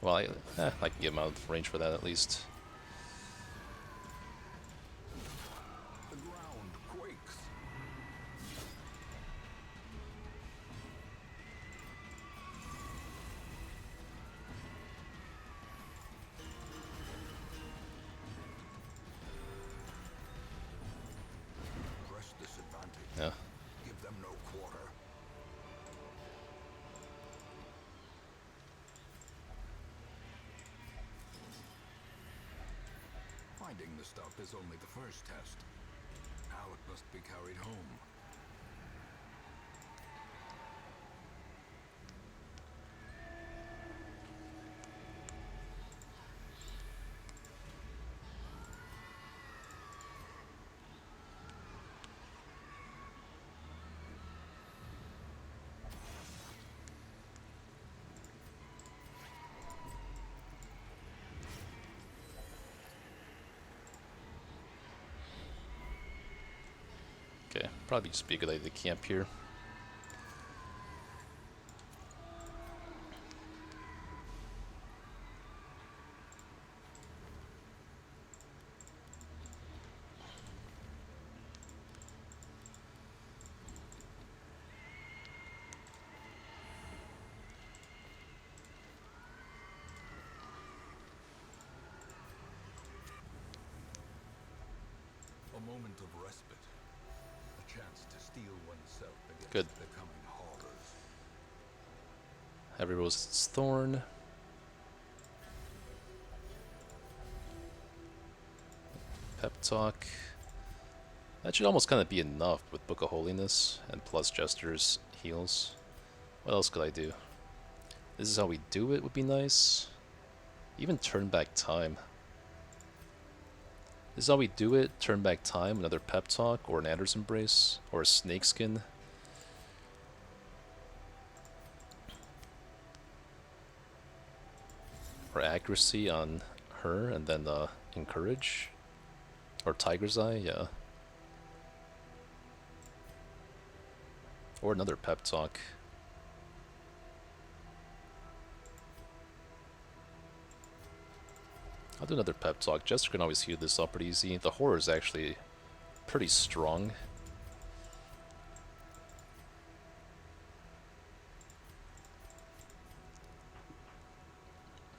Well, I can get him out of range for that at least. The ground quakes. Press this advantage. Yeah. Give them no quarter. Finding the stuff is only the first test. Now it must be carried home. Okay, probably just be a good idea to camp here. A moment of respite. A chance to steel oneself against Good. the coming horrors. Every rose has its thorn. Pep talk. That should almost kind of be enough with Book of Holiness and plus Jester's heals. What else could I do? This is how we do it would be nice. Even turn back time. This is how we do it. Turn back time, another pep talk, or an Adder's Embrace, or a snakeskin. Or accuracy on her, and then encourage. Or Tiger's Eye, yeah. Or another pep talk. I'll do another pep talk. Jester can always heal this up pretty easy. The horror is actually pretty strong.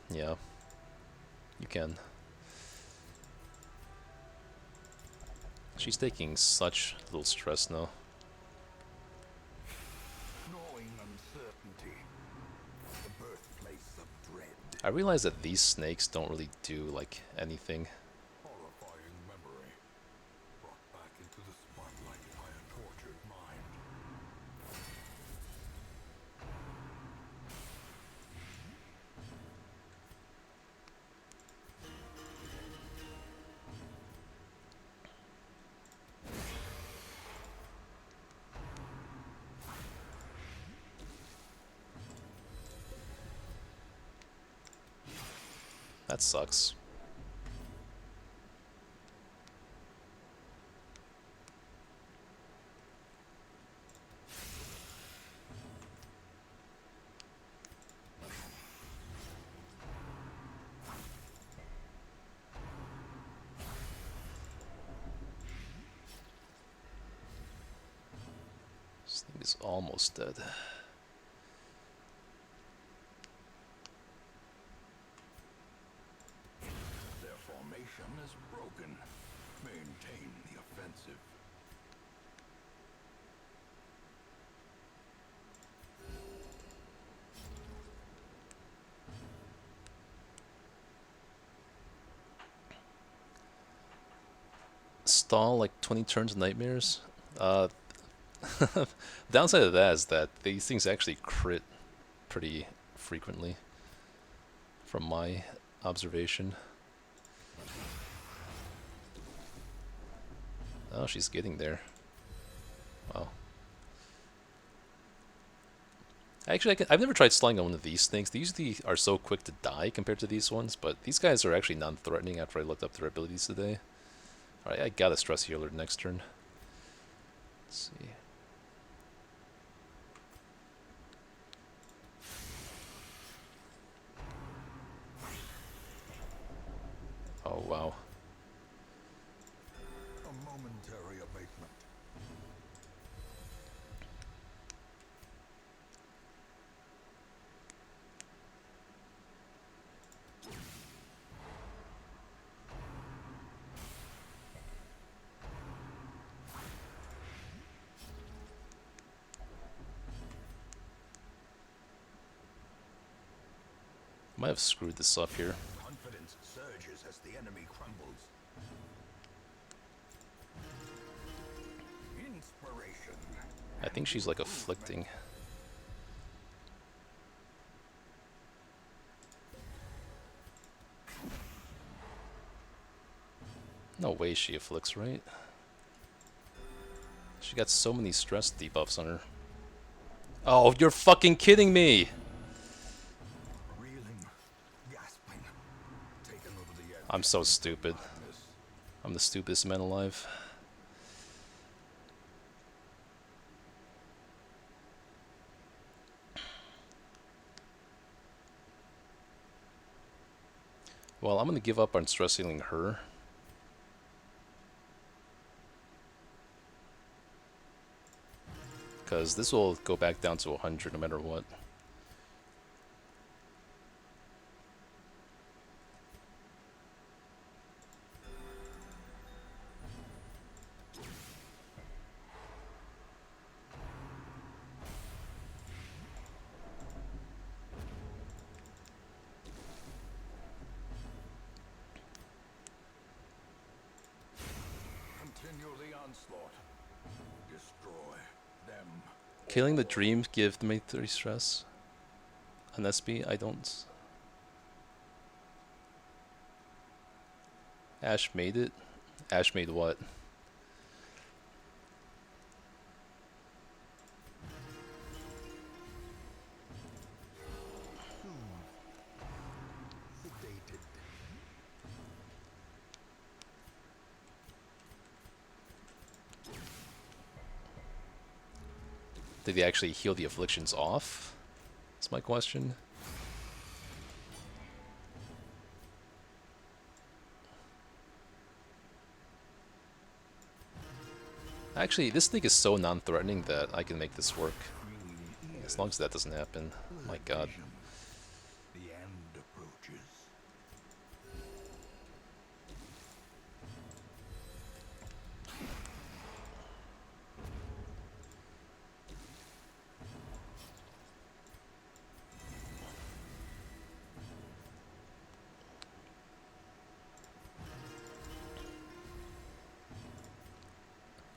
Yeah, you can. She's taking such little stress now. Gnawing uncertainty. The birthplace of dread. I realize that these snakes don't really do like anything. Horrifying memory. Brought back into the spotlight by a tortured mind. That sucks. This thing is almost dead. Their formation is broken. Maintain the offensive. Stall like 20 turns of nightmares. Downside of that is that these things actually crit pretty frequently, from my observation. Oh, she's getting there. Wow. Actually, I've never tried stalling on one of these snakes. They usually are so quick to die compared to these ones, but these guys are actually non-threatening after I looked up their abilities today. Alright, I got a stress healer next turn. Let's see. Oh, wow. A momentary abatement. Might have screwed this up here. Confidence surges as the enemy crumbles. I think she's like afflicting. No way she afflicts, right? She got so many stress debuffs on her. Oh, you're fucking kidding me! Reeling, gasping, taken over the edge. I'm so stupid. Madness. I'm the stupidest man alive. Well, I'm gonna give up on stress healing her. Because this will go back down to 100 no matter what. Continue the onslaught. Destroy them. Killing the dream give me 30 stress. On SB, I don't. Ash made it? Ash made what? Sedated. Did he actually heal the afflictions off? That's my question. Actually, this thing is so non-threatening that I can make this work. As long as that doesn't happen. My god. The end approaches.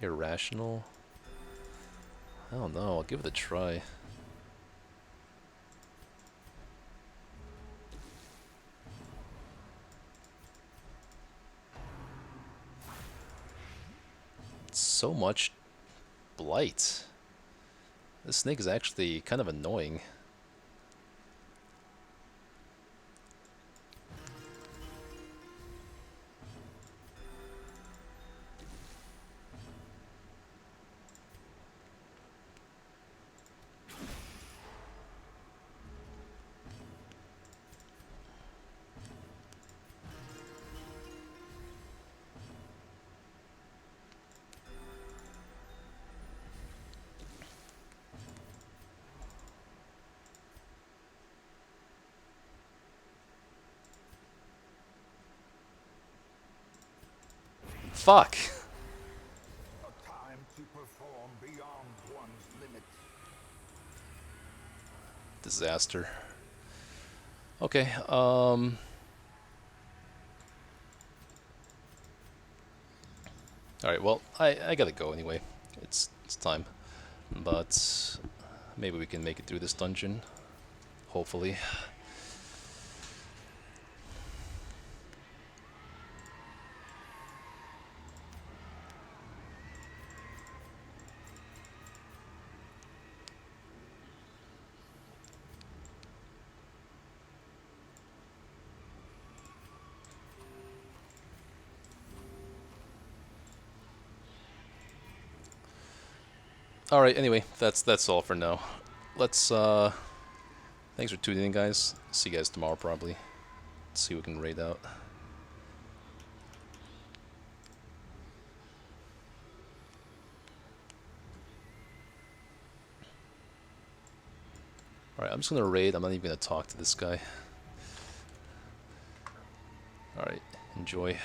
Irrational? I don't know, I'll give it a try. So much blight. This snake is actually kind of annoying. Fuck! A time to perform beyond one's limits. Disaster. Okay, Alright, well, I gotta go anyway. It's time. But maybe we can make it through this dungeon. Hopefully. Alright, anyway, that's all for now. Let's thanks for tuning in, guys. See you guys tomorrow probably. See what we can raid out. Alright, I'm just gonna raid. I'm not even gonna talk to this guy. Alright, enjoy.